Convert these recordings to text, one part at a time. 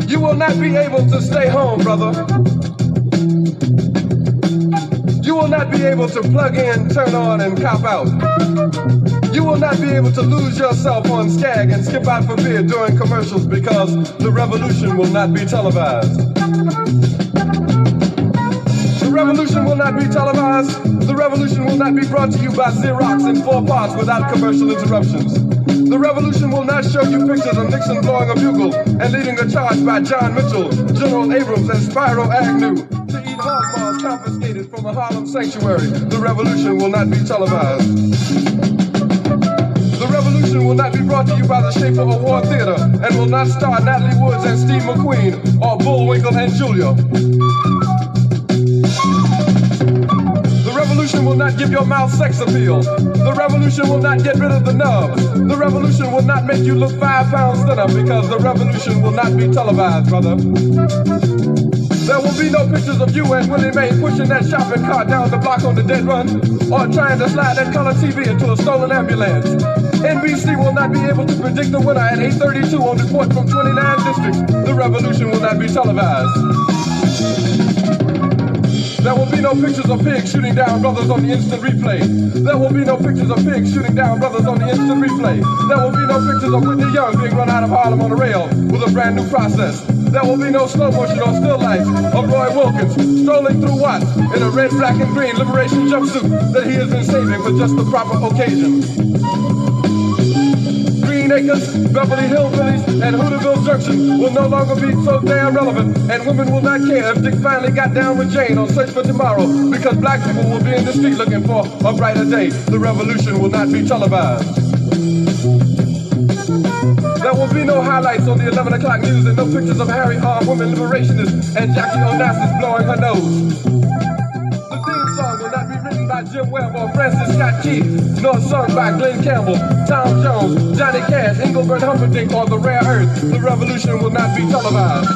You will not be able to stay home, brother. You will not be able to plug in, turn on, and cop out. You will not be able to lose yourself on Skag and skip out for beer during commercials because the revolution will not be televised. The revolution will not be televised. The revolution will not be brought to you by Xerox in 4 parts without commercial interruptions. The revolution will not show you pictures of Nixon blowing a bugle and leading a charge by John Mitchell, General Abrams, and Spyro Agnew to eat hog balls confiscated from a Harlem sanctuary. The revolution will not be televised. The revolution will not be brought to you by the Schaefer Award Theater and will not star Natalie Woods and Steve McQueen or Bullwinkle and Julia. The revolution will not give your mouth sex appeal. The revolution will not get rid of the nubs. The revolution will not make you look 5 pounds thinner because the revolution will not be televised, brother. There will be no pictures of you and Willie Mae pushing that shopping cart down the block on the dead run or trying to slide that color TV into a stolen ambulance. NBC will not be able to predict the winner at 8:32 on report from 29 districts. The revolution will not be televised. There will be no pictures of pigs shooting down brothers on the instant replay. There will be no pictures of pigs shooting down brothers on the instant replay. There will be no pictures of Whitney Young being run out of Harlem on a rail with a brand new process. There will be no slow motion or still life of Roy Wilkins strolling through Watts in a red, black, and green liberation jumpsuit that he has been saving for just the proper occasion. Green Acres, Beverly Hillbillies, and Hooterville Junction will no longer be so damn relevant, and women will not care if Dick finally got down with Jane on Search for Tomorrow, because black people will be in the street looking for a brighter day. The revolution will not be televised. There will be no highlights on the 11 o'clock news and no pictures of Harry armed women liberationists and Jackie Onassis blowing her nose. The theme song will not be written by Jim Webb or Francis Scott Key, nor sung by Glenn Campbell, Tom Jones, Johnny Cash, Engelbert Humperdinck, or The Rare Earth. The revolution will not be televised.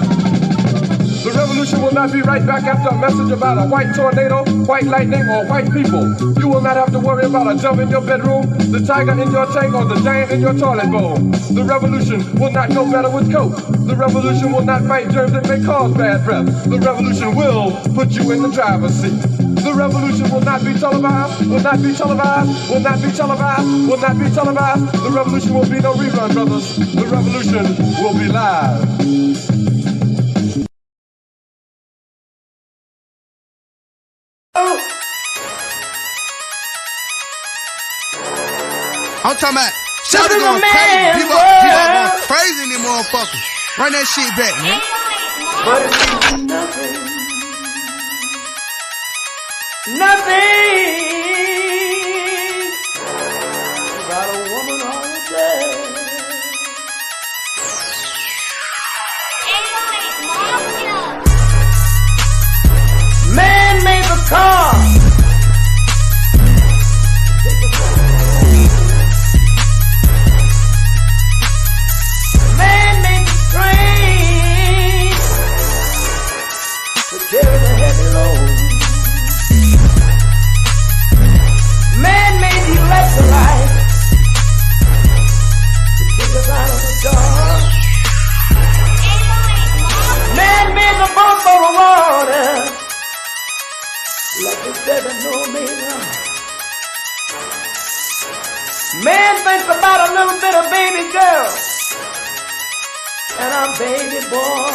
The revolution will not be right back after a message about a white tornado, white lightning, or white people. You will not have to worry about a dove in your bedroom, the tiger in your tank, or the giant in your toilet bowl. The revolution will not go better with Coke. The revolution will not fight germs that may cause bad breath. The revolution will put you in the driver's seat. The revolution will not be televised, will not be televised, will not be televised, will not be televised. The revolution will be no rerun, brothers. The revolution will be live. I'm talking about shout it going crazy. People going crazy in them motherfuckers. Run that shit back, man. But it means nothing. Nothing about a woman all day. Man made the car. Man made the train to carry the heavy load. Man made the electrolyte to kick us out of the dark. Man made the boat for the water like the 7 Omega. Man thinks about a little bit of baby girl and a baby boy.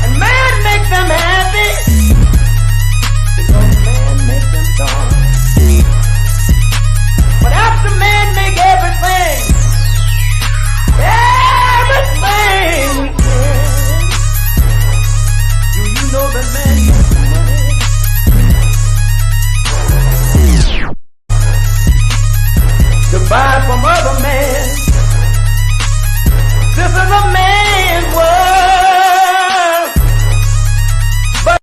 And man makes them happy because man makes them strong. But after man make everything we can, do you know that man makes money? To buy from other men. This is a man's world. But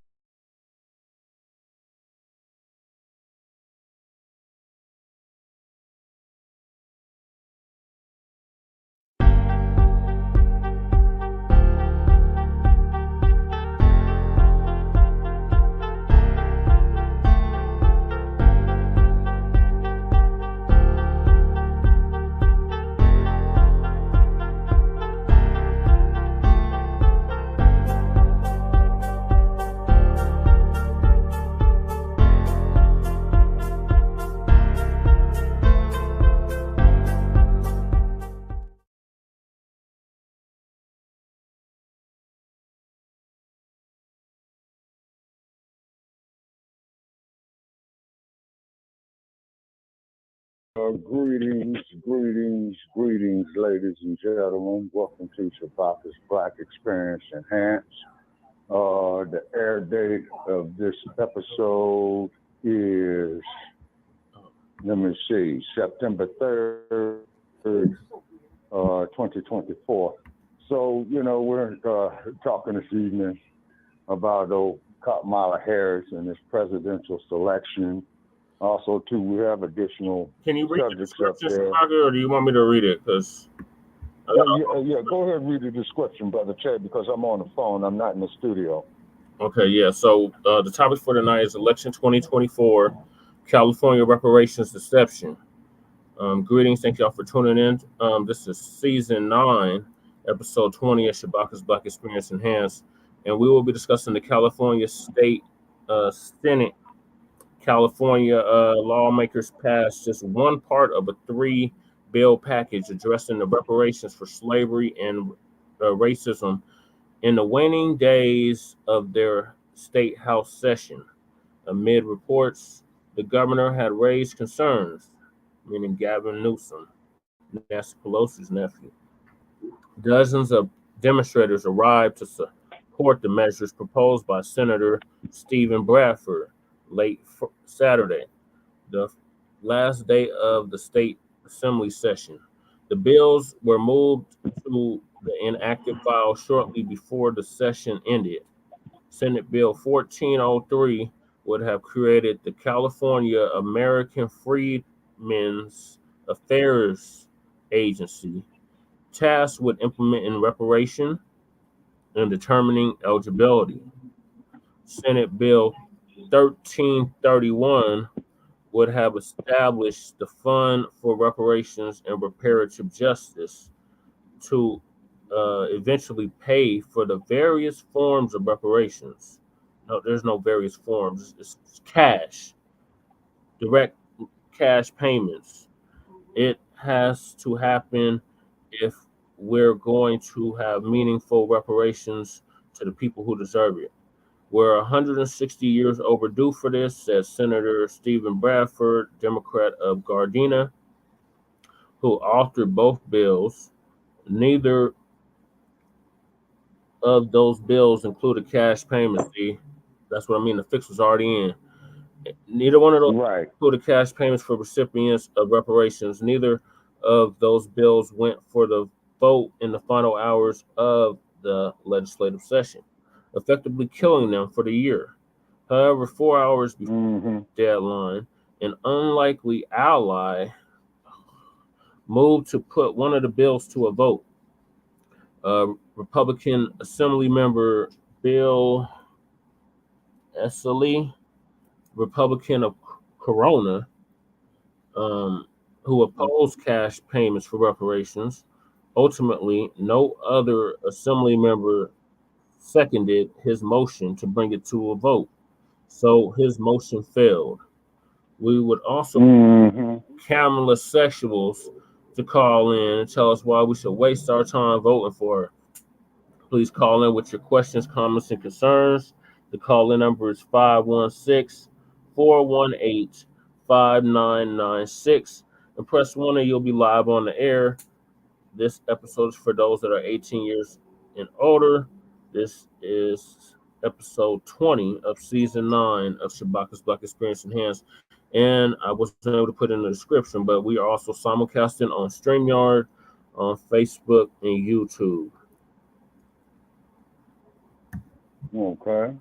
Greetings, ladies and gentlemen. Welcome to Shabaka'S Blacc Experience Enhanced. The air date of this episode is, September 3rd, 2024. So, we're talking this evening about Kamala Harris and this presidential selection. Also, too, we have additional Can you read the subjects description, up there. or do you want me to read it? Because yeah, go ahead and read the description, Brother Chad, because I'm on the phone. I'm not in the studio. Okay, yeah. So the topic for tonight is Election 2024, California Reparations Deception. Greetings. Thank y'all for tuning in. This is Season 9, Episode 20 of Shabaka'S Blacc Experience Enhanced. And we will be discussing the California State Senate. California lawmakers passed just one part of a 3-bill package addressing the reparations for slavery and racism in the waning days of their state house session. Amid reports, the governor had raised concerns, meaning Gavin Newsom, Nancy Pelosi's nephew. Dozens of demonstrators arrived to support the measures proposed by Senator Steven Bradford late Saturday, the last day of the state assembly session. The bills were moved to the inactive file shortly before the session ended. Senate Bill 1403 would have created the California American Freedmen's Affairs Agency, tasked with implementing reparation and determining eligibility. Senate Bill 1331 would have established the Fund for Reparations and Reparative Justice to eventually pay for the various forms of reparations. No, there's no various forms. It's cash, direct cash payments. It has to happen if we're going to have meaningful reparations to the people who deserve it. We're 160 years overdue for this, said Senator Steven Bradford, Democrat of Gardena, who authored both bills. Neither of those bills included cash payments. See, that's what I mean. The fix was already in. Neither one of those included cash payments for recipients of reparations. Neither of those bills went for the vote in the final hours of the legislative session, effectively killing them for the year. However, 4 hours before the deadline, an unlikely ally moved to put one of the bills to a vote. Republican Assemblymember Bill Essayli, Republican of Corona, who opposed cash payments for reparations. Ultimately, no other assembly member seconded his motion to bring it to a vote, so his motion failed. We would also Kamalasexuals to call in and tell us why we should waste our time voting for her. Please call in with your questions, comments, and concerns. The call-in number is 516-418-5996. And press 1 and you'll be live on the air. This episode is for those that are 18 years and older. This is episode 20 of season 9 of Shabaka'S Blacc Experience Enhanced. And I wasn't able to put in the description, but we are also simulcasting on StreamYard, on Facebook, and YouTube. Okay.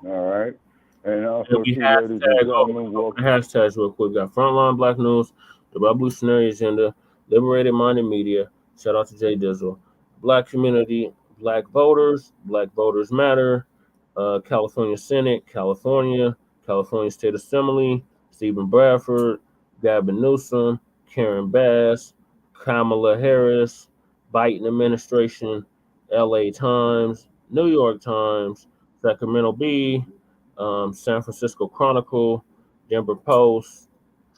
All right. And also, hashtags real quick. We got Frontline Black News, The Revolutionary Agenda, Liberated Minded Media. Shout out to Jay Dizzle. Black Community, Black Voters Matter, California Senate, California State Assembly, Steven Bradford, Gavin Newsom, Karen Bass, Kamala Harris, Biden administration, LA Times, New York Times, Sacramento Bee, San Francisco Chronicle, Denver Post,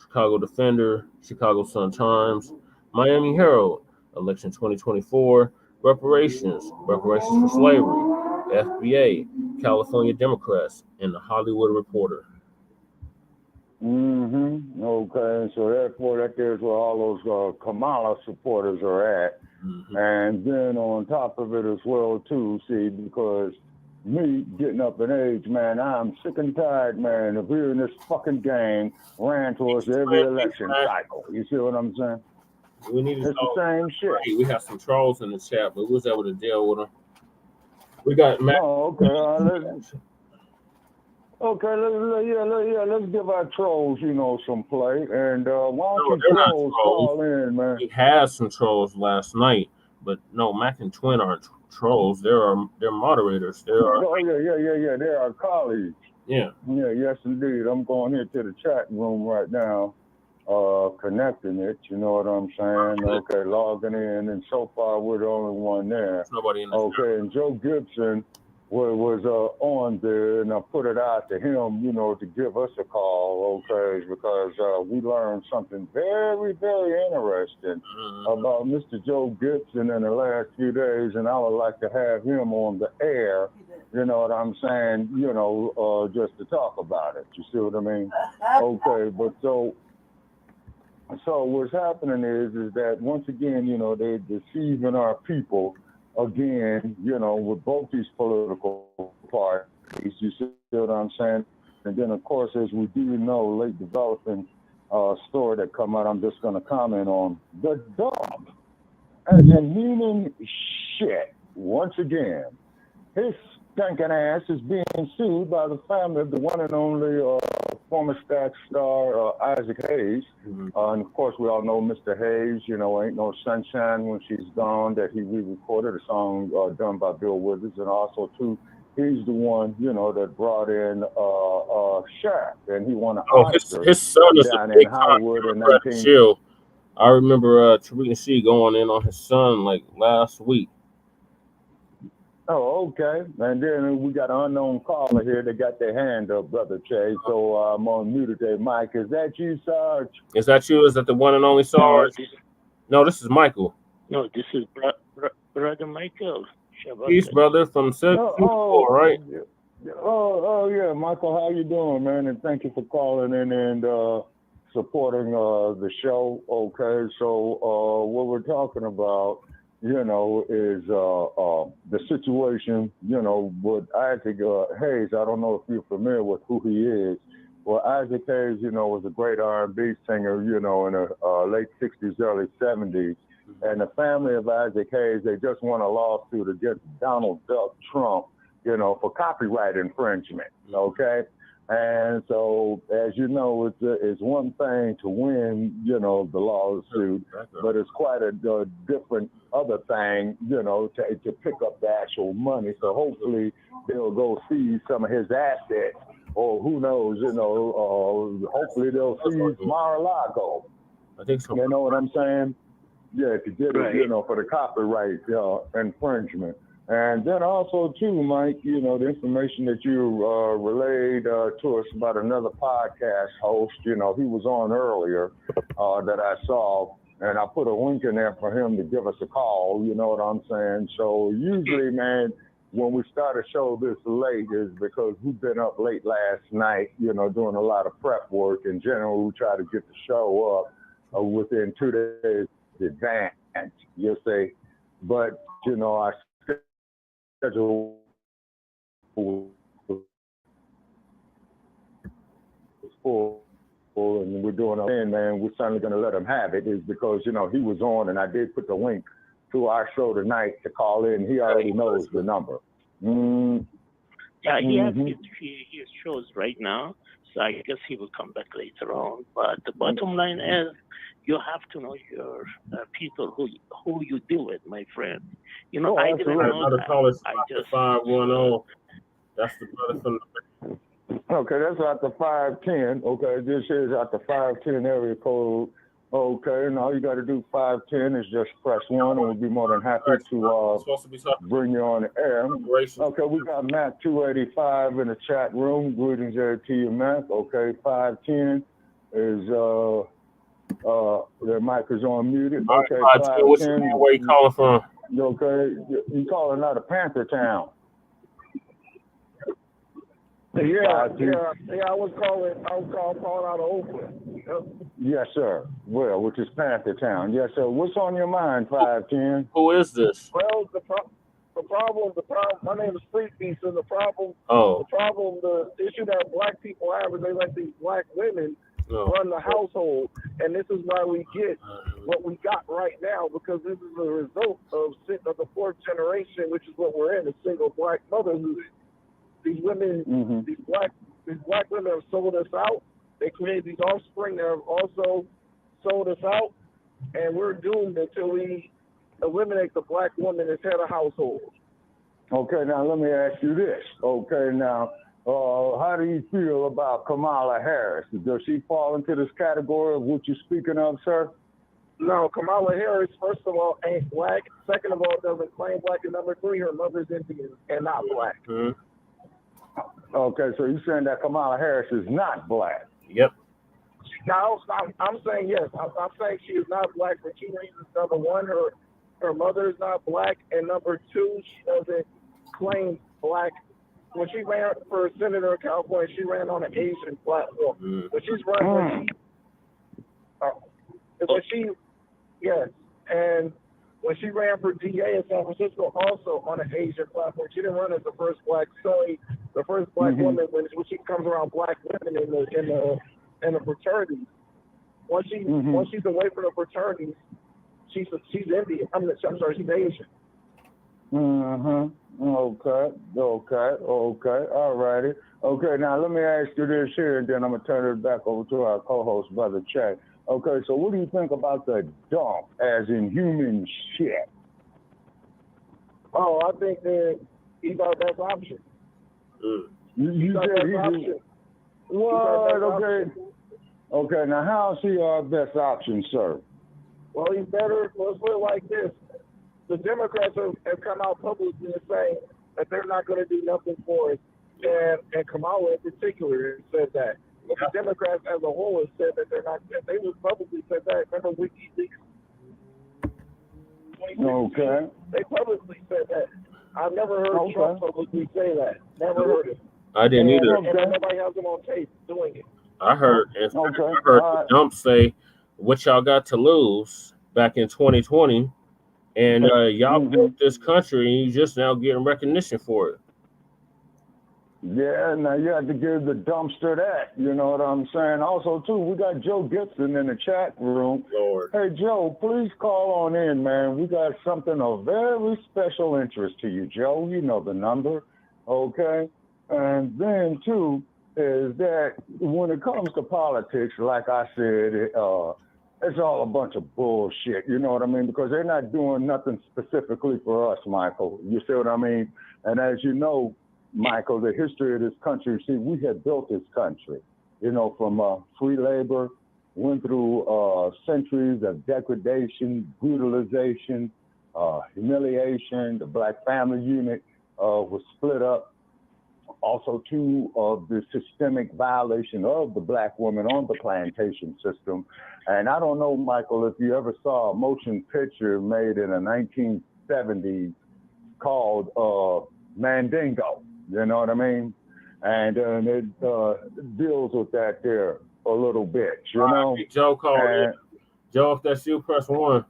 Chicago Defender, Chicago Sun-Times, Miami Herald, Election 2024, reparations for slavery, FBA, California Democrats, and the Hollywood Reporter. Okay, so therefore that there's where all those Kamala supporters are at. And then on top of it as well too, see, because me getting up in age, man, I'm sick and tired, man, of hearing this fucking game ran towards every election cycle. You see what I'm saying? We need to It's the same shit. We have some trolls in the chat, but we was able to deal with them. We got Matt. Oh, okay. Let's give our trolls, some play. And why don't you trolls call in, man? We had some trolls last night, but no, Mac and Twin aren't trolls. They're moderators. They are our colleagues. Yeah. Yes, indeed. I'm going here to the chat room right now, connecting it. You know what I'm saying? Okay, logging in, and so far we're the only one there. There's nobody in the chat. And Joe Gibson was on there, and I put it out to him, to give us a call, okay, because we learned something very, very interesting about Mr. Joe Gibson in the last few days, and I would like to have him on the air, you know what I'm saying, just to talk about it. You see what I mean? Okay, but so what's happening is that once again, they're deceiving our people. Again, with both these political parties, you see what I'm saying? And then, of course, as we do know, late developing story that come out, I'm just going to comment on the dog. As in meaning shit, once again, his stinking ass is being sued by the family of the one and only former Stack star Isaac Hayes. And of course, we all know Mr. Hayes, Ain't No Sunshine When She's Gone, that he re-recorded a song done by Bill Withers. And also, too, he's the one, that brought in Shaq, and he won an Oscar. His son is down a big in Hollywood in 19... I remember Tariq and She going in on his son like last week. Oh, okay. And then we got an unknown caller here that got their hand up, Brother Che. So I'm on mute today. Mike, is that you, Sarge? Is that you? Is that the one and only Sarge? No, this is Michael. No, this is Brother Michael. Peace, brother, from 74, right? Yeah, Michael, how you doing, man? And thank you for calling in and supporting the show. Okay, so what we're talking about, is the situation, with Isaac Hayes. I don't know if you're familiar with who he is. Well, Isaac Hayes, was a great R&B singer, in the late 60s, early 70s. And the family of Isaac Hayes, they just won a lawsuit against Donald Duck Trump, for copyright infringement, okay? And so, as you know, it's one thing to win, the lawsuit, but it's quite a different other thing, to pick up the actual money. So hopefully they'll go seize some of his assets, or who knows, hopefully they'll seize Mar-a-Lago. I think so. You know what I'm saying? Yeah, to get it, for the copyright infringement. And then also, too, Mike, the information that you relayed to us about another podcast host, he was on earlier that I saw, and I put a link in there for him to give us a call, you know what I'm saying? So usually, man, when we start a show this late is because we've been up late last night, doing a lot of prep work. In general, we try to get the show up within 2 days advance, you say. But, I schedule full, and we're doing a thing, man. We're certainly going to let him have it, is because, he was on, and I did put the link to our show tonight to call in. He already knows the number. Yeah, he has his shows right now, so I guess he will come back later on. But the bottom line is, you have to know your people who you deal with, my friend. I didn't know that. I just 510. That's the brother from the... Okay, that's out the 510. Okay, this is out the 510 area code. Okay, and all you got to do 510 is just press 1, and we'll be more than happy to bring you on the air. Okay, we got Mac 285 in the chat room. Greetings there to you, Mac. Okay, 510 is their mic is on muted. Okay, 510. Where you calling from? Okay, you calling out of Panther Town. Yeah. I was calling out of Oakland. Yep. Yes, sir. Well, which is Panther Town. Yes, sir. What's on your mind, 510? Who is this? Well, the problem. My name is Freedmen, and the issue that black people have is they let these black women run the household, and this is why we get what we got right now, because this is a result of the fourth generation, which is what we're in, a single black motherhood. These women, these black women have sold us out. They created these offspring that have also sold us out, and we're doomed until we eliminate the black woman as head of household. Okay, now let me ask you this. Okay, now, how do you feel about Kamala Harris? Does she fall into this category of what you're speaking of, sir? No, Kamala Harris, first of all, ain't black. Second of all, doesn't claim black. And number three, her mother's Indian and not black. Mm-hmm. Okay, so you're saying that Kamala Harris is not black? Yep. No, I'm saying yes. I'm saying she is not black for two reasons. Number one, her mother is not black, and number two, she doesn't claim black. When she ran for senator of California, she ran on an Asian platform. When she's run, when she ran for DA in San Francisco, also on an Asian platform. She didn't run as the first black woman when she comes around black women in the fraternities. Once she's away from the fraternities, she's Indian. I'm sorry, she's Asian. Okay. All righty. Okay, now let me ask you this here, and then I'm gonna turn it back over to our co-host, Brother Che. Okay, so what do you think about the dump, as in human shit? Oh, I think that he's our best option. You said he's option. What? Okay. Okay, now how is he our best option, sir? Well, he's better. Let's put it like this. The Democrats have come out publicly and saying that they're not going to do nothing for us. And Kamala in particular said that. But the Democrats as a whole have said that they're not. They would publicly said that. Remember WikiLeaks? Okay. They publicly said that. I've never heard Trump publicly say that. Never heard it. I didn't either. And nobody has them on tape doing it. I heard the dump say, "What y'all got to lose?" back in 2020, and y'all built this country, and you just now getting recognition for it. Yeah, now you have to give the dumpster that. You know what I'm saying? Also, too, we got Joe Gibson in the chat room. Lord. Hey, Joe, please call on in, man. We got something of very special interest to you, Joe. You know the number, okay? And then, too, is that when it comes to politics, like I said, it's all a bunch of bullshit, you know what I mean? Because they're not doing nothing specifically for us, Michael. You see what I mean? And as you know, Michael, the history of this country, see, we had built this country, you know, from free labor, went through centuries of degradation, brutalization, humiliation. The Black family unit was split up. Also, too, of the systemic violation of the Black woman on the plantation system. And I don't know, Michael, if you ever saw a motion picture made in the 1970s called Mandingo. You know what I mean? And it deals with that there a little bit, you know? Joe called in. Joe, if that's you, press 1.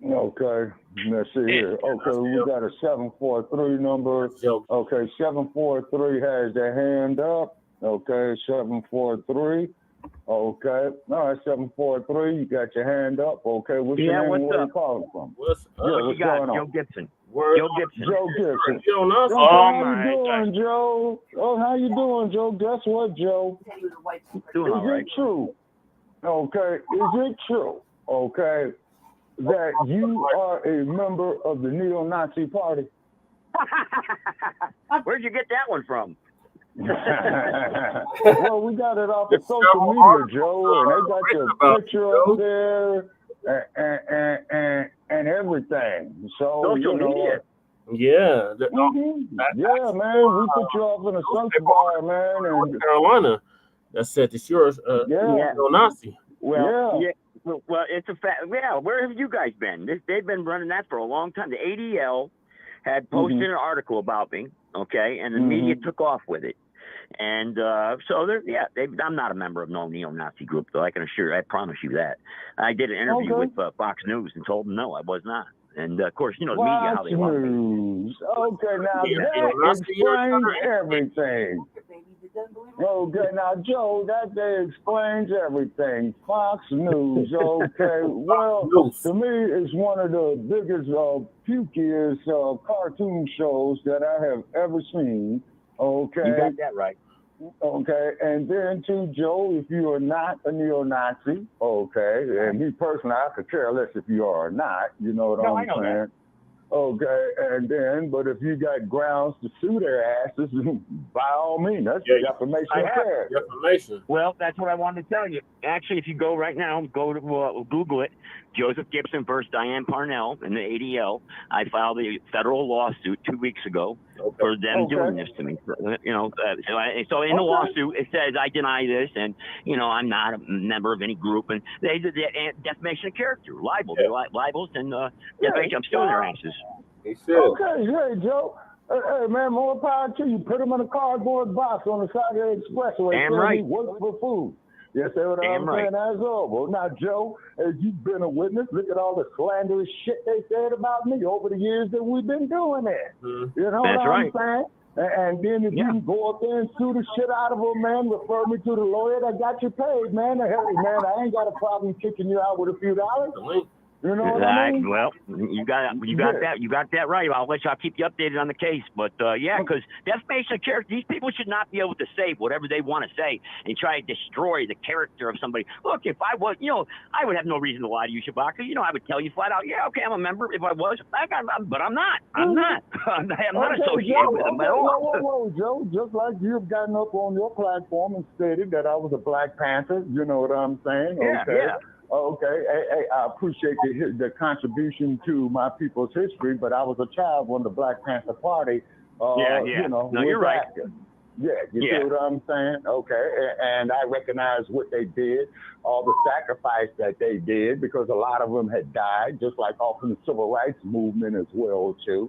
Okay, let's see here. Okay, we got a 743 number. Okay, 743 has their hand up. Okay, 743. Okay, all right, 743, you got your hand up. Okay, what's your name? Where are you calling from? What's going on? Joe Gibson. Joe Gibson. Oh, how you doing, Joe? Oh, how you doing, Joe? Guess what, Joe? Doing all right. Is it true? Okay, is it true? Okay, that you are a member of the neo-Nazi party? Where'd you get that one from? Well, we got it off of social media, Joe, and they got your picture up there and everything. So, social media. Yeah. Yeah, man. We put you off in a search bar, man. And North Carolina. That said it's yours. Nazi. Well, well, it's a fact. Yeah, where have you guys been? They've been running that for a long time. The ADL had posted an article about me, okay, and the media took off with it. And so, I'm not a member of no neo-Nazi group, though. I promise you that. I did an interview with Fox News and told them no, I was not. And of course, the media, how they want me. Okay, now that explains everything. Okay, now Joe, that explains everything. Fox News, okay. Well, to me, it's one of the biggest, pukiest cartoon shows that I have ever seen. Okay. You got that right. Okay, and then too, Joe, if you are not a neo-Nazi, okay, and me personally, I could care less if you are or not, you know what I'm saying? That. Okay, and then, but if you got grounds to sue their asses, by all means, that's defamation of character. Defamation. Well, that's what I wanted to tell you. Actually, if you go right now, go to Google it, Joseph Gibson versus Diane Parnell in the ADL. I filed a federal lawsuit 2 weeks ago for them doing this to me. So in the lawsuit, it says I deny this, and I'm not a member of any group, and they did defamation of character, libels, and defamation. I'm suing their asses. Okay, hey Joe. Hey man, more power to you. Put them in a cardboard box on the side of the expressway. Damn right. Work for food. Yes, that's what I'm saying. That's all. Well, now, Joe, as you've been a witness, look at all the slanderous shit they said about me over the years that we've been doing it. You know what I'm saying? And then if you can go up there and sue the shit out of them, man, refer me to the lawyer that got you paid, man. Hey, man, I ain't got a problem kicking you out with a few dollars. You know what I mean? Well, you got that right. I'll keep you updated on the case. But because defamation of character, these people should not be able to say whatever they want to say and try to destroy the character of somebody. Look, if I was, I would have no reason to lie to you, Shabaka. I would tell you flat out, I'm a member. If I was, but I'm not. I'm not. I'm not associated with them at all. Whoa, Joe. Just like you've gotten up on your platform and stated that I was a Black Panther. You know what I'm saying? Yeah. Okay, hey, I appreciate the contribution to my people's history, but I was a child when the Black Panther Party, No, you're right. active. You see what I'm saying? Okay, and I recognize what they did, all the sacrifice that they did, because a lot of them had died, just like off in the civil rights movement as well, too.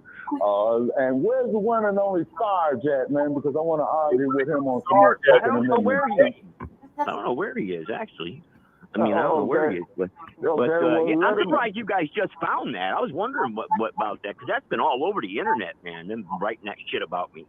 And where's the one and only Sarge at, man? Because I want to argue with him on some. I don't know where he is. I don't know where he is, actually. I don't know where he is, but I'm surprised you guys just found that. I was wondering what about that, because that's been all over the internet, man. Them writing that shit about me.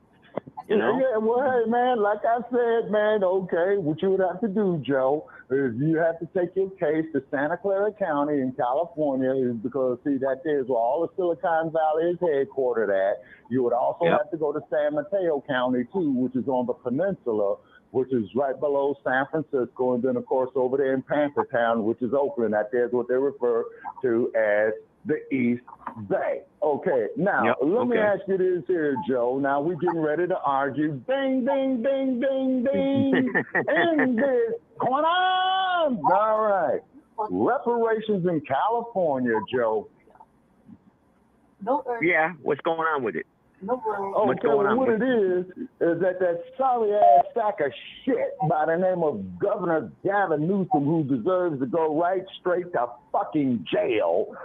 Yeah, well, hey, man, like I said, man, okay, what you would have to do, Joe, is you have to take your case to Santa Clara County in California, because, see, that is where all the Silicon Valley is headquartered at. You would also have to go to San Mateo County, too, which is on the peninsula, which is right below San Francisco, and then, of course, over there in Panthertown, which is Oakland. That there's what they refer to as the East Bay. Okay, now, let me ask you this here, Joe. Now, we're getting ready to argue. Ding, ding, ding, ding, ding. In this corner. All right. Reparations in California, Joe. Yeah, what's going on with it? What it is that sorry-ass sack of shit by the name of Governor Gavin Newsom, who deserves to go right straight to fucking jail,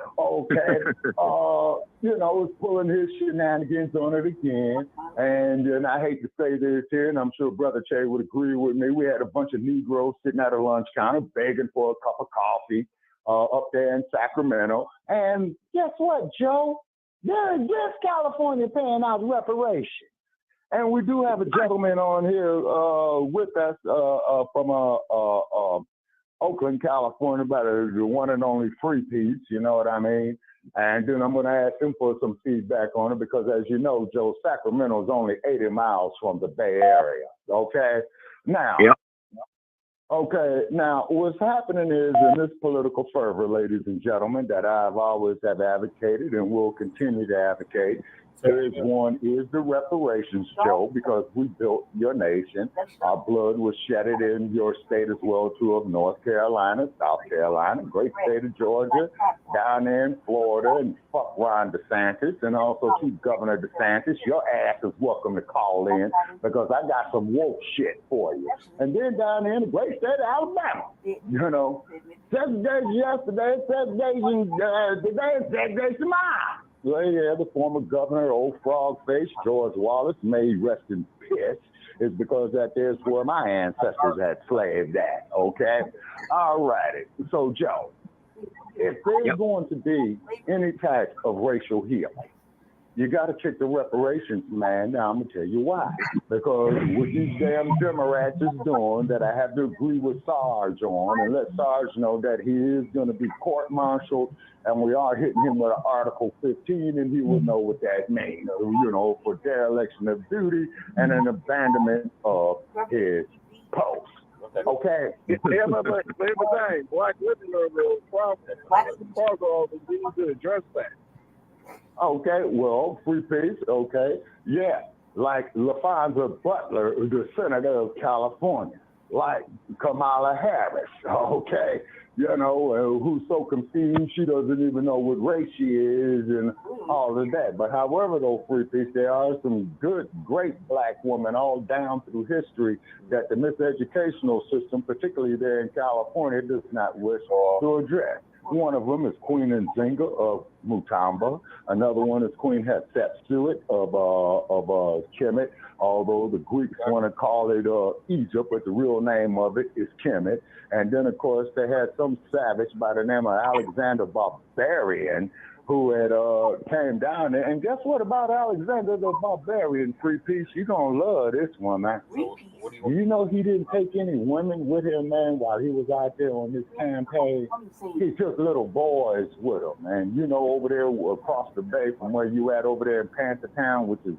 is pulling his shenanigans on it again. And I hate to say this here, and I'm sure Brother Che would agree with me, we had a bunch of Negroes sitting at a lunch counter begging for a cup of coffee up there in Sacramento. And guess what, Joe? There's California paying out reparations. And we do have a gentleman on here with us from Oakland, California, about the one and only Free Peace, you know what I mean? And then I'm going to ask him for some feedback on it because, as you know, Joe, Sacramento is only 80 miles from the Bay Area, okay? Now, Okay, now what's happening is in this political fervor, ladies and gentlemen, that I've always have advocated and will continue to advocate, is the reparations, Joe, because we built your nation. Our blood was shedded in your state as well, too, of North Carolina, South Carolina, great state of Georgia, down there in Florida, and fuck Ron DeSantis, and also to Governor DeSantis. Your ass is welcome to call in because I got some woke shit for you. And then down there in the great state of Alabama, you know, 7 days yesterday, 7 days today, 7 days tomorrow. the former governor, old frog face, George Wallace, may rest in piss, is because that there's where my ancestors had slaved at, okay? All righty. So, Joe, if there's going to be any type of racial healing, you got to check the reparations, man. Now, I'm going to tell you why. Because what these damn Democrats is doing that I have to agree with Sarge on and let Sarge know that he is going to be court-martialed and we are hitting him with Article 15 and he will know what that means, for dereliction of duty and an abandonment of his post. Okay. Yeah, but thing, black women are the problem. We need to address that. Okay, well, free peace, okay. Yeah, like LaFonza Butler, the Senator of California, like Kamala Harris, okay, who's so confused she doesn't even know what race she is and all of that. But however, though, free peace, there are some good, great black women all down through history that the miseducational system, particularly there in California, does not wish to address. One of them is Queen Nzinga of Mutamba. Another one is Queen Hatshepsut of Kemet, although the Greeks want to call it Egypt, but the real name of it is Kemet. And then, of course, they had some savage by the name of Alexander Barbarian who had came down there. And guess what about Alexander the Barbarian, free peace? You're going to love this one, man. You know he didn't take any women with him, man, while he was out there on this campaign. He took little boys with him, man. Over there across the bay from where you at over there in Panthertown, which is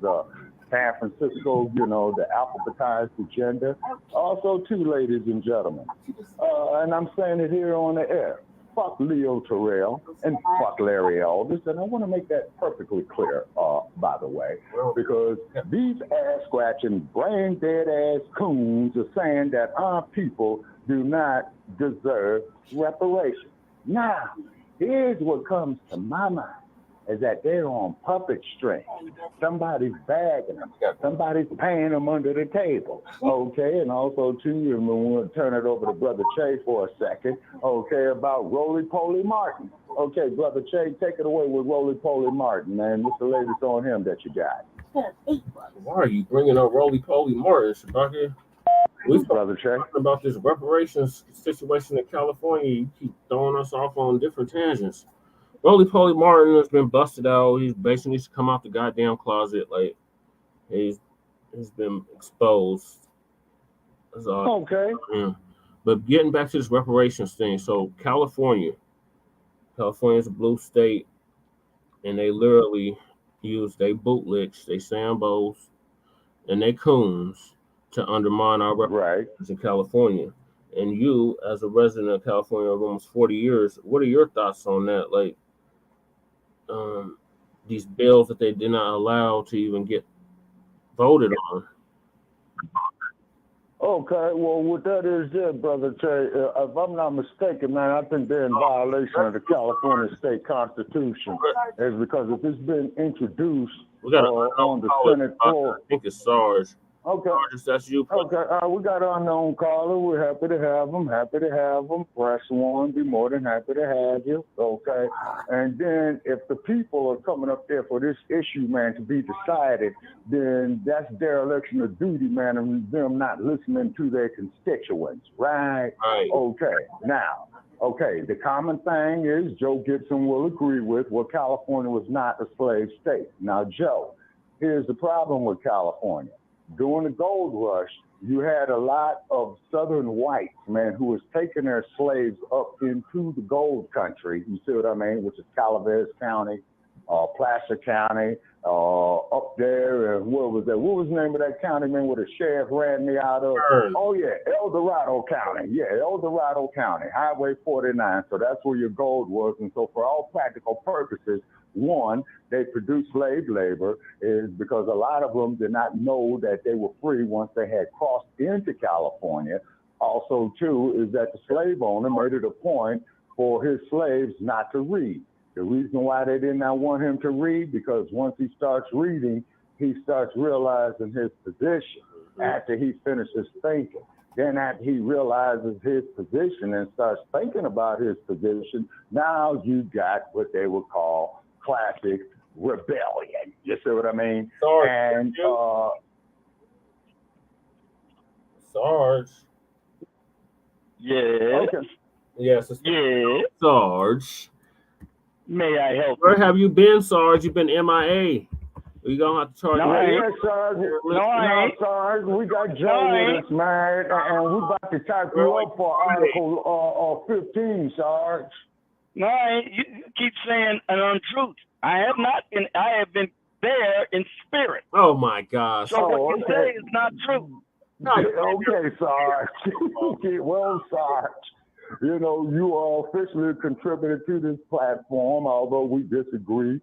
San Francisco, the alphabetized agenda. Also, too, ladies and gentlemen, and I'm saying it here on the air, fuck Leo Terrell and fuck Larry Aldous, and I want to make that perfectly clear, by the way, because these ass-scratching, brain-dead-ass coons are saying that our people do not deserve reparations. Now, here's what comes to my mind, is that they're on puppet strings. Somebody's bagging them. Somebody's paying them under the table. Okay, and also, too, and we'll turn it over to Brother Che for a second, okay, about Roly-Poly Martin. Okay, Brother Che, take it away with Roly-Poly Martin, man. What's the latest on him that you got? Why are you bringing up Roly-Poly Martin, Shabaka? We've Brother Che. talking about this reparations situation in California. You keep throwing us off on different tangents. Roly-Poly Martin has been busted out. He's basically needs to come out the goddamn closet. Like, he's been exposed. That's all. Okay. Yeah. But getting back to this reparations thing, so California is a blue state, and they literally use they bootlicks, they Sambos, and they coons to undermine our reparations in California. And you, as a resident of California of almost 40 years, what are your thoughts on that? Like, these bills that they did not allow to even get voted on. Okay, well, what that is there, Brother Che, if I'm not mistaken, man, I think they're in violation of the California state constitution. Is because if it's been introduced on the Senate floor. I think it's Sarge. Okay. That's you. Okay. We got an unknown caller. We're happy to have them. Press 1. Be more than happy to have you. Okay. And then if the people are coming up there for this issue, man, to be decided, then that's dereliction of duty, man, and them not listening to their constituents. Right? Okay. Now, the common thing is Joe Gibson will agree with California was not a slave state. Now, Joe, here's the problem with California. During the gold rush, you had a lot of southern whites, man, who was taking their slaves up into the gold country, you see what I mean, which is Calaveras County, Placer County, up there, and what was the name of that county, man, where the sheriff ran me out of? Oh, yeah, El Dorado County. Yeah, El Dorado County, Highway 49. So that's where your gold was. And so for all practical purposes, one, they produced slave labor is because a lot of them did not know that they were free once they had crossed into California. Also, too, is that the slave owner made it a point for his slaves not to read. The reason why they did not want him to read, because once he starts reading, he starts realizing his position after he finishes thinking. Then after he realizes his position and starts thinking about his position, now you got what they would call classic rebellion. You see what I mean? Sarge, and Sarge. Yes. Okay. Yes. Yes. Sarge. May I help? Where have you been, Sarge? You've been MIA. We gonna have to charge you. Yeah, Sarge. No, Sarge. We got Joe with us, man, and we about to type you up for Article 15, Sarge. No, you keep saying an untruth. I have not been. I have been there in spirit. Oh my gosh! So what you say is not true. Okay, Sarge. Well, Sarge, you know, you are officially contributed to this platform, although we disagree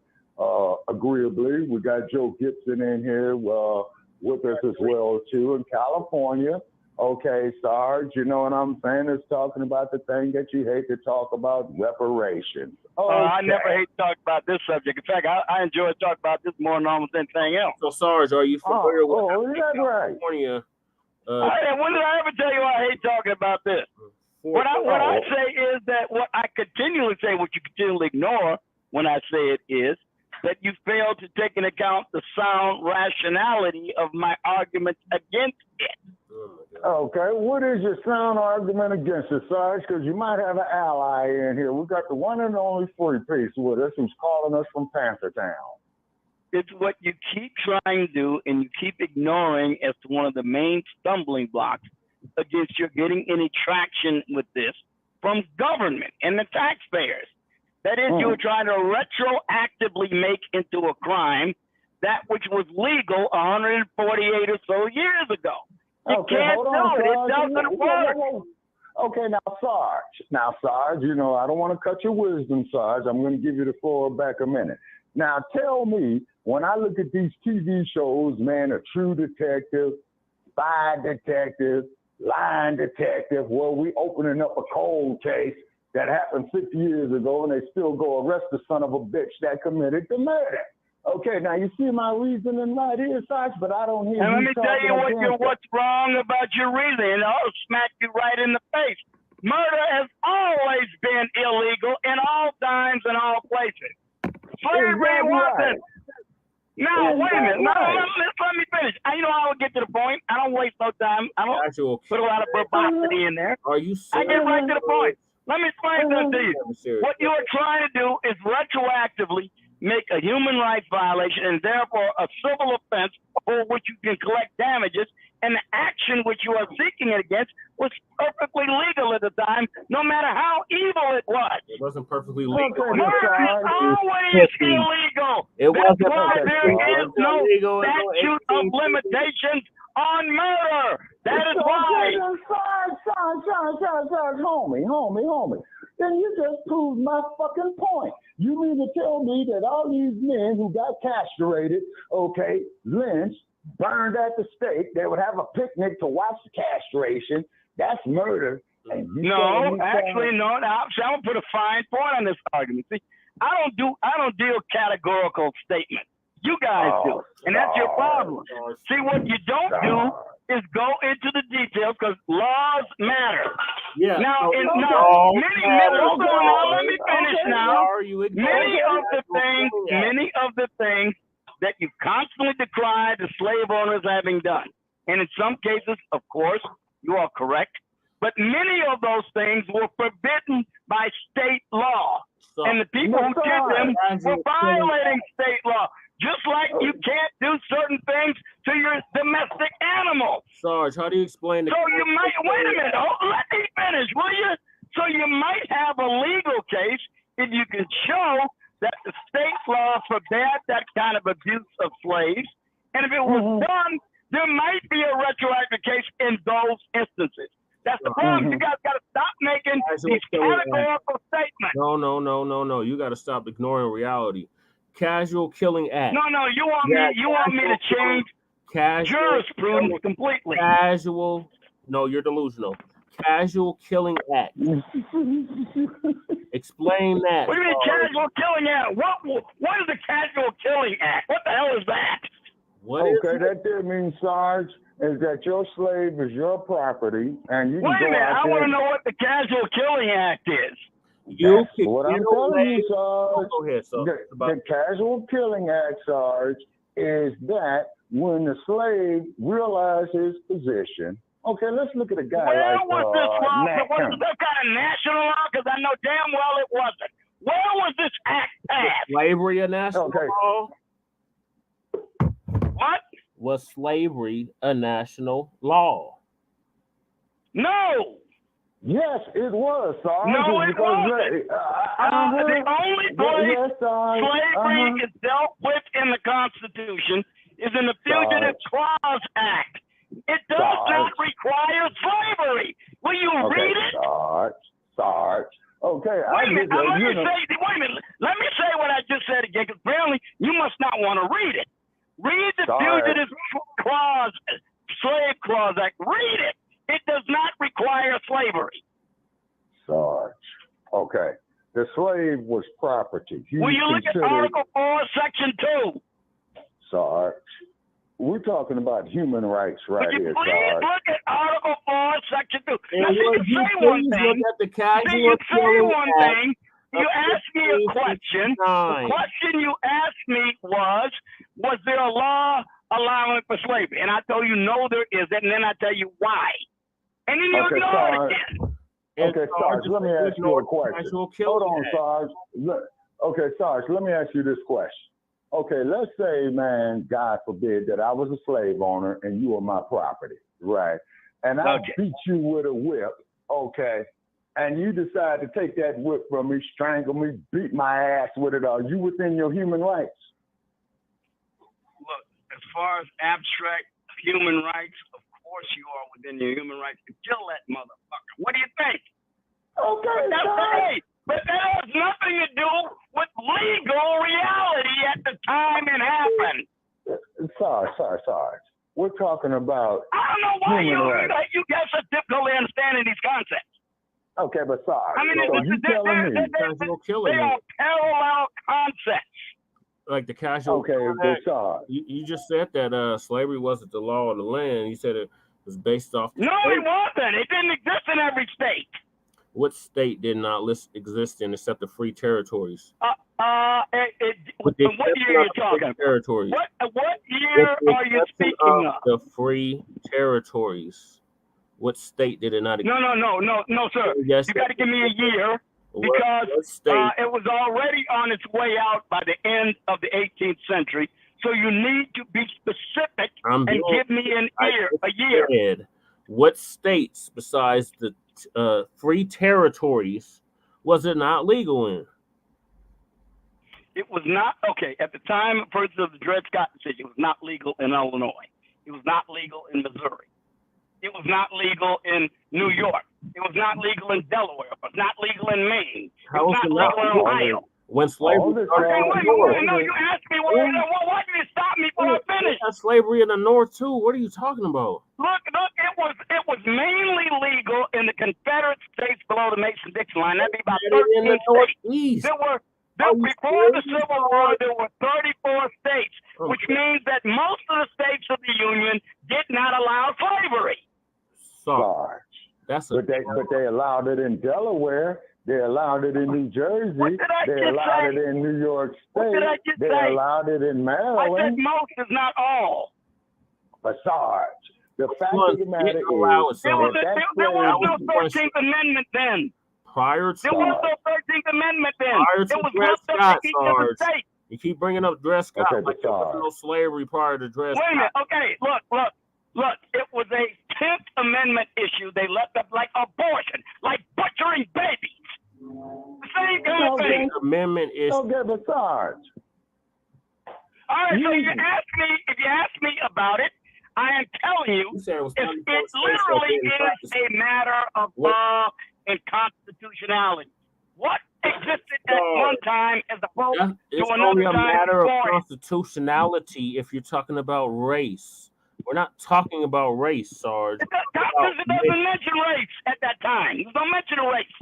agreeably. We got Joe Gibson in here with us as well, too, in California. Okay, Sarge, you know what I'm saying? It's talking about the thing that you hate to talk about, reparations. Okay. I never hate to talk about this subject. In fact, I enjoy talking about this more than almost anything else. So, Sarge, are you familiar with California? When did I ever tell you I hate talking about this? What I say is that what I continually say, what you continually ignore when I say it, is that you fail to take into account the sound rationality of my arguments against it. Okay, what is your sound argument against it, Sarge? Because you might have an ally in here. We've got the one and only Free Piece with us who's calling us from Panthertown. It's what you keep trying to do and you keep ignoring as to one of the main stumbling blocks against you getting any traction with this from government and the taxpayers. That is, you're trying to retroactively make into a crime that which was legal 148 or so years ago. You can't do it. It doesn't work. Okay, now, Sarge, you know, I don't want to cut your wisdom, Sarge. I'm going to give you the floor back a minute. Now, tell me, when I look at these TV shows, man, A True Detective, Spy Detective, Lying Detective, where we opening up a cold case that happened 50 years ago, and they still go arrest the son of a bitch that committed the murder. Okay, now you see my reasoning right here, Sarge, but I don't hear you. And let me tell you what's wrong about your reasoning. I'll smack you right in the face. Murder has always been illegal in all times and all places. Slavery wasn't. No, wait a minute. No, let me finish. You know I would get to the point. I don't waste no time. I don't put a lot of verbosity in there. Are you serious? I get right to the point. Let me explain this to you. What you are trying to do is retroactively make a human rights violation and therefore a civil offense for which you can collect damages, and the action which you are seeking it against was perfectly legal at the time, no matter how evil it was. It wasn't perfectly legal. Murder is always illegal. That's why there is no statute of limitations on murder. That is why. Sarge, homie. Then you just proved my fucking point. You mean to tell me that all these men who got castrated, lynched, burned at the stake, they would have a picnic to watch the castration? That's murder. No, actually, no. Now, I'm gonna put a fine point on this argument. See, I don't deal categorical statements. You guys do, and that's your problem. See, what you don't do is go into the details because laws matter. Yeah. Now, let me finish now. Many of the things that you constantly decry the slave owners having done, and in some cases, of course, you are correct, but many of those things were forbidden by state law, and the people who did them were violating state law. Just like you can't do certain things to your domestic animals. Sarge, how do you explain So you might, wait a minute, let me finish, will you? So you might have a legal case if you can show that the state law forbade that kind of abuse of slaves. And if it was done, there might be a retroactive case in those instances. That's the problem. You guys got to stop making these categorical statements. No. You got to stop ignoring reality. Casual Killing Act. No, you want me to change jurisprudence completely. No, you're delusional. Casual Killing Act. Explain that. What do you mean Casual Killing Act? What is the Casual Killing Act? What the hell is that? That there means, Sarge, is that your slave is your property, and you can Wait a minute, I want to know what the Casual Killing Act is. That's what I'm telling you, Sarge. Go ahead, Sarge. The Casual Killing Act, Sarge, is that when the slave realized his position. Okay, let's look at a guy Where like was this law? Was Nat this kind of national law? Because I know damn well it wasn't. Where was this act passed? Slavery a national law? What? Was slavery a national law? No. Yes, it was, Sarge. No, it wasn't. The only place slavery is dealt with in the Constitution is in the Fugitive Clause Act. It does not require slavery. Will you read it? Sarge. Okay, wait a minute. Let me say what I just said again, because apparently you must not want to read it. Read the Fugitive Clause, Slave Clause Act. Read it. It does not require slavery. Sarge. Okay. The slave was property. Will you look at Article 4, Section 2? Sarge. We're talking about human rights right here, Sarge. Please look at Article 4, Section 2. Now, you say one thing. You asked me a question. The question you asked me was there a law allowing for slavery? And I told you, no, there isn't. And then I tell you why. And then you ignore it again. Okay, Sarge, let me ask you a question. Hold on, Sarge. Okay, Sarge, let me ask you this question. Okay, let's say, man, God forbid that I was a slave owner and you were my property, right? And I beat you with a whip, okay? And you decide to take that whip from me, strangle me, beat my ass with it. Are you within your human rights? Look, as far as abstract human rights, of course you are within your human rights to kill that motherfucker. What do you think? Okay, but that has nothing to do with legal reality at the time it happened. Sarge. We're talking about I don't know why you guys are difficult understanding these concepts. Okay, but Sarge, I mean, they are parallel concepts. Like the casual. Okay, but Sarge. You just said that slavery wasn't the law of the land. You said it was based off. No, it wasn't. It didn't exist in every state. What state did not exist in except the free territories? What year are you talking territories? What year are you speaking of? The free territories. What state did it not exist? No, sir. Yes, you got to give me a year because it was already on its way out by the end of the 18th century. So you need to be specific and give me a year. What states besides the free territories was it not legal in? It was not, at the time of the Dred Scott decision, it was not legal in Illinois. It was not legal in Missouri. It was not legal in New York. It was not legal in Delaware. It was not legal in Maine. It was not legal in Ohio. When slavery you asked me why did you stop me when I finished? Slavery in the North too. What are you talking about? Look, it was mainly legal in the Confederate states below the Mason-Dixon line. That'd be about 13 states. Before the Civil War, there were 34 states, which means that most of the states of the Union did not allow slavery. Sarge. But they allowed it in Delaware. They allowed it in New Jersey. They allowed it in New York State. They allowed it in Maryland. I said most is not all. But Sarge, the fact of the matter is there was no 13th Amendment then. Prior to there was no 13th Amendment then. Prior to Dred Scott, Sarge. You keep bringing up Dred Scott like there was no slavery prior to Dred Scott. Wait a minute. Okay, look. It was a 10th Amendment issue. They left up like abortion, like butchering babies. The same kind of thing. Amendment issue. Okay, but Sarge. All right, so if you ask me about it, I am telling you, it literally is a matter of law and constitutionality. What existed at one time as opposed to another time? It's only a matter of constitutionality if you're talking about race. We're not talking about race, Sarge. The Constitution doesn't mention race at that time. There's no mention of race.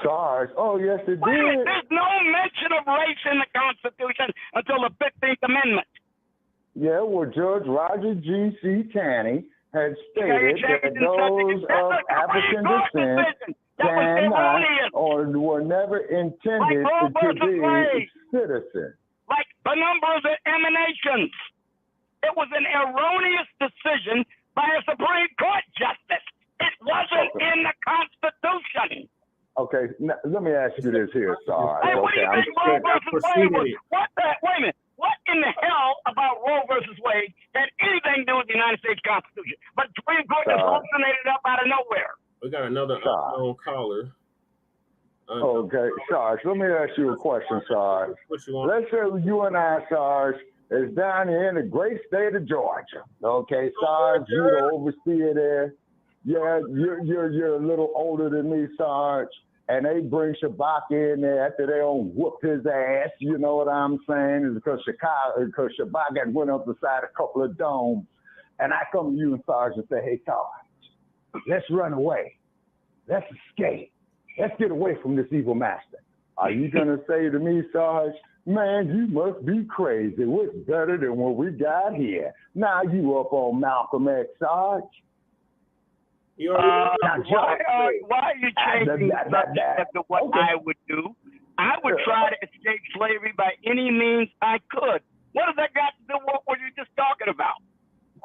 Sarge, oh yes it did. There's no mention of race in the Constitution until the 15th Amendment. Yeah, well, Judge Roger G.C. Taney had stated that those of African descent cannot or were never intended to be citizens. Like the numbers of emanations. It was an erroneous decision by a Supreme Court justice. It wasn't in the Constitution. Okay, now, let me ask you this here, Sarge. Hey, what do you think Roe versus Wade was? Wait a minute. What in the hell about Roe versus Wade had anything to do with the United States Constitution? But the Supreme Court just hallucinated up out of nowhere. We got another unknown caller. Okay, Sarge, let me ask you a question, Sarge. Let's say you and I, Sarge, is down here in the great state of Georgia. Okay, Sarge, you're the overseer there. Yeah, you're a little older than me, Sarge. And they bring Shabaka in there after they don't whoop his ass. You know what I'm saying? It's because Shabaka had went up beside a couple of domes. And I come to you and Sarge and say, hey, Sarge, let's run away. Let's escape. Let's get away from this evil master. Are you going to say to me, Sarge, man, you must be crazy. What's better than what we got here? Now you up on Malcolm X, Sarge. Why are you changing the subject to what I would do? I would try to escape slavery by any means I could. What has that got to do with what you just talking about?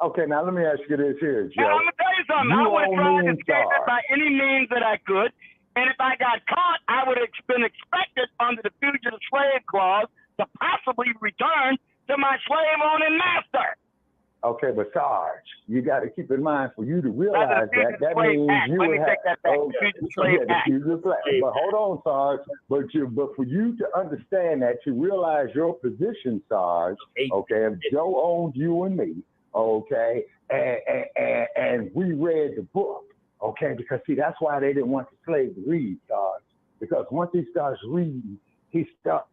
Okay, now let me ask you this here, Joe. Now, I'm going to tell you something. I would try to escape it by any means that I could. And if I got caught, I would have been expected under the Fugitive Slave Clause to possibly return to my slave-owning master. Okay, but Sarge, you got to keep in mind for you to realize that means you would have But hold on, Sarge. But for you to understand that, to realize your position, Sarge. Okay, if Joe owned you and me, okay, and we read the book, okay, because see that's why they didn't want the slave to read, Sarge, because once he starts reading, he starts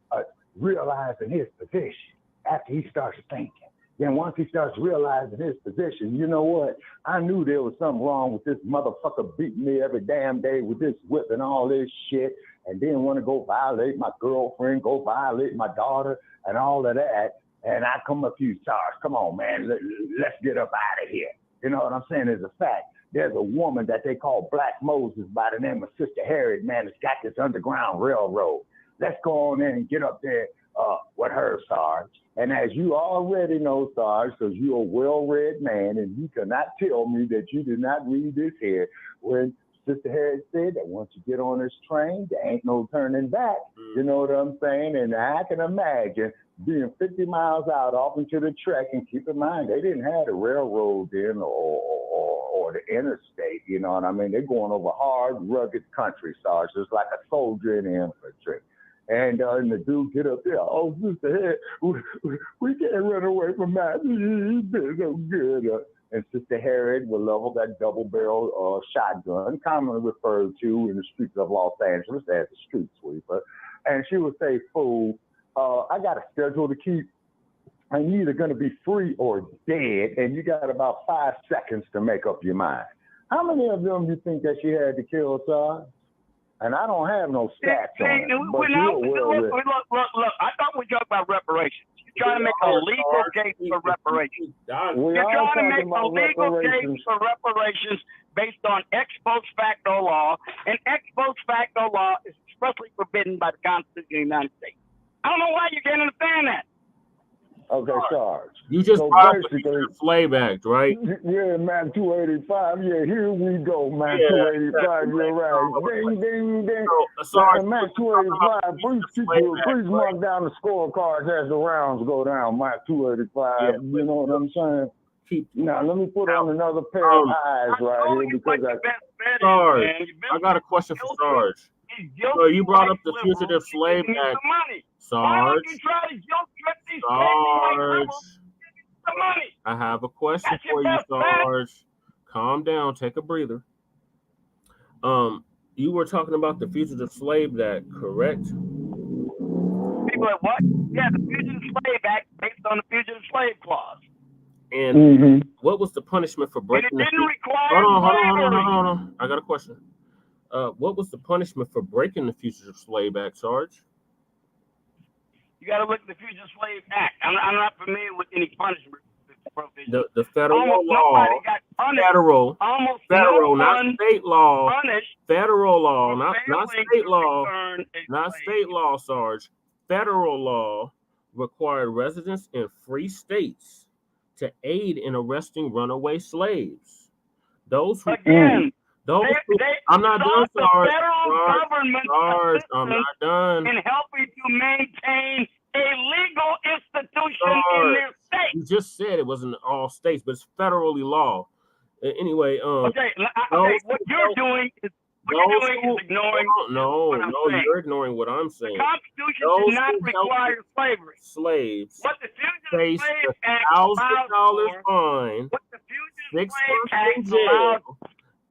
realizing his position after he starts thinking. Then once he starts realizing his position, you know what? I knew there was something wrong with this motherfucker beating me every damn day with this whip and all this shit, and then want to go violate my girlfriend, go violate my daughter, and all of that. And I come up to you, Sarge, come on, man, let's get up out of here. You know what I'm saying? It's a fact. There's a woman that they call Black Moses by the name of Sister Harriet, man, that's got this underground railroad. Let's go on in and get up there with her, Sarge. And as you already know, Sarge, because you're a well-read man, and you cannot tell me that you did not read this here, when Sister Harriet said that once you get on this train, there ain't no turning back. You know what I'm saying? And I can imagine being 50 miles out off into the track, and keep in mind, they didn't have the railroad then or the interstate, you know what I mean? They're going over hard, rugged country, Sarge, just like a soldier in the infantry. And the dude get up there, oh, Sister Harriet, we can't run away from Matt. He's been so good. And Sister Harriet will level that double-barrel shotgun, commonly referred to in the streets of Los Angeles as a street sweeper. And she would say, fool, I got a schedule to keep. I'm either going to be free or dead, and you got about 5 seconds to make up your mind. How many of them do you think that she had to kill, sir? And I don't have no stats on it. Look, I thought we talked about reparations. You're trying to make a legal case for reparations. You're trying to make a legal case for reparations based on ex post facto law, and ex post facto law is expressly forbidden by the Constitution of the United States. I don't know why you can't understand that. Okay, Sarge. You just brought up the Slave Act, right? Yeah, man, 285. Yeah, here we go, man. 285. You're right. Ding, ding. Sarge, man, 285. Please mark down the scorecards as the rounds go down. Man, 285. You know what I'm saying? Now, let me put on another pair of eyes right here because Sarge, I got a question for Sarge. So you brought up the Fugitive Slave Act. Sarge, I have a question for you, Sarge. Calm down, take a breather. You were talking about the Fugitive Slave Act, correct? People are what? Yeah, the Fugitive Slave Act based on the Fugitive Slave Clause. And what was the punishment for breaking the Hold on. I got a question. What was the punishment for breaking the Fugitive Slave Act, Sarge? You got to look at the Fugitive Slave Act. I'm not familiar with any punishment provision. The federal law. federal, almost federal, no not state law, punished federal law, for not failing state to law, return a not slave. state law, Sarge. Federal law required residents in free states to aid in arresting runaway slaves. Those who Again, I'm not done, the Sarge. federal government Sarge, I'm not done. in helping to maintain a legal institution in their state. You just said it wasn't all states, but it's federally law. Anyway, okay, what you're doing is ignoring what I'm saying. You're ignoring what I'm saying. The Constitution did not require slavery. Slaves what the Fugitive Slave Act $1,000 fine, what the Fugitive 6 Slave months in Act jail,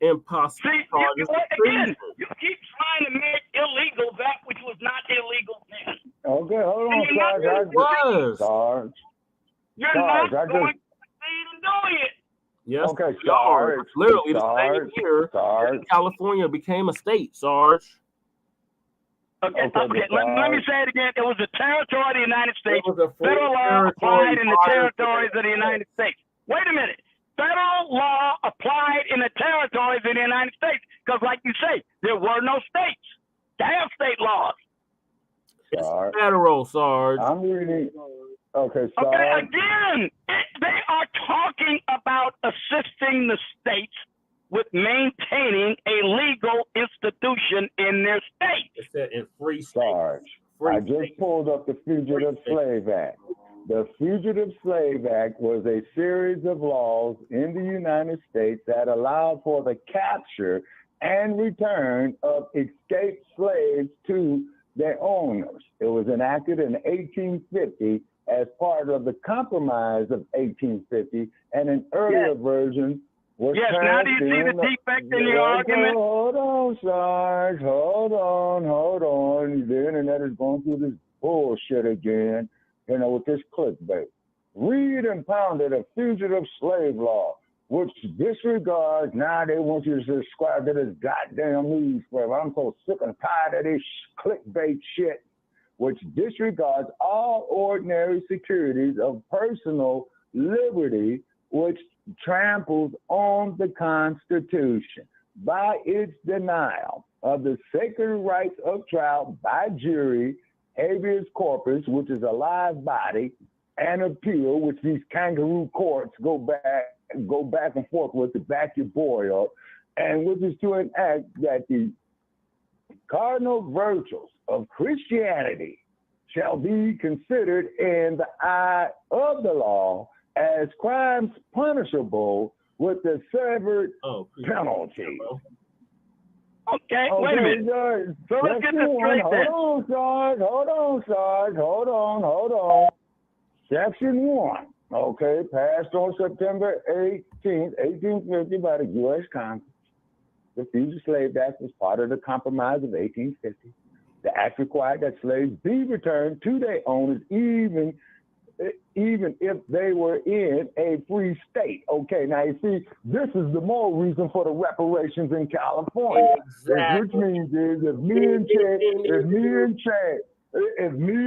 and possible charges. Again, you keep trying to make illegal that which was not illegal then. Okay, hold on, Sarge. You're not going to succeed in doing it. Yes, okay, Sarge. Literally the same year California became a state, Sarge. Okay. Let me say it again. It was a territory of the United States. Federal law applied in the territories of the United States. Wait a minute. Federal law applied in the territories of the United States because, like you say, there were no states to have state laws. It's federal, Sarge. I'm reading. Okay, Sarge. Okay, again, they are talking about assisting the states with maintaining a legal institution in their state. It said in free states. Sarge, I just pulled up the Fugitive Slave Act. The Fugitive Slave Act was a series of laws in the United States that allowed for the capture and return of escaped slaves to their owners. It was enacted in 1850 as part of the Compromise of 1850, and an earlier version was now do you see the defect in your argument? Hold on, Sarge. Hold on. The internet is going through this bullshit again, with this clickbait. Read and pounded a fugitive slave law, which disregards, now they want you to subscribe to this goddamn newspaper. I'm so sick and tired of this clickbait shit, which disregards all ordinary securities of personal liberty, which tramples on the Constitution by its denial of the sacred rights of trial by jury, habeas corpus, which is a live body, and appeal, which these kangaroo courts go back and forth with to back your boy up, and which is to enact that the cardinal virtues of Christianity shall be considered in the eye of the law as crimes punishable with the severed penalty. Okay, wait a minute. So let's get this straight then. Hold on, Sarge. Hold on. Section 1, passed on September 18th, 1850 by the U.S. Congress. The Fugitive Slave Act was part of the Compromise of 1850. The act required that slaves be returned to their owners even if they were in a free state. Okay, now you see, this is the more reason for the reparations in California. Exactly. Which means is if me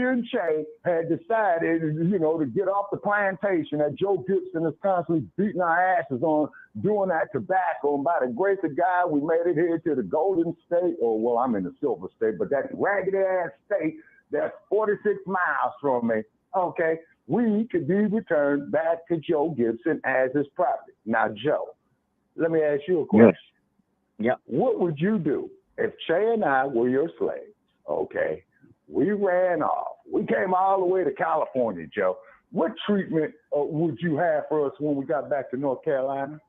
and Che had decided, to get off the plantation that Joe Gibson is constantly beating our asses on, doing that tobacco, and by the grace of God, we made it here to the Golden State, I'm in the Silver State, but that raggedy ass state that's 46 miles from me, okay, we could be returned back to Joe Gibson as his property. Now, Joe, let me ask you a question. Yes. What would you do if Che and I were your slaves, okay? We ran off. We came all the way to California, Joe. What treatment would you have for us when we got back to North Carolina?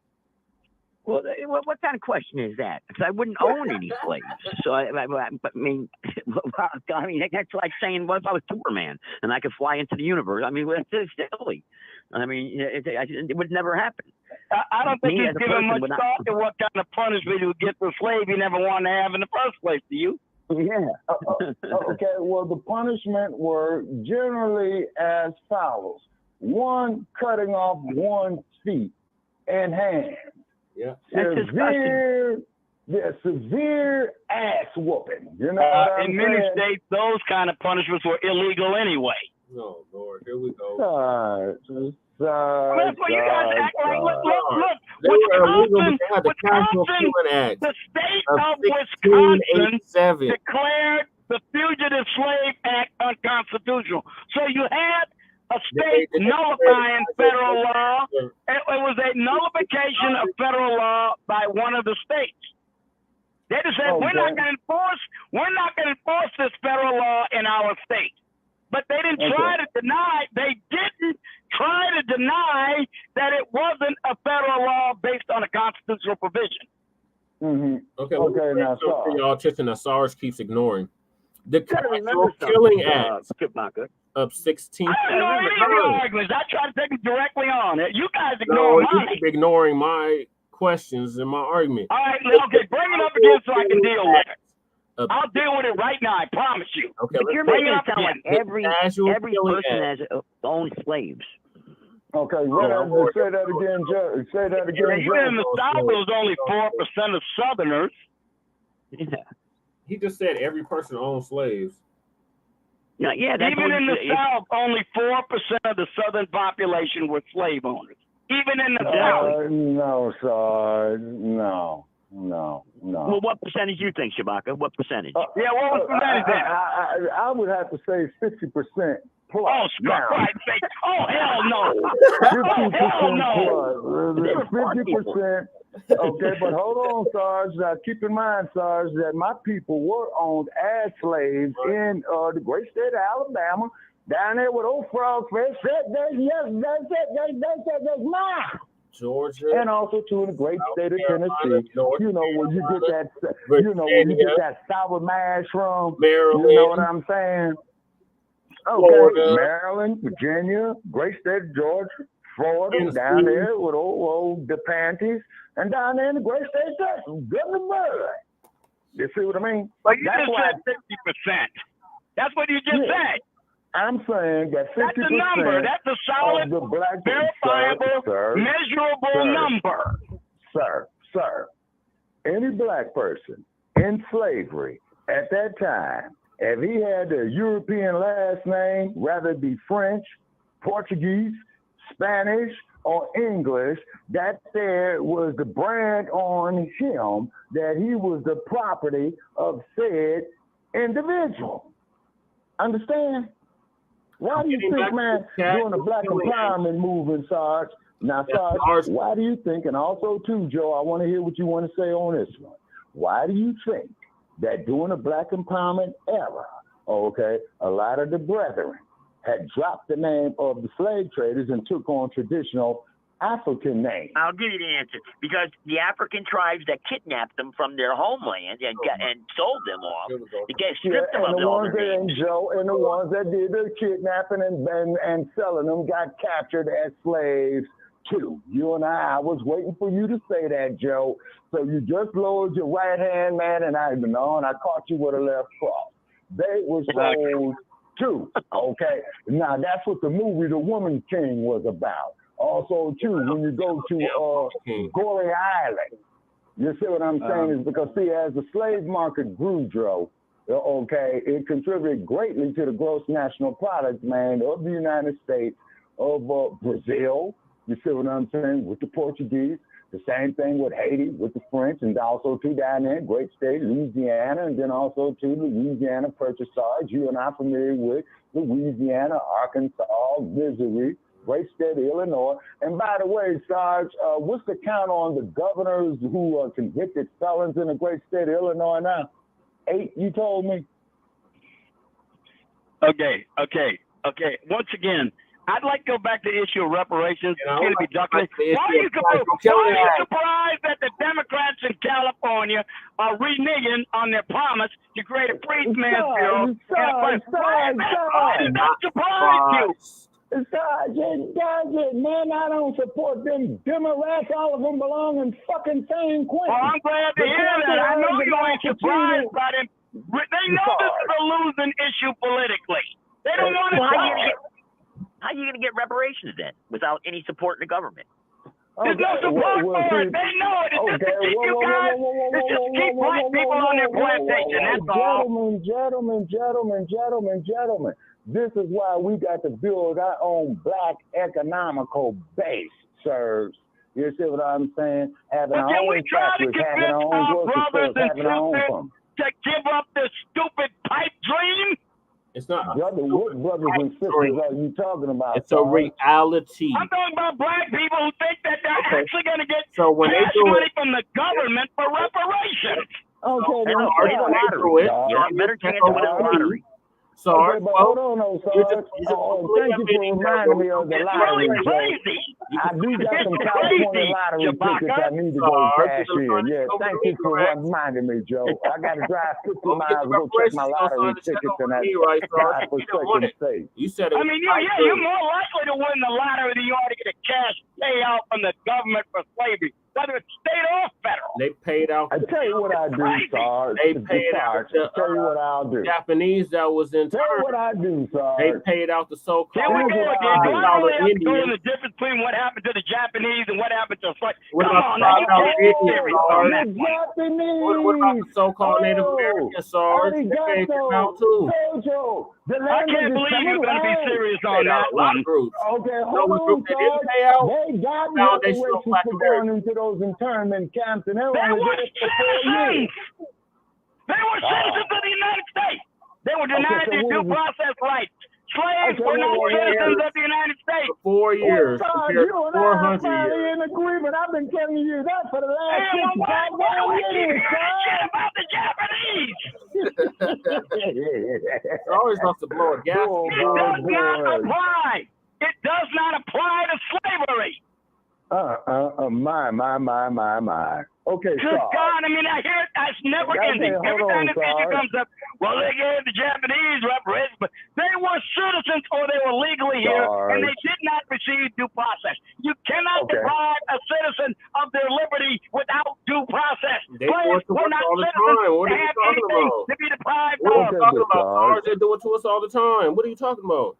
Well, what kind of question is that? Because I wouldn't own any slaves. So, I mean, that's like saying, what if I was Superman and I could fly into the universe? I mean, that's silly. I mean, it would never happen. I don't think he's given much thought to what kind of punishment he would get for a slave he never wanted to have in the first place. Do you? Yeah. Okay, well, the punishment were generally as follows. 1, cutting off one's feet and hands. Yeah. Severe ass whooping. In many states, those kind of punishments were illegal anyway. Oh, Lord, here we go. That's what you guys act like. Look, Wisconsin, the state of Wisconsin declared the Fugitive Slave Act unconstitutional. So you had a state nullifying federal law. It was a nullification of federal law by one of the states. They just said, we're not going to enforce this federal law in our state. But they didn't try to deny that it wasn't a federal law based on a constitutional provision. Okay, now y'all attention that SARS keeps ignoring. The Casual Killing Act of 16. I don't know any of your arguments. I try to take them directly on it. You guys ignore mine. You keep ignoring my questions and my argument. All right, okay, bring it up again so I can deal with it. I'll deal with it right now, I promise you. Okay, but you're making it sound like every person owns slaves. Okay, say that again, Joe. Say that again, Even in the South, it was only 4% of Southerners. Yeah. He just said every person owns slaves. Yeah, even in the South, only 4% of the Southern population were slave owners. Even in the South. No, sir. No. Well, what percentage do you think, Shabaka? What percentage? What was percentage then? I would have to say 50%. Plus. Oh, hell no. 50% plus. 50%. Okay, but hold on, Sarge. Now, keep in mind, Sarge, that my people were owned as slaves in the great state of Alabama, down there with old frog fish. That's mine. Georgia, and also too in the great state of Tennessee. You know where you get that. You know where you get that sour mash from. Maryland. You know what I'm saying? Okay, Florida. Maryland, Virginia, great state of Georgia, Florida, down there with old DePantis, and down there in the great state of Texas, Governor Bud. You see what I mean? But you just said 50%. That's what you just said. I'm saying that 50% that's a number. That's a solid, of the black verifiable, measurable number. Sir, any black person in slavery at that time, if he had a European last name, rather it be French, Portuguese, Spanish, or English, that there was the brand on him that he was the property of said individual. Understand? Why do you think, man, during the black empowerment movement, Sarge? Now, Sarge, why do you think, and also too, Joe, I want to hear what you want to say on this one. Why do you think that during the black empowerment era, okay, a lot of the brethren had dropped the name of the slave traders and took on traditional African names? I'll give you the answer. Because the African tribes that kidnapped them from their homeland and sold them off, stripped them of all their names. And the ones that did the kidnapping and selling them got captured as slaves too. You and I was waiting for you to say that, Joe. So you just lowered your right hand, man, and I caught you with a left cross. They were sold too. Okay. Now that's what the movie The Woman King was about. Also, too, when you go to Goree Island, you see what I'm saying? Is because, see, as the slave market grew, Joe, okay, it contributed greatly to the gross national product, man, of the United States, of Brazil, you see what I'm saying, with the Portuguese, the same thing with Haiti, with the French, and also, too, down there, great state, Louisiana, and then also, too, Louisiana Purchase Sarge. You and I are familiar with Louisiana, Arkansas, Missouri, great state of Illinois. And by the way, Sarge, what's the count on the governors who are convicted felons in the great state of Illinois now? 8, you told me? Okay. Once again, I'd like to go back to the issue of reparations. Why are you surprised that the Democrats in California are reneging on their promise to create a Freedmen's Bureau? Why did that surprise you? Sarge, it doesn't, man. I don't support them Democrats. All of them belong in fucking San Quentin. Well, I'm glad to hear that. I know you ain't surprised by them. They know this is a losing issue politically. They don't want to talk. How are you going to get reparations then without any support in the government? There's no support for it. They know it. It's just to keep you guys. It's just to keep black people on their plantation. That's all. Gentlemen. This is why we got to build our own black economical base, sirs. You see what I'm saying? Having our can own we try to factories, having convince our own our grocery brothers stores, and having our own sisters farms. to give up this stupid pipe dream? It's not. Brother, what brothers and sisters are you talking about? It's a reality. I'm talking about black people who think that they're actually going to get when cash they do money from the government for reparations. Okay, Better chance to win the lottery. Okay, but hold on, Sarge. Thank you for reminding me of the lottery. It's really crazy. I do got some California lottery tickets I need to go cash in. Yeah, thank you for reminding me, Joe. I got to drive 50 miles to go check my lottery tickets in that godforsaken state. You said it. I mean, you're more likely to win the lottery than you are to get a cash payout from the government for slavery, whether it's state or federal. They paid out. I tell you what I do, Sarge. They paid out. Tell you what I'll do. Japanese that was in. Tell you what I do, Sarge. They paid out the so-called. Here we go again. Do I really have to go in the difference between what happened to the Japanese and what happened to slaves? Come on, now you can't be serious on that one. What about the so-called Native Americans, Sarge? They paid them out too. I can't believe you're going to be serious on that one. Okay, hold on, Sarge. They got reparations for going into those internment camps, and they were citizens. They were citizens of the United States. They were denied their due process rights. Slaves were not citizens of the United States. 4 years. You and I are finally in agreement. I've been telling you that for the last 65 years. About the Japanese. Always wants to blow a gas. It does not apply. It does not apply to slavery. My. Okay, good God, I mean, I hear it. It's never ending. Every time the issue comes up, well, they gave the Japanese reparations, but they were citizens or they were legally here, and they did not receive due process. You cannot deprive a citizen of their liberty without due process. They do it to us all the time. What are you talking about? To be deprived what are you talking about, Sarge? They do it to us all the time. What are you talking about?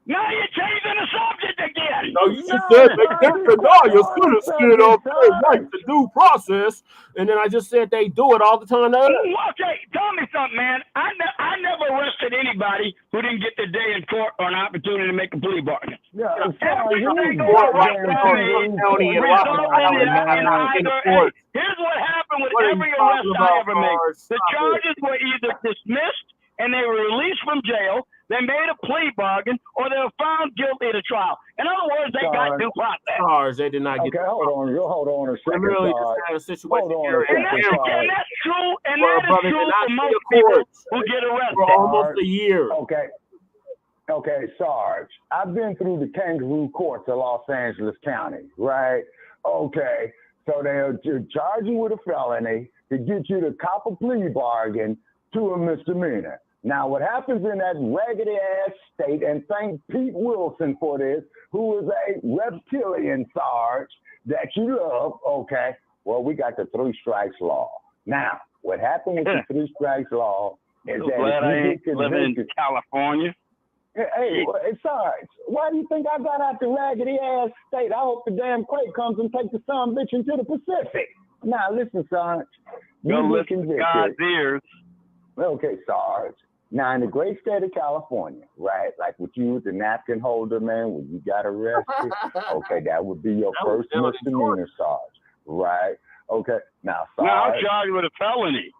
Now you're changing the subject again. No, you just said they deny your citizen of their right to due process, and then I just said they do it all the time. Okay, tell me something, man. I never arrested anybody who didn't get their day in court or an opportunity to make a plea bargain. Yeah, here's what happened with every arrest I ever made. The charges were either dismissed and they were released from jail, they made a plea bargain, or they were found guilty at a trial. In other words, they got due process. They did not get. Okay, hold on a second. Really just had a situation here. And that's true. And that is true for most people who get arrested. For almost a year. Okay, Sarge. I've been through the kangaroo courts of Los Angeles County, right? Okay, so they'll charge you with a felony to get you to cop a plea bargain to a misdemeanor. Now, what happens in that raggedy-ass state, and thank Pete Wilson for this, who is a reptilian, Sarge, that you love, okay, well, we got the 3 strikes law. Now, what happened with the 3 strikes law is that if you get living in California. Hey, Sarge, why do you think I got out the raggedy-ass state? I hope the damn crate comes and takes the son bitch into the Pacific. Now, listen, Sarge. You listen to God's ears. Okay, Sarge. Now, in the great state of California, right, like with you, the napkin holder, man, when you got arrested, okay, that would be your first misdemeanor, Sarge, right? Okay, now, Sarge. Now, I'm charged with a felony.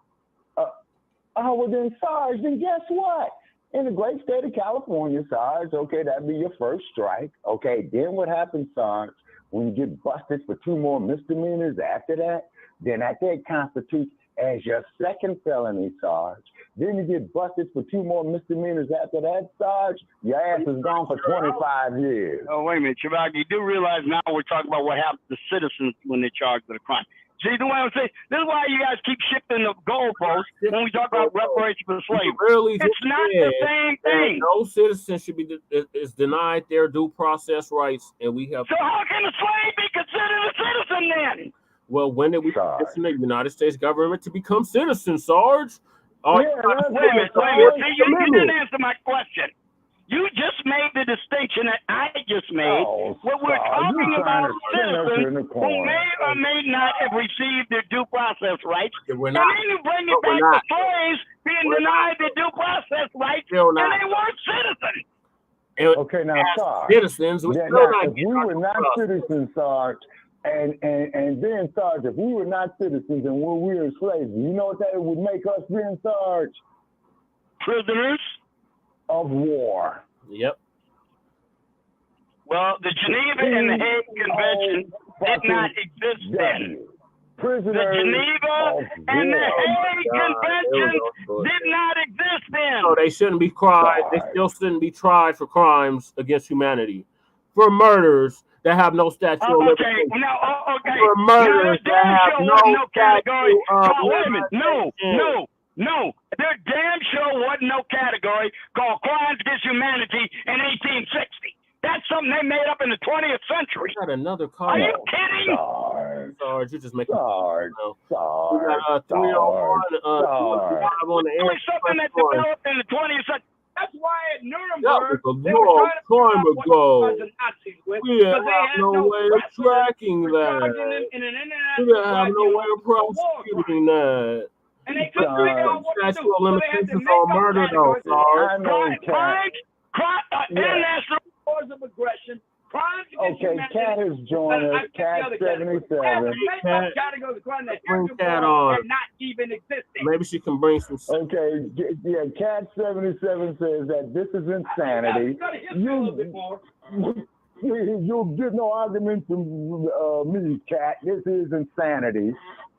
Well, then, Sarge, then guess what? In the great state of California, Sarge, okay, that'd be your first strike. Okay, then what happens, Sarge, when you get busted for 2 more misdemeanors after that, then that constitutes as your second felony, Sarge. Then you get busted for 2 more misdemeanors after that, Sarge. Your ass is gone for 25 years. Oh, wait a minute, Shabak. You do realize now we're talking about what happens to citizens when they're charged with a crime. See, the way I'm saying, this is why you guys keep shifting the goalposts when we talk about reparations for slavery. It's not the same thing. No citizen should be is denied their due process rights, and we have. So how can a slave be considered a citizen then? Well, when did we petition the United States government to become citizens, Sarge? Wait a minute. See, you didn't answer my question. You just made the distinction that I just made. What we're talking about citizens who may or may not have received their due process rights. And then you bring it back to slaves being denied their due process rights, and they weren't citizens. Okay, now, Sarge. Citizens, if we were not citizens, Sarge, And then, Sarge, if we were not citizens and we were in slavery, you know what that would make us then, Sarge? Prisoners of war. Yep. Well, the Geneva and the Hague Convention did not exist then. Prisoners the Geneva and the Hague Convention did not exist then. So they shouldn't be tried. They still shouldn't be tried for crimes against humanity, for murders that have no statute of limitations. For murders that have no category. Wait a minute. No. There damn sure wasn't no category called crimes against humanity in 1860. That's something they made up in the 20th century. We got another call. Are you kidding? Sarge, you just making Sarge. We got 301 on the air. Something that developed in the 20th century. That's why at Nuremberg, they were trying to figure out what the Nazis with. We didn't have no way of tracking that. We didn't have no way of prosecuting that. And they couldn't figure out what to do. Statute of limitations on murder, though, Sarge. International wars of aggression. Okay, Cat has joined us. Cat 77. Bring Cat on. Not even existing. Maybe she can bring some. Okay, yeah. Cat 77 says that this is insanity. You'll get no argument from me, Cat. This is insanity.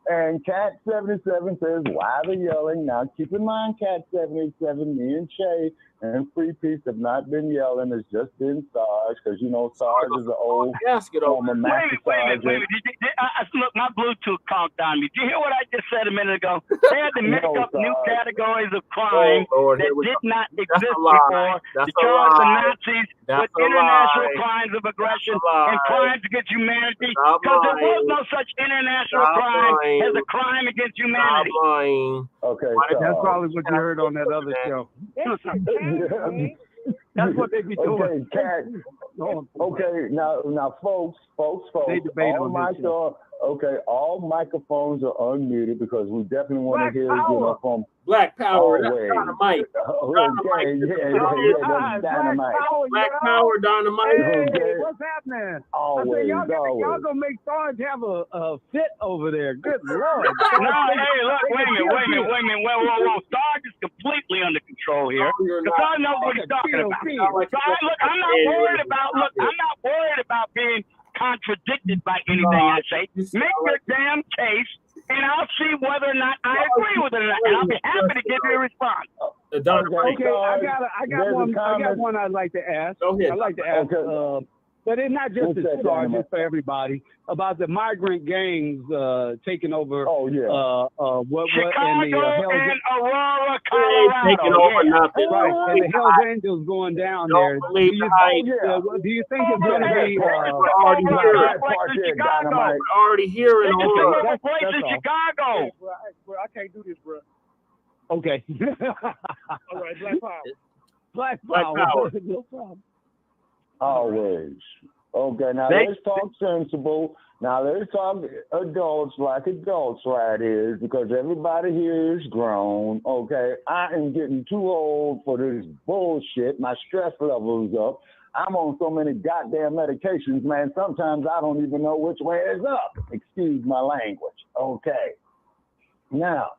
And Cat 77 says, why the yelling? Now, keep in mind, Cat 77, me and Shay and Free Peace have not been yelling. It's just been Sarge, because, you know, Sarge is an old former master sergeant. Wait. Look, my Bluetooth conked on me. Did you hear what I just said a minute ago? They had to make up new categories of crime that did not exist before to charge the Nazis with international crimes of aggression and crimes against humanity, because there was no such international crime as a crime against humanity. Okay, that's probably what you heard on that other show. That's what they be doing. Okay, Cat. Okay, now, folks. They debate on this show. All microphones are unmuted because we definitely want to hear from Black Power. That's dynamite. Dynamite. Black Power, dynamite. Hey, what's happening? Always. Y'all gonna make Sarge have a fit over there. Good Lord. Hey, look, wait a minute. Whoa. Sarge is completely under control here. Sarge knows what he's talking about. I'm not worried about being contradicted by anything I say. Make your damn case, and I'll see whether or not I agree with it, and I'll be happy to give you a response. Okay, I got one I'd like to ask. Go ahead. I'd like to ask, but it's not just the Sarge, it's for everybody, about the migrant gangs taking over. Chicago and Aurora, Colorado. Taking over nothing. Right, and the Hells Angels going down there. Do you think it's going to be already here in Aurora? That's in Chicago. Bro, I can't do this, bro. Okay. All right, Black Power. Black Power. No problem. Always. Okay, now let's talk sensible. Now let's talk adults like adults right here, because everybody here is grown. Okay, I am getting too old for this bullshit. My stress level is up. I'm on so many goddamn medications, man. Sometimes I don't even know which way is up. Excuse my language. Okay. Now,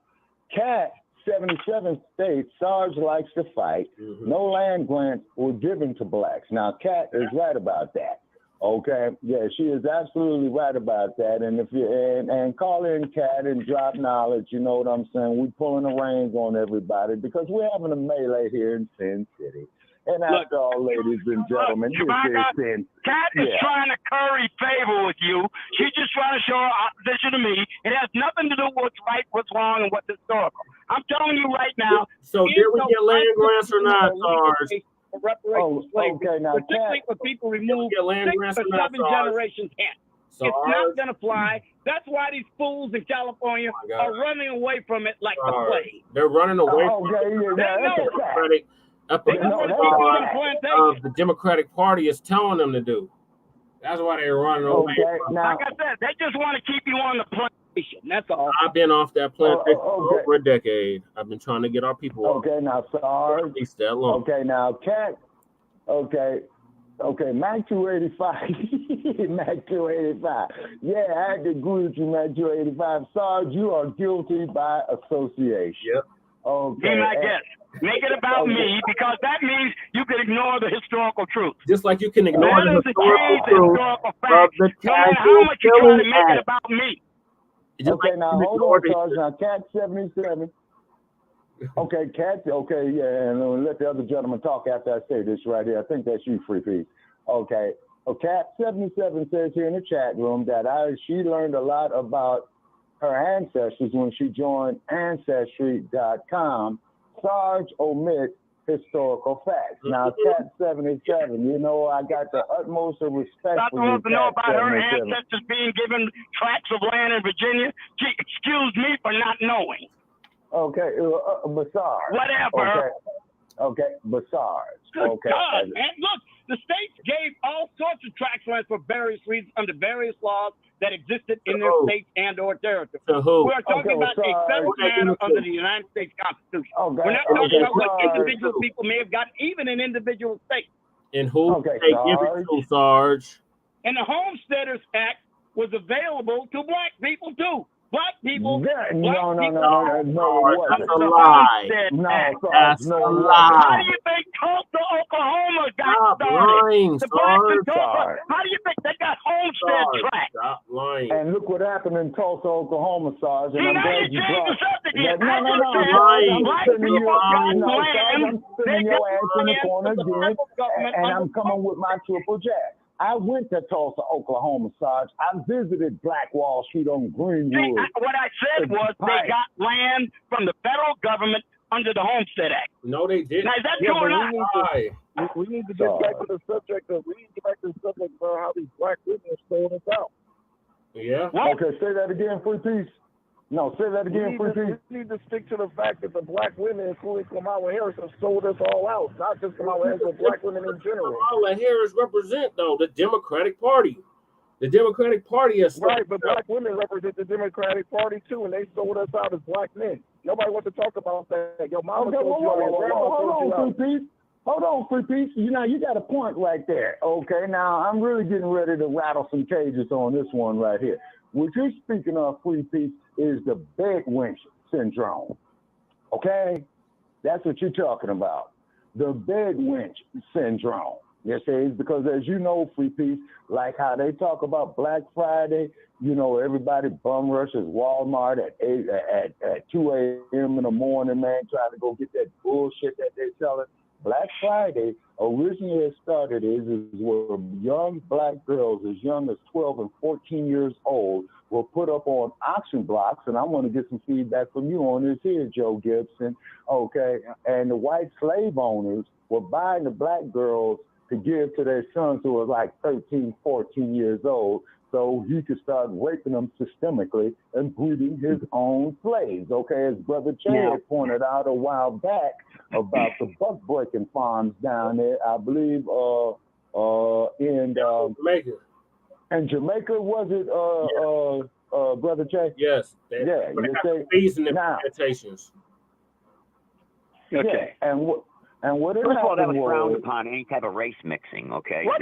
Cat 77 states Sarge likes to fight. No land grants were given to blacks. Now, Cat is right about that. Okay, yeah, she is absolutely right about that. And if you and call in Cat and drop knowledge, you know what I'm saying? We're pulling the reins on everybody because we're having a melee here in Sin City. And after all, ladies and gentlemen, this is Sin. Cat is trying to curry favor with you. She's just trying to show her opposition to me. It has nothing to do with what's right, what's wrong, and what's historical. I'm telling you right now. So did we get land grants or not, Sarge? Okay, now particularly for people removed 6 or 7 generations hence. It's not going to fly. That's why these fools in California are running away from it like the plague. They're running away from it. The Democratic Party is telling them to do. That's why they're running away. Like I said, they just want to keep you on the plantation. That's all. I've been off that plantation for over a decade. I've been trying to get our people off. Okay, now, Sarge. At least that long. Okay, now, Cat. Okay. Okay, Mac 285. Mac 285. Yeah, I had to agree with you, Mac 285. Sarge, you are guilty by association. Yep. Okay. Be my guest. Make it about me, because that means you can ignore the historical truth. Just like you can ignore that the is historical the truth historical fact. of the No matter how much you try to make it about me. Just okay, like now hold on, Sarge. Now, Cat 77. Okay, Cat. Okay, yeah, and let the other gentleman talk after I say this right here. I think that's you, Free Peace. Okay. Cat 77 says here in the chat room that she learned a lot about her ancestors when she joined Ancestry.com. Sarge omits historical facts. Now, Cat 77, you know, I got the utmost of respect for you, wants to know about her 77. ancestors being given tracts of land in Virginia. Excuse me for not knowing. Okay, Bassard. Whatever. Okay, Bassard. Okay. God, and look, the states gave all sorts of tracts land for various reasons under various laws that existed in their states and or territories. We are talking about a federal matter under the United States Constitution. We're not talking about what individual people may have gotten, even in individual states. And who they give it to, Sarge? And the Homesteaders Act was available to black people too. Black people. No, it wasn't. That's a lie. That's a lie. How do you think Tulsa, Oklahoma got started? The blacks in Tulsa. How do you think they got homestead tracts? Stop lying. And look what happened in Tulsa, Oklahoma, Sarge. And now you changed the subject again. I'm sending your ass in the corner again, and I'm coming with my triple jack. I went to Tulsa, Oklahoma, Sarge. I visited Black Wall Street on Greenwood. What I said was they got land from the federal government under the Homestead Act. No, they didn't. Now, is that true or not? We need to get back to the subject of how these black women are sold us out. Yeah. What? Okay, say that again, Free Peace. No, say that again, Free Peace. We need to stick to the fact that the black women, including Kamala Harris, have sold us all out. Not just Kamala Harris, but black women in general. Kamala Harris represent, though, the Democratic Party. The Democratic Party is right, but black women represent the Democratic Party too, and they sold us out as black men. Nobody wants to talk about that. Your mama told you out, your grandma told you out. Hold on, Free Peace. You know, you got a point right there. Okay, now I'm really getting ready to rattle some cages on this one right here. What you're speaking of, Free Peace, is the bed wench syndrome. Okay? That's what you're talking about. The bed wench syndrome. Yes, it is, because as you know, Free Peace, like how they talk about Black Friday, you know, everybody bum rushes Walmart at 2 a.m. in the morning, man, trying to go get that bullshit that they're selling. Black Friday originally it started is where young black girls as young as 12 and 14 years old were put up on auction blocks, and I want to get some feedback from you on this here, Joe Gibson, okay? And the white slave owners were buying the black girls to give to their sons who were like 13, 14 years old, so he could start raping them systemically and breeding his own slaves, okay? As Brother Chad pointed out a while back about the buck-breaking farms down there, I believe, in Jamaica. And Jamaica, was it, Brother Jay? Yes. Yeah. You say fees in the plantations. Okay. Yeah. And what First of all, that was frowned upon any type of race mixing. Okay. What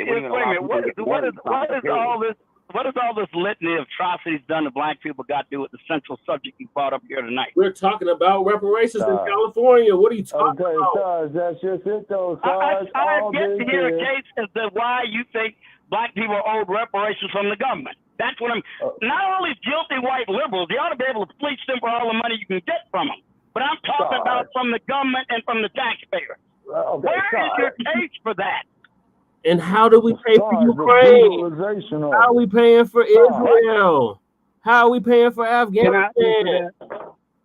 is all this litany of atrocities done to black people got to do with the central subject you brought up here tonight? We're talking about reparations in California. What are you talking about? Sarge, that's just it, though. I have yet to hear a case as to why you think black people are owed reparations from the government. That's what I'm. Not only guilty white liberals, you ought to be able to fleece them for all the money you can get from them. But I'm talking about from the government and from the taxpayer. Where is your case for that? And how do we pay for Ukraine? How are we paying for Israel? How are we paying for Afghanistan?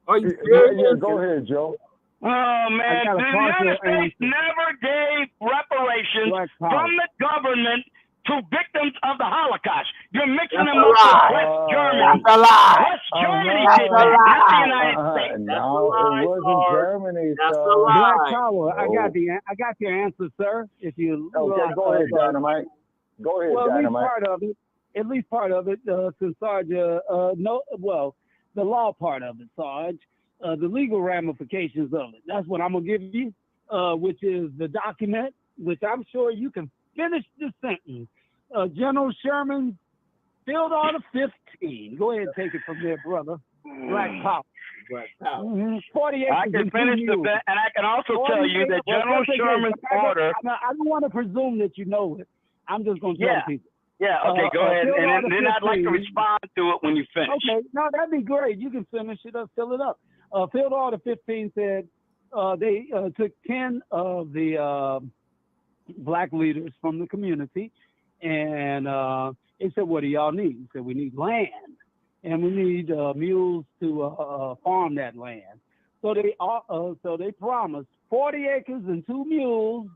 Are you serious? Yeah, go ahead, Joe. Oh, man. The United States never gave reparations from the government to victims of the Holocaust. You're mixing them up with West Germany. That's a lie. West Germany did that, not the United States. No, it wasn't Germany. That's a lie. Black Power. I got your answer, sir. If you okay, go ahead, Dynamite. Go ahead, Dynamite. At least part of it, since Sarge, the law part of it, Sarge, the legal ramifications of it. That's what I'm gonna give you, which is the document, which I'm sure you can finish the sentence. General Sherman, Field Order 15. Go ahead and take it from there, brother. Black Power. Black Power. 48 I can finish the and I can also tell you that General Sherman's order. I don't want to presume that you know it. I'm just going to tell people. Yeah, okay, go ahead. And then I'd like to respond to it when you finish. Okay, no, that'd be great. You can finish it up, fill it up. Field Order 15 said they took 10 of the black leaders from the community, and they said, what do y'all need? He said, we need land, and we need mules to farm that land. So they promised 40 acres and 2 mules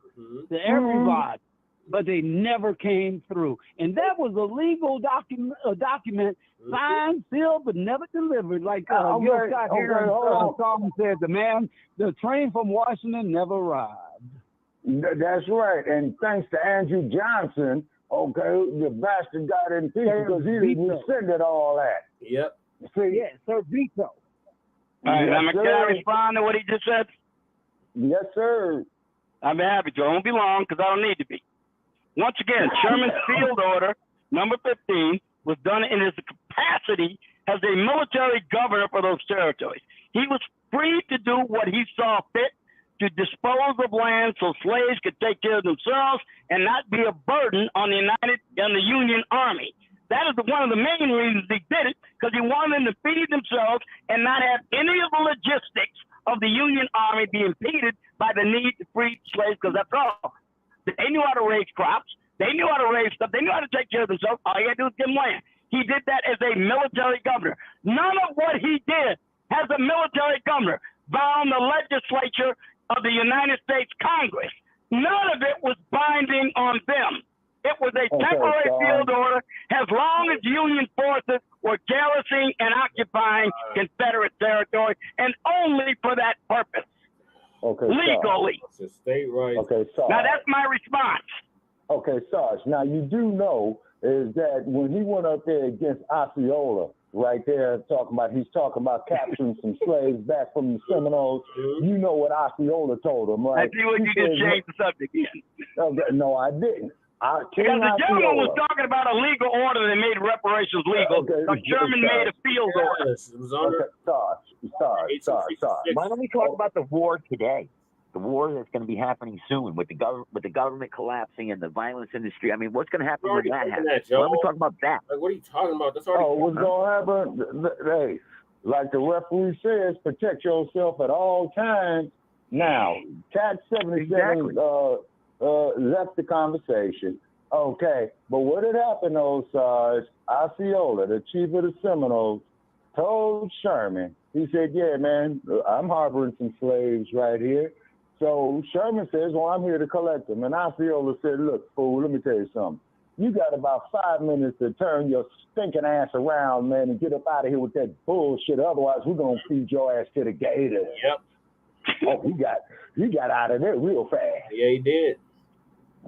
to everybody. But they never came through. And that was a legal document signed, sealed, but never delivered. Like Gil Scott Heron song said, the train from Washington never arrived. That's right. And thanks to Andrew Johnson, the bastard got impeached because he rescinded all that. Yep. See? Yeah, Sir Vito. All right, yes, can I respond to what he just said? Yes, sir. I'll be happy to. I won't be long because I don't need to be. Once again, Sherman's Field Order number 15 was done in his capacity as a military governor for those territories. He was free to do what he saw fit to dispose of land so slaves could take care of themselves and not be a burden on the Union Army. That is one of the main reasons he did it, because he wanted them to feed themselves and not have any of the logistics of the Union Army be impeded by the need to free slaves, because that's all. They knew how to raise crops. They knew how to raise stuff. They knew how to take care of themselves. All you had to do was give them land. He did that as a military governor. None of what he did as a military governor bound the legislature of the United States Congress. None of it was binding on them. It was a temporary field order as long as Union forces were garrisoning and occupying Confederate territory, and only for that purpose. Legally. It's a state right. Now that's my response. Okay, Sarge. Now you do know is that when he went up there against Osceola, right there, he's talking about capturing some slaves back from the Seminoles. You know what Osceola told him, right? I see what you just changed the subject again. No, I didn't. Because the gentleman was talking about a legal order that made reparations legal. Sherman made a field order. Sorry. Why don't we talk about the war today? The war that's going to be happening soon with the government collapsing and the violence industry. I mean, what's going to happen when that happens? Why don't we talk about that? Like, what are you talking about? That's already what's going to happen? Hey, like the referee says, protect yourself at all times. Now, Cat 77 left the conversation. Okay, but what had happened, Osceola, the chief of the Seminoles, told Sherman, he said, yeah, man, I'm harboring some slaves right here. So Sherman says, well, I'm here to collect them. And Osceola said, look, fool, let me tell you something. You got about 5 minutes to turn your stinking ass around, man, and get up out of here with that bullshit. Otherwise, we're going to feed your ass to the gators. Yep. He got out of there real fast. Yeah, he did.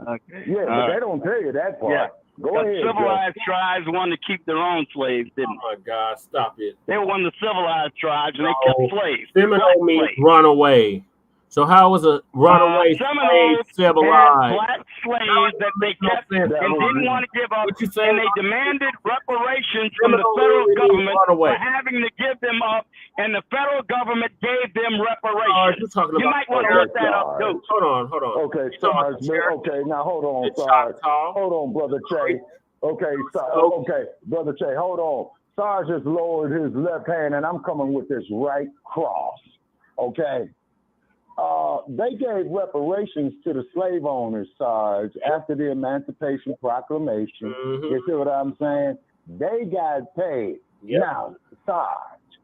Okay. Yeah, but they don't tell you that part. Yeah. Go ahead. Civilized tribes wanted to keep their own slaves, didn't they? Oh, my God, stop it. They were one of the civilized tribes, and they kept slaves. Seminole means run away. So how was a runaway slave civilized? Black slaves that they kept and didn't want to give up, and they demanded reparations from the federal government for having to give them up, and the federal government gave them reparations. You might want to look that up too. Hold on. Okay, Sarge. Okay, now hold on, Sarge. Hold on, Brother Che. Okay, Brother Che, hold on. Sarge has lowered his left hand, and I'm coming with this right cross. Okay. They gave reparations to the slave owners, Sarge, after the Emancipation Proclamation. You see what I'm saying? They got paid. Yep. Now, Sarge,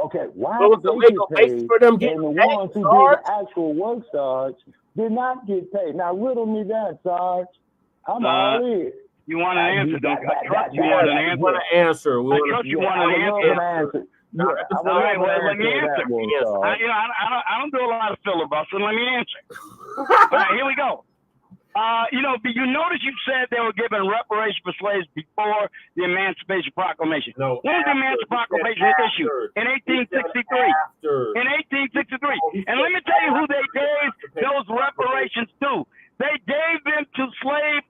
okay, why did they get paid for them and the ones who did the actual work, Sarge, did not get paid? Now, riddle me that, Sarge. I'm all in. You want an answer, don't you? I trust you want an answer. I want an answer. I trust you want an answer. All right, well, let me answer. I don't do a lot of filibustering. Let me answer. All right, here we go. You notice you said they were given reparations for slaves before the Emancipation Proclamation. No, when was the Emancipation Proclamation issued? In 1863. In 1863. And let me tell you who they gave those reparations to. They gave them to slave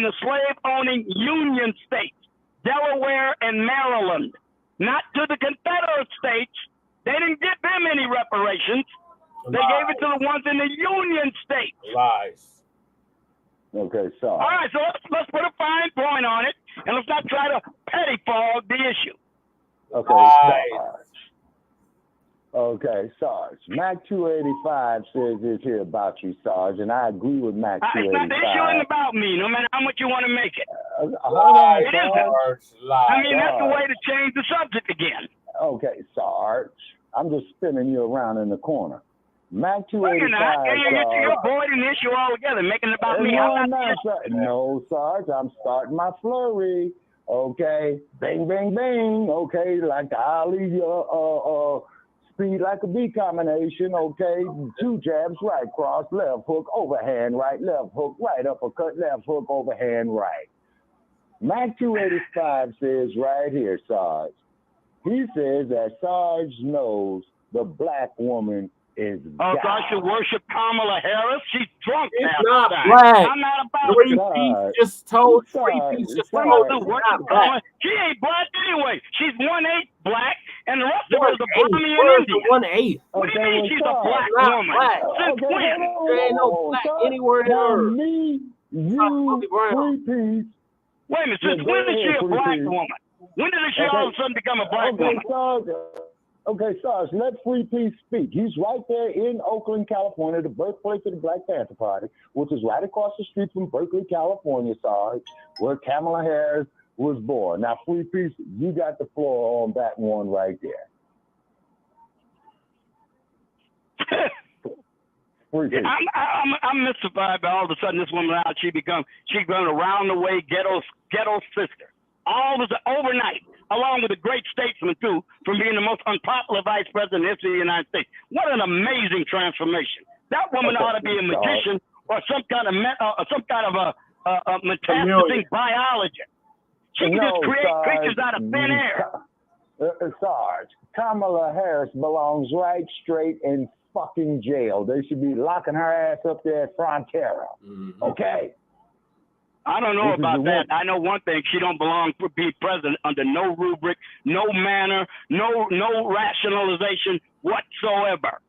the slave-owning Union states, Delaware and Maryland, not to the Confederate states. They didn't give them any reparations. They gave it to the ones in the Union states. Lies. Okay, sorry. All right, so let's put a fine point on it, and let's not try to pettifog the issue. Okay, Sarge. Okay, Sarge. Mac 285 says this here about you, Sarge, and I agree with Mac 285. It's not the issue ain't about me, no matter how much you want to make it. Hold on, it isn't. I mean, that's the way to change the subject again. Okay, Sarge. I'm just spinning you around in the corner. Mac 285. Well, you're avoiding the issue altogether, making it about me. No, Sarge. I'm starting my flurry. Okay, bang, bang, bang. Okay, like the Ali speed like a B combination. Okay, 2 jabs, right cross, left hook, overhand, right, left hook, right, uppercut, left hook, overhand, right. Mac 285 says right here, Sarge. He says that Sarge knows the black woman is God. So I should worship Kamala Harris? She's drunk. She's not black. I'm not about Free Peace just told Free Peace just told She ain't black anyway. She's 1/8 black, and the rest of her is a Burmese Indian. 1/8. What do you mean she's a black woman? Since when? There ain't no black anywhere in her. Me, you, Free Peace. Wait a minute. Since when is she a black woman? When did she all of a sudden become a black woman? Okay, Sarge, let Free Peace speak. He's right there in Oakland, California, the birthplace of the Black Panther Party, which is right across the street from Berkeley, California, Sarge, where Kamala Harris was born. Now, Free Peace, you got the floor on that one right there. I'm mystified by all of a sudden this woman out. She's gone around the way ghetto sister. All of overnight, along with a great statesman too, from being the most unpopular vice president in the United States. What an amazing transformation! That woman ought to be a magician or some kind of a metastasizing biologist. She can just create creatures out of thin air. Sarge, Kamala Harris belongs right straight in fucking jail. They should be locking her ass up there at Frontera. Okay. I don't know about that. I know one thing: she don't belong to be president under no rubric, no manner, no rationalization whatsoever.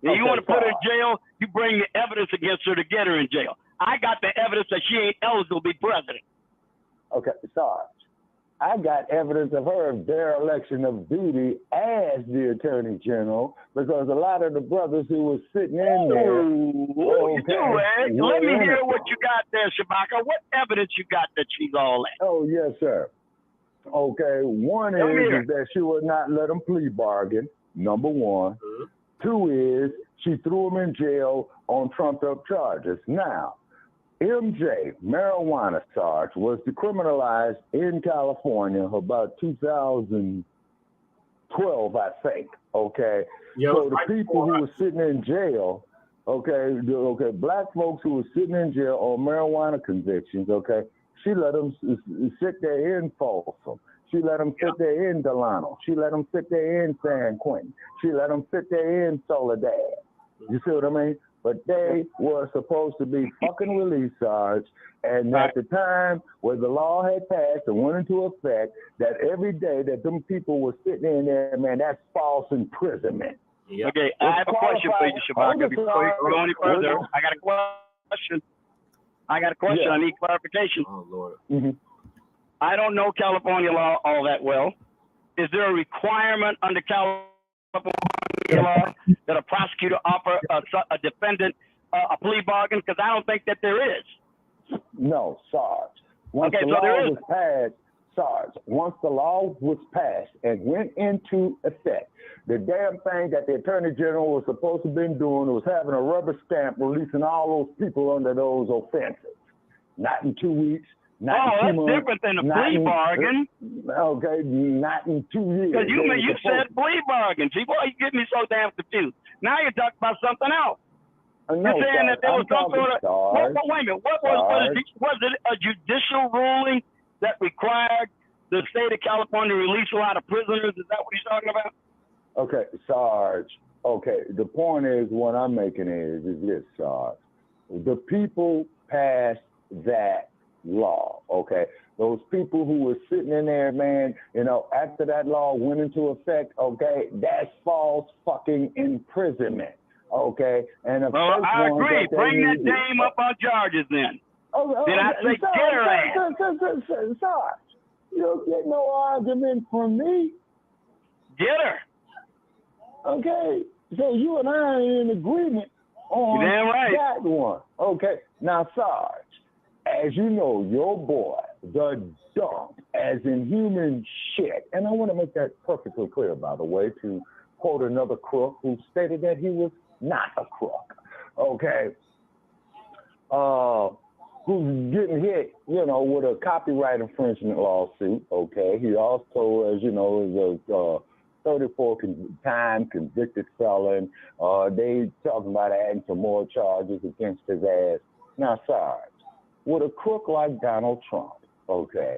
If you want to put her in jail, you bring the evidence against her to get her in jail. I got the evidence that she ain't eligible to be president. Okay, Sarge. I got evidence of her dereliction of duty as the Attorney General because a lot of the brothers who were sitting in there. Let me hear what you got there, Shabaka. What evidence you got that she's all that? Oh, yes, sir. Okay, one is that she would not let them plea bargain, number one. 2 is she threw them in jail on trumped-up charges. Now, MJ, marijuana charge, was decriminalized in California about 2012, I think. Okay. So the people who were sitting in jail, black folks who were sitting in jail on marijuana convictions, she let them sit there in Folsom. She let them sit there in Delano. She let them sit there in San Quentin. She let them sit there in Soledad. You see what I mean? But they were supposed to be fucking released, Sarge. And at the time where the law had passed and went into effect, that every day that them people were sitting in there, man, that's false imprisonment. Yep. Okay, I have a question for you, Shabaka. Before you go any further, I got a question. I need clarification. Oh, Lord. I don't know California law all that well. Is there a requirement under California law that a prosecutor offer a defendant a plea bargain? Because I don't think that there is. No, Sarge. Once the law was passed and went into effect, the damn thing that the Attorney General was supposed to have been doing was having a rubber stamp releasing all those people under those offenses. Not in 2 weeks. Not in 2 months, that's different than a plea bargain. Okay, not in 2 years. Because you said plea bargain. See, boy, you get me so damn confused. Now you're talking about something else. You're saying that there was some sort of... wait a minute. Was it a judicial ruling that required the state of California to release a lot of prisoners? Is that what he's talking about? Okay, Sarge. Okay, the point is, what I'm making is this, Sarge. The people passed that law, okay? Those people who were sitting in there, man, you know, after that law went into effect, okay, that's false fucking imprisonment, okay? And well, I agree. Bring that dame up on charges then. Then I say get her ass. Sorry, you don't get no argument from me. Get her. Okay, so you and I are in agreement on that one. Okay, now, Sarge, as you know, your boy, the dump, as in human shit, and I want to make that perfectly clear, by the way, to quote another crook who stated that he was not a crook, okay, who's getting hit, you know, with a copyright infringement lawsuit, okay. He also, as you know, is a 34-time convicted felon. They talking about adding some more charges against his ass. Now, Sarge, with a crook like Donald Trump, okay,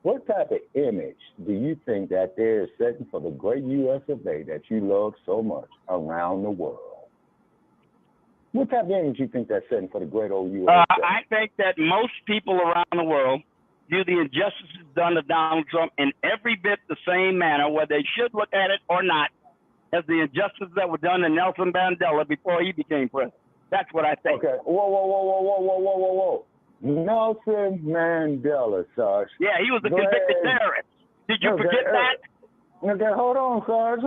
what type of image do you think that they're setting for the great U.S. of A. that you love so much around the world? What type of image do you think that's setting for the great old U.S. I think that most people around the world view the injustices done to Donald Trump in every bit the same manner, whether they should look at it or not, as the injustices that were done to Nelson Mandela before he became president. That's what I think. Okay. Whoa. Nelson Mandela, Sarge. Yeah, he was a convicted terrorist. Did you forget that? Okay, hold on, Sarge.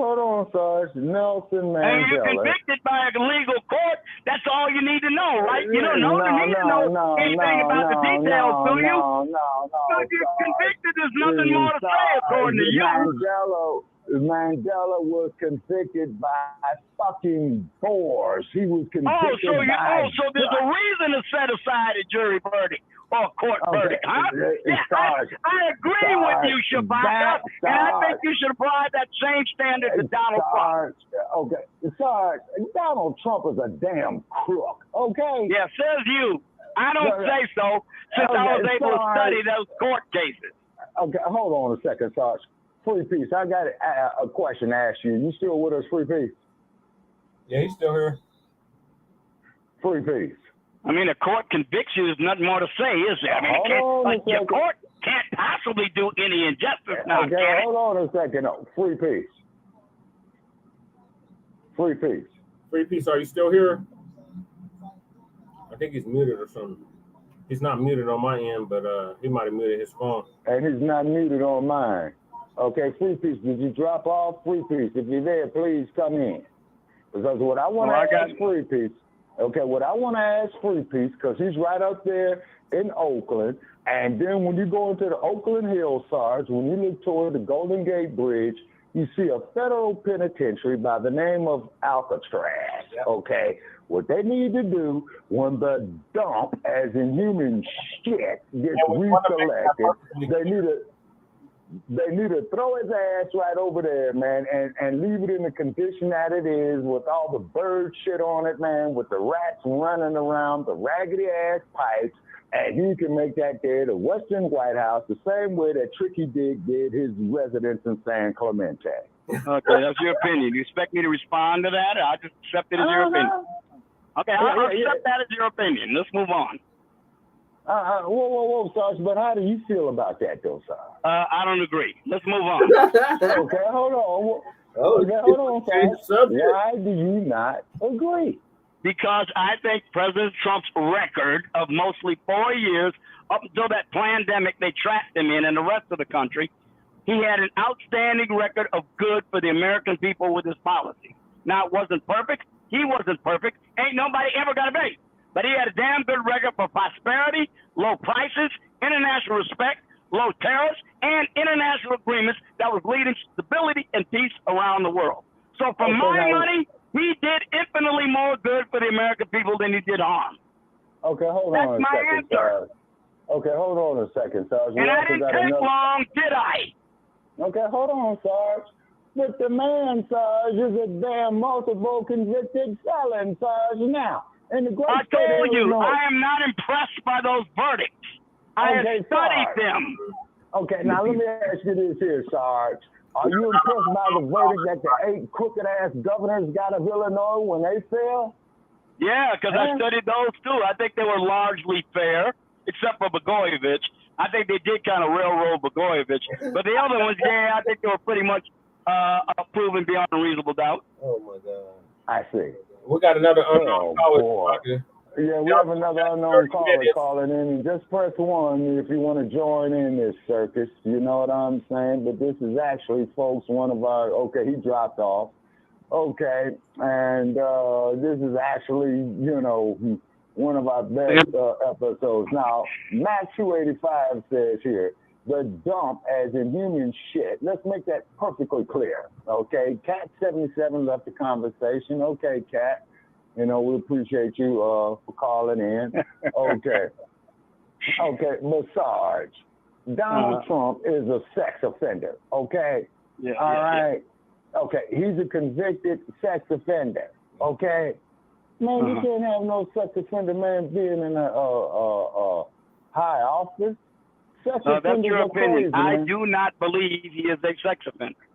Nelson Mandela. And you're convicted by a legal court. That's all you need to know, right? You don't need to know anything about the details, do you? No. You're convicted. There's nothing more to say, according to you. Mandela was convicted by fucking Boers. He was convicted so there's a reason to set aside a jury verdict or a court verdict, huh? Yeah, I agree with you, Shabaka, and I think you should apply that same standard to Donald Trump. Okay, Sarge, Donald Trump is a damn crook, okay? Yeah, says you. I don't say so, since I was able to study those court cases. Okay, hold on a second, Sarge. Free Peace, I got a question to ask you. You still with us, Free Peace? Yeah, he's still here. Free Peace. I mean, a court convicts you. There's nothing more to say, is there? I mean, your court can't possibly do any injustice now, okay, hold on a second. No, Free Peace. Free Peace. Free Peace, are you still here? I think he's muted or something. He's not muted on my end, but he might have muted his phone. And he's not muted on mine. Okay, Free Peace, did you drop off? Free Peace, if you're there, please come in. Because what I want to ask Free Peace, because he's right up there in Oakland, and then when you go into the Oakland Hills, Sarge, when you look toward the Golden Gate Bridge, you see a federal penitentiary by the name of Alcatraz, okay? What they need to do when the dump, as in human shit, gets reselected, they need to throw his ass right over there, man, and leave it in the condition that it is with all the bird shit on it, man, with the rats running around, the raggedy ass pipes, and you can make that there the Western White House the same way that Tricky Dick did his residence in San Clemente. Okay, that's your opinion. You expect me to respond to that, or I just accept it as your opinion? Okay, I'll accept that as your opinion. Let's move on. Whoa, Sarge, but how do you feel about that, though, Sarge? I don't agree. Let's move on. Okay, hold on. Hold on, Sarge. Why do you not agree? Because I think President Trump's record of mostly 4 years, up until that pandemic they trapped him in and the rest of the country, he had an outstanding record of good for the American people with his policy. Now, it wasn't perfect. He wasn't perfect. Ain't nobody ever got to be. But he had a damn good record for prosperity, low prices, international respect, low tariffs, and international agreements that was leading stability and peace around the world. So for my money, he did infinitely more good for the American people than he did harm. Okay, hold on a second. That's my answer. Okay, hold on a second, Sarge. And I didn't take long, did I? Okay, hold on, Sarge. But the man, Sarge, is a damn multiple convicted felon, Sarge, now. I told you, I am not impressed by those verdicts. I have studied them. Okay, now let me ask you this here, Sarge. Are you impressed by the verdict that the 8 crooked-ass governors got of Illinois when they fell? Yeah, because I studied those too. I think they were largely fair, except for Blagojevich. I think they did kind of railroad Blagojevich. But the other ones, yeah, I think they were pretty much proven beyond a reasonable doubt. Oh, my God. I see. We got another unknown caller. Yeah, we have another unknown caller calling in. Just press 1 if you want to join in this circus. You know what I'm saying? But this is actually, folks, one of our, okay, he dropped off. Okay, and this is actually, you know, one of our best episodes. Now, Max 285 says here, the dump as in human shit. Let's make that perfectly clear, okay? Cat 77 left the conversation. Okay, Cat, you know, we appreciate you for calling in. Okay. Okay, but Sarge, Donald Trump is a sex offender, okay? Yeah. All right. Okay, he's a convicted sex offender, okay? Man, you can't have no sex offender man being in a high office. That's your opinion. Crazy, I do not believe he is a sex offender.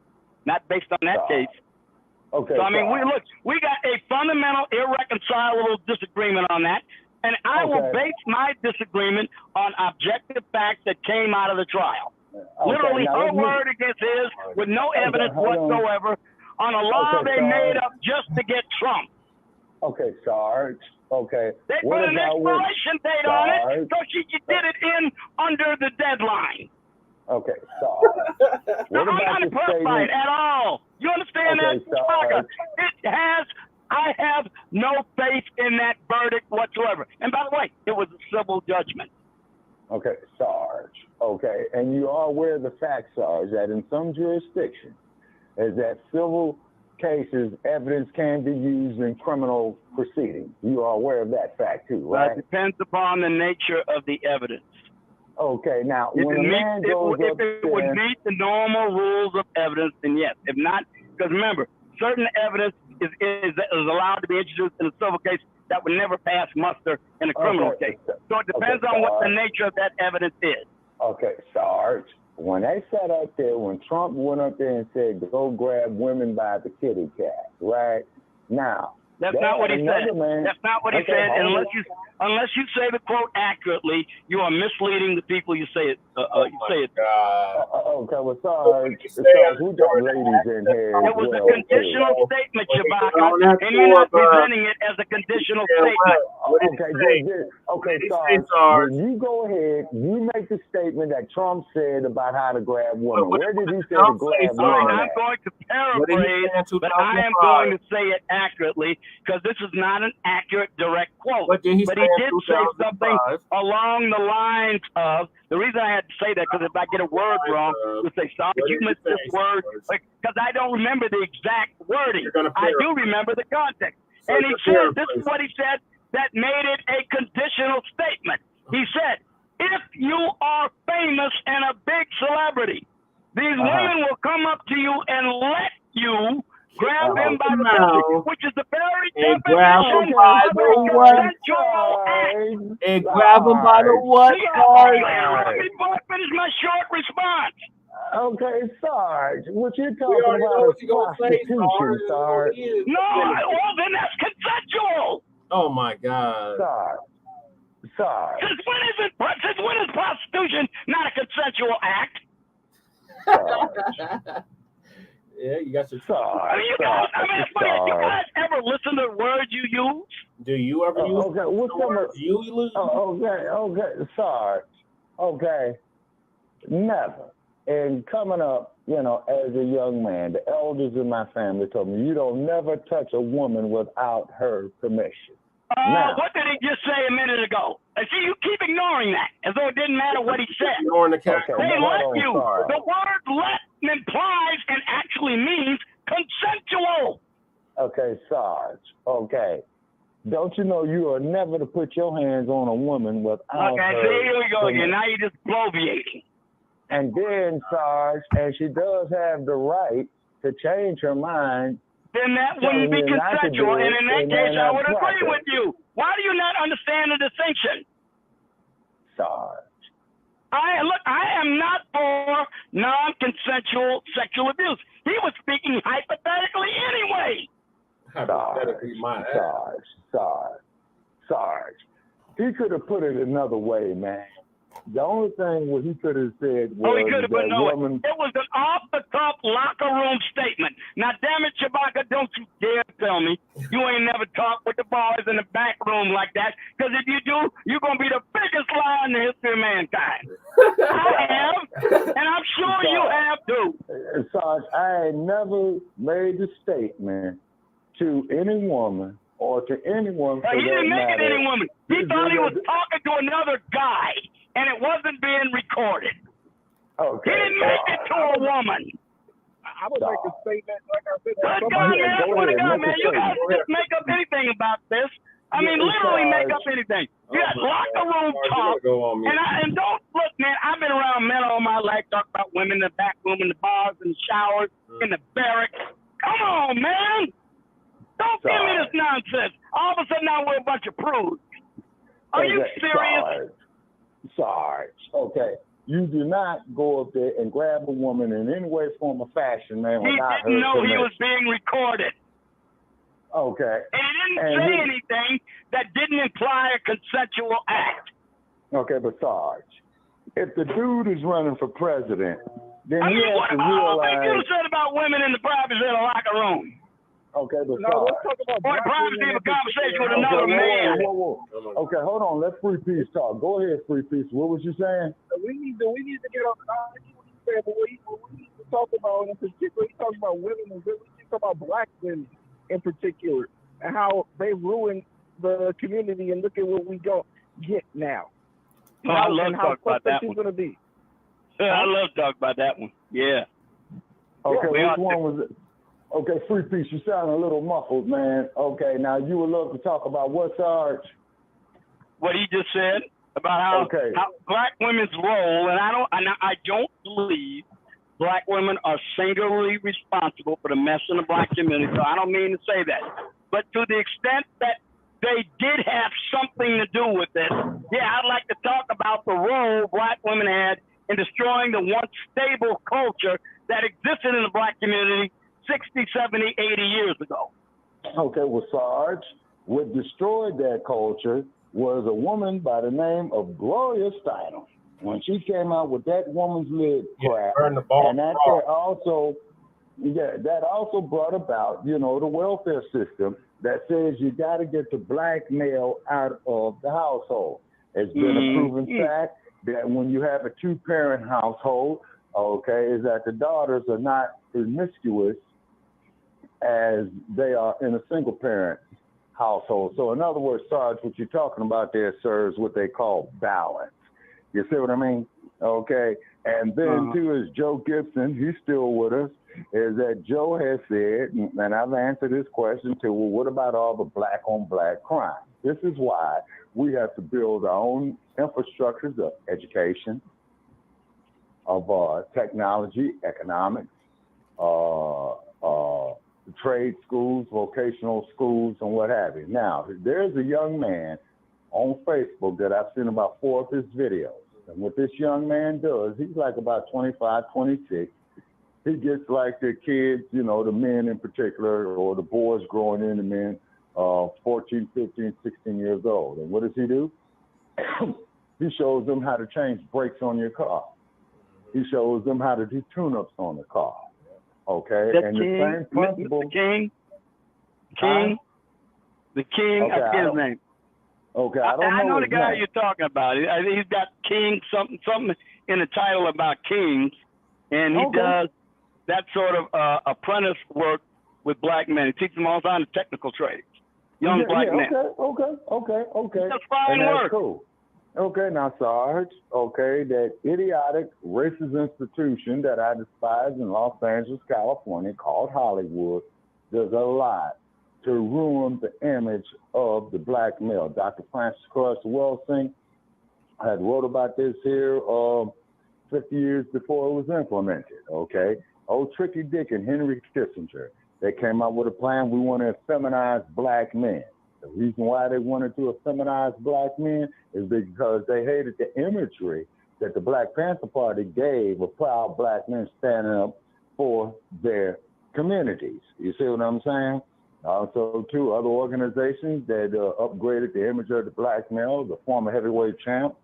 Not based on that case. Okay. So I mean, we got a fundamental, irreconcilable disagreement on that, and I will base my disagreement on objective facts that came out of the trial. Literally, her word against his, with no evidence whatsoever, on a law they made up just to get Trump. Okay, Sarge. Okay. They put an expiration date on it, so she did it in under the deadline. Okay, Sarge. I'm not impressed by it at all. You understand that? Sarge. I have no faith in that verdict whatsoever. And by the way, it was a civil judgment. Okay, Sarge. Okay, and you are aware of the fact, Sarge, that in some jurisdictions, is that civil cases, evidence can be used in criminal proceedings. You are aware of that fact too, right? It depends upon the nature of the evidence. Okay, now if when a man goes if it would meet the normal rules of evidence, then yes. If not, because remember, certain evidence is allowed to be introduced in a civil case that would never pass muster in a criminal case. So it depends on what the nature of that evidence is. Okay, Sarge. When they sat up there, when Trump went up there and said, go grab women by the kitty cat, right? Now, that's not what he said. That's not what he said. Unless you say the quote accurately, you are misleading the people you say it. Okay, well, Sarge, who got ladies in here? It was a conditional statement, Shabaka, and you're not presenting it as a conditional statement. Okay, Sarge, you go ahead. You make the statement that Trump said about how to grab women. Where did he say to grab women? I'm going to paraphrase, but I am going to say it accurately, because this is not an accurate, direct quote. But he did say something along the lines of, the reason I had to say that, because if I get a word wrong, you'll say, sorry, you missed this word, because I don't remember the exact wording. I do remember the context. And he said, this is what he said that made it a conditional statement. He said, if you are famous and a big celebrity, these women will come up to you and let you grab him by the pussy, which is the very definition of a consensual act. And grab him by the what? Before I finish my short response. Okay, Sarge, what you're talking about is prostitution, Sarge. No, well, then that's consensual. Oh, my God. Sarge. Since when is prostitution not a consensual act? Yeah, you got your Sarge. You guys ever listen to words you use? Do you ever use words you use? Okay, Sarge. Okay, never. And coming up, you know, as a young man, the elders in my family told me, you don't never touch a woman without her permission. What did he just say a minute ago? See, you keep ignoring that, as though it didn't matter what he said. Ignoring the cat. They let you. The word let implies and actually means consensual. Okay, Sarge. Okay. Don't you know you are never to put your hands on a woman without her see, here we go permission. again. Now you're just bloviating. And then, Sarge, and she does have the right to change her mind. Then that wouldn't be consensual, and in that case, I would agree with you. Why do you not understand the distinction? Sarge. I am not for non-consensual sexual abuse. He was speaking hypothetically anyway. Sarge. He could have put it another way, man. The only thing what he could have said was he could have, but no, woman. it was an off-the-cuff locker room statement. Now, damn it, Shabaka, don't you dare tell me you ain't never talked with the boys in the back room like that, because if you do, you're going to be the biggest liar in the history of mankind. I have, and I'm sure you have too. Sarge, I ain't never made a statement to any woman or to anyone. He didn't make it any woman. He thought he was talking to another guy, and it wasn't being recorded. Okay. He didn't make it to a woman. I would make a statement, like I said. Good God, man, I swear to God, man, you guys just make up anything about this. I mean, literally make up anything. You got locker room talk, and don't look, man. I've been around men all my life, talk about women in the back room, in the bars, in the showers, in the barracks. Come on, man. Don't give me this nonsense. All of a sudden now we're a bunch of prudes. Are you serious? Sarge, okay. You do not go up there and grab a woman in any way, form, or fashion, man. He didn't know he was being recorded. Okay. And he didn't say anything that didn't imply a consensual act. Okay, but Sarge, if the dude is running for president, then he has what to about all realize. the things you said about women in the privacy of the locker room? Okay, but no, let's talk about privacy of a conversation with another man. Whoa. Okay, hold on. Let Free Peace talk. Go ahead, Free Peace. What was you saying? We need to get on. I get what you said, but what we need to talk about in particular, he talks about women and we need to talk about black women in particular and how they ruin the community. And look at what we don't get now. I love talking about that one. Gonna be. I love talking about that one. Yeah. Okay, which one was it? Okay, Free Peace, you sound a little muffled, man. Okay, now you would love to talk about what, Sarge? What he just said about how black women's role, and I don't believe black women are singularly responsible for the mess in the black community. So I don't mean to say that, but to the extent that they did have something to do with it, yeah, I'd like to talk about the role black women had in destroying the once stable culture that existed in the black community 60, 70, 80 years ago. Okay, well, Sarge, what destroyed that culture was a woman by the name of Gloria Steinem. When she came out with that woman's lid crap, and that also brought about, the welfare system that says you got to get the black male out of the household. It's been a proven fact that when you have a two-parent household, is that the daughters are not promiscuous as they are in a single parent household. So in other words, Sarge, what you're talking about there, sir, is what they call balance. You see what I mean? Okay. And then too is Joe Gibson, he's still with us, is that Joe has said, and I've answered this question too, well, what about all the black on black crime? This is why we have to build our own infrastructures of education, of technology, economics, trade schools, vocational schools, and what have you. Now, there's a young man on Facebook that I've seen about 4 of his videos. And what this young man does, he's like about 25, 26. He gets like the kids, the men in particular, or the boys growing into men, 14, 15, 16 years old. And what does he do? He shows them how to change brakes on your car. He shows them how to do tune-ups on the car. Okay, the and King, the same principle. The King, okay, I forget his name. Okay, I know the guy you're talking about. He's got King something in the title about kings, and he does that sort of apprentice work with black men. He teaches them all kinds of technical trades. Young black men. Okay. That's fine work. Cool. Okay, now Sarge, that idiotic racist institution that I despise in Los Angeles, California, called Hollywood, does a lot to ruin the image of the black male. Dr. Francis Cress Welsing had wrote about this here 50 years before it was implemented, okay? Old Tricky Dick and Henry Kissinger, they came up with a plan. We want to feminize black men. The reason why they wanted to feminize black men is because they hated the imagery that the Black Panther Party gave of proud black men standing up for their communities. You see what I'm saying? Also, too, other organizations that upgraded the image of the black male, the former heavyweight champ,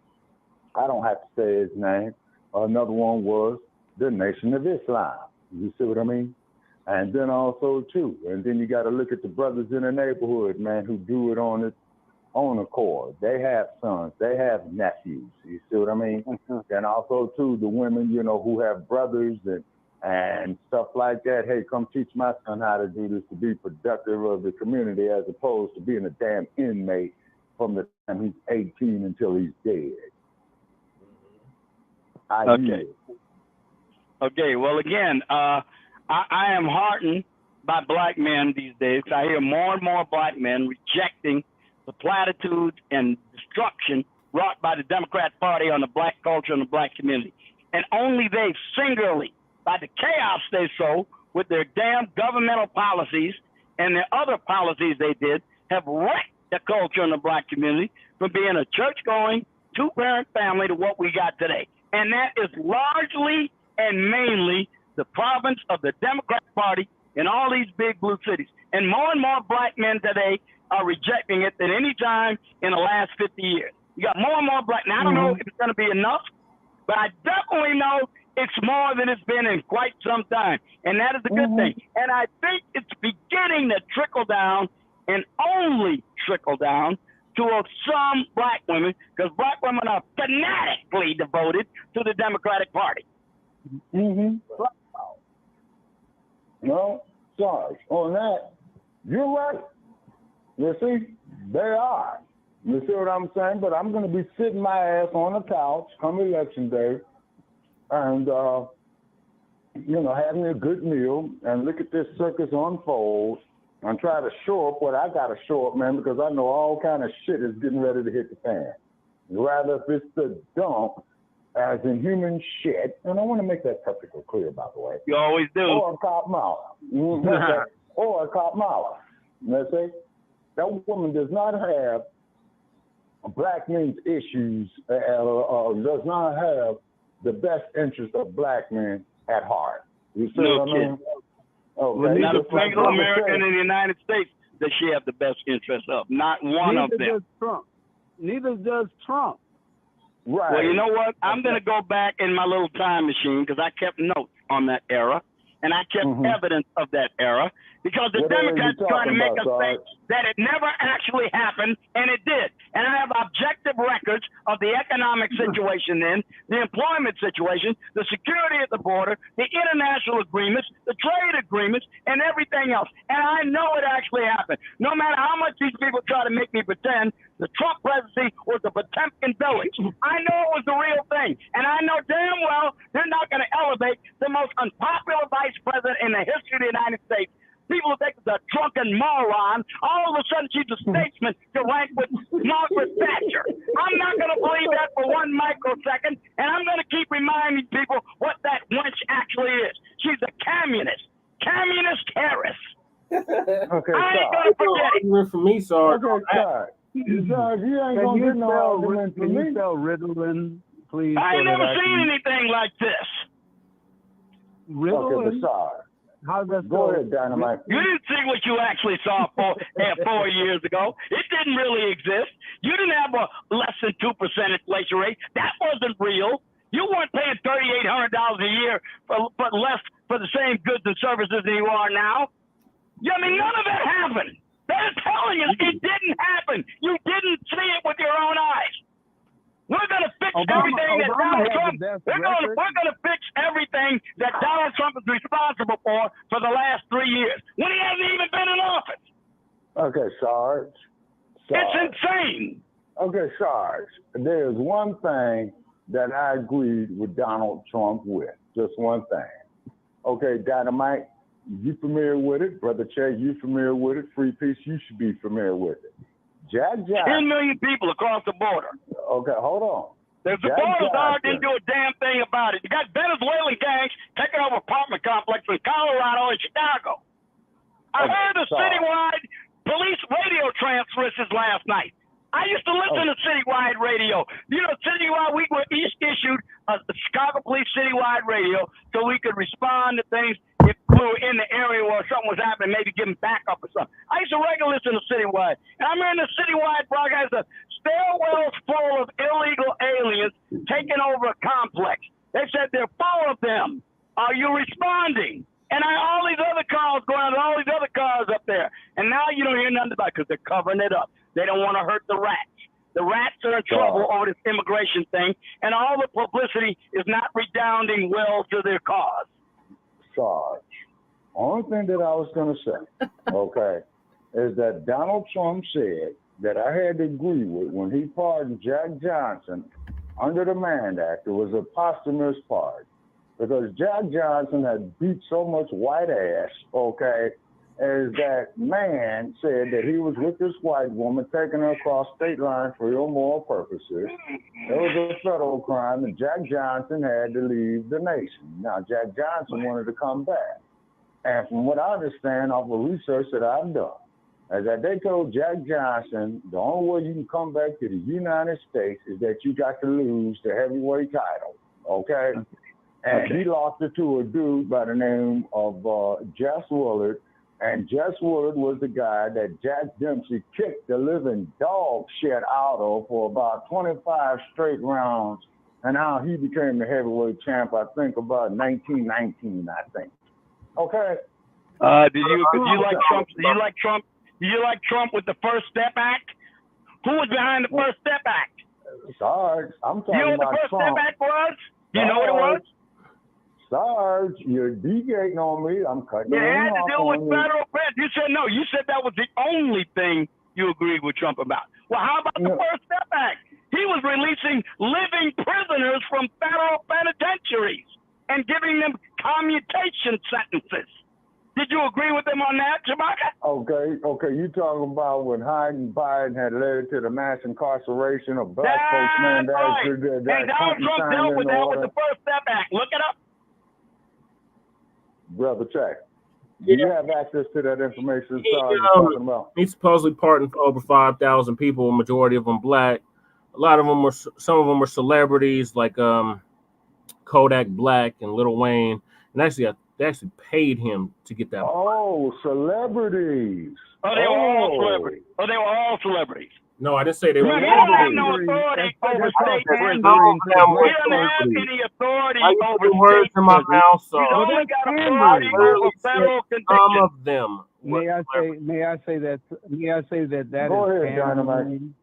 I don't have to say his name. Another one was the Nation of Islam. You see what I mean? And then also too, and then you got to look at the brothers in the neighborhood, man, who do it on its own accord. They have sons, they have nephews. You see what I mean? And also too, the women, you know, who have brothers and stuff like that. Hey, come teach my son how to do this to be productive of the community, as opposed to being a damn inmate from the time he's 18 until he's dead. Okay. Well, again, I am heartened by black men these days. I hear more and more black men rejecting the platitudes and destruction wrought by the Democrat Party on the black culture and the black community. And only they singularly, by the chaos they sow with their damn governmental policies and their other policies they did, have wrecked the culture in the black community from being a church-going, two-parent family to what we got today. And that is largely and mainly the province of the Democrat Party in all these big blue cities. And more black men today are rejecting it than any time in the last 50 years. You got more and more black. Now, I don't know if it's going to be enough, but I definitely know it's more than it's been in quite some time. And that is a good thing. And I think it's beginning to trickle down and only trickle down to some black women, because black women are fanatically devoted to the Democratic Party. No, Sarge, on that, you're right. You see, they are. You see what I'm saying? But I'm going to be sitting my ass on the couch come election day and, you know, having a good meal and look at this circus unfold and try to show up what I got to show up, man, because I know all kind of shit is getting ready to hit the fan. Rather if it's the dump, as in human shit, and I want to make that perfectly clear, by the way. You always do. Or a cop mouth. Or a cop mouth. You see? That woman does not have black men's issues, does not have the best interest of black men at heart. You see what I mean? Okay. Not a single American in the United States does she have the best interest of. Not one of them. Neither does Trump. Neither does Trump. Right. Well, you know what? I'm going to go back in my little time machine because I kept notes on that era, and I kept evidence of that era, because the Democrats trying to make us think that it never actually happened, and it did. And I have objective records of the economic situation then, the employment situation, the security at the border, the international agreements, the trade agreements, and everything else. And I know it actually happened. No matter how much these people try to make me pretend the Trump presidency was the Potemkin village, I know it was the real thing. And I know damn well they're not going to elevate the most unpopular vice president in the history of the United States. People who think it's a drunken moron, all of a sudden she's a statesman to rank with Margaret Thatcher. I'm not going to believe that for one microsecond, and I'm going to keep reminding people what that wench actually is. She's a communist Harris. Okay, I ain't going to forget it. Argument for me, Sarge. Okay, Sarge, you ain't going to get no argument for me. Can you spell Ritalin, please? I ain't never seen anything like this. Ritalin? Okay, Sarge. How's that Go ahead, Dynamite. You didn't see what you actually saw 4 years ago. It didn't really exist. You didn't have a less than 2% inflation rate. That wasn't real. You weren't paying $3,800 a year for less for the same goods and services that you are now. I mean, none of that happened. They're telling us it didn't happen. You didn't see it with your own eyes. We're going to fix everything that Donald Trump. We're going to fix everything that Donald Trump is responsible for the last 3 years when he hasn't even been in office. Okay, Sarge. It's insane. Okay, Sarge. There's one thing that I agreed with Donald Trump with. Just one thing. Okay, Dynamite, you familiar with it? Brother Che, you familiar with it? Free Peace, you should be familiar with it. Jack 10 million people across the border. Okay, hold on. The border guard didn't do a damn thing about it. You got Venezuelan gangs taking over apartment complexes in Colorado and Chicago. I heard the citywide police radio transmissions last night. I used to listen to citywide radio. You know, citywide, we were issued a Chicago police citywide radio so we could respond to things if we were in the area where something was happening, maybe give them backup or something. I used to regularly listen to Citywide, and I'm hearing the Citywide broadcast of stairwells full of illegal aliens taking over a complex. They said they're full of them. Are you responding? And all these other cars going on, all these other cars up there. And now you don't hear nothing about it because they're covering it up. They don't want to hurt the rats. The rats are in trouble over this immigration thing, and all the publicity is not redounding well to their cause. Sarge, only thing that I was going to say, okay, is that Donald Trump said that I had to agree with when he pardoned Jack Johnson under the Mann Act. It was a posthumous pardon because Jack Johnson had beat so much white ass, okay, as that man said that he was with this white woman, taking her across state lines for immoral purposes. It was a federal crime, and Jack Johnson had to leave the nation. Now, Jack Johnson wanted to come back. And from what I understand off of research that I've done, is that they told Jack Johnson the only way you can come back to the United States is that you got to lose the heavyweight title, okay? And he lost it to a dude by the name of Jess Willard. And Jess Willard was the guy that Jack Dempsey kicked the living dog shit out of for about 25 straight rounds, and how he became the heavyweight champ, I think, about 1919, I think. Okay? Do you like Trump? Do you like Trump? Do you like Trump with the First Step Act? Who was behind the First Step Act? Sarge, I'm talking about Trump. You know what the First Step Act was? Do you know what it was? Sarge, you're deviating on me. I'm cutting you off. It had to do with federal press. You said no. You said that was the only thing you agreed with Trump about. Well, how about the First Step Act? He was releasing living prisoners from federal penitentiaries and giving them commutation sentences. Did you agree with them on that, Shabaka? Okay. You talking about when Biden had led to the mass incarceration of black folks, man. That's right. And Donald Trump dealt with that with the First Step Act. Look it up. Brother Check. Do you have access to that information? Talking about? He supposedly pardoned over 5,000 people, a majority of them black. A lot of them were, some of them were celebrities like Kodak Black and Lil Wayne. And actually, they actually paid him to get that. Oh, celebrities. Oh, they were all celebrities. Oh, they were all celebrities. No, I didn't say they were. We don't have no authority over state prisons. We don't have any authority over state prisons. We only got authority over federal convictions. Some of them. May I say that that Go is ahead, pandering.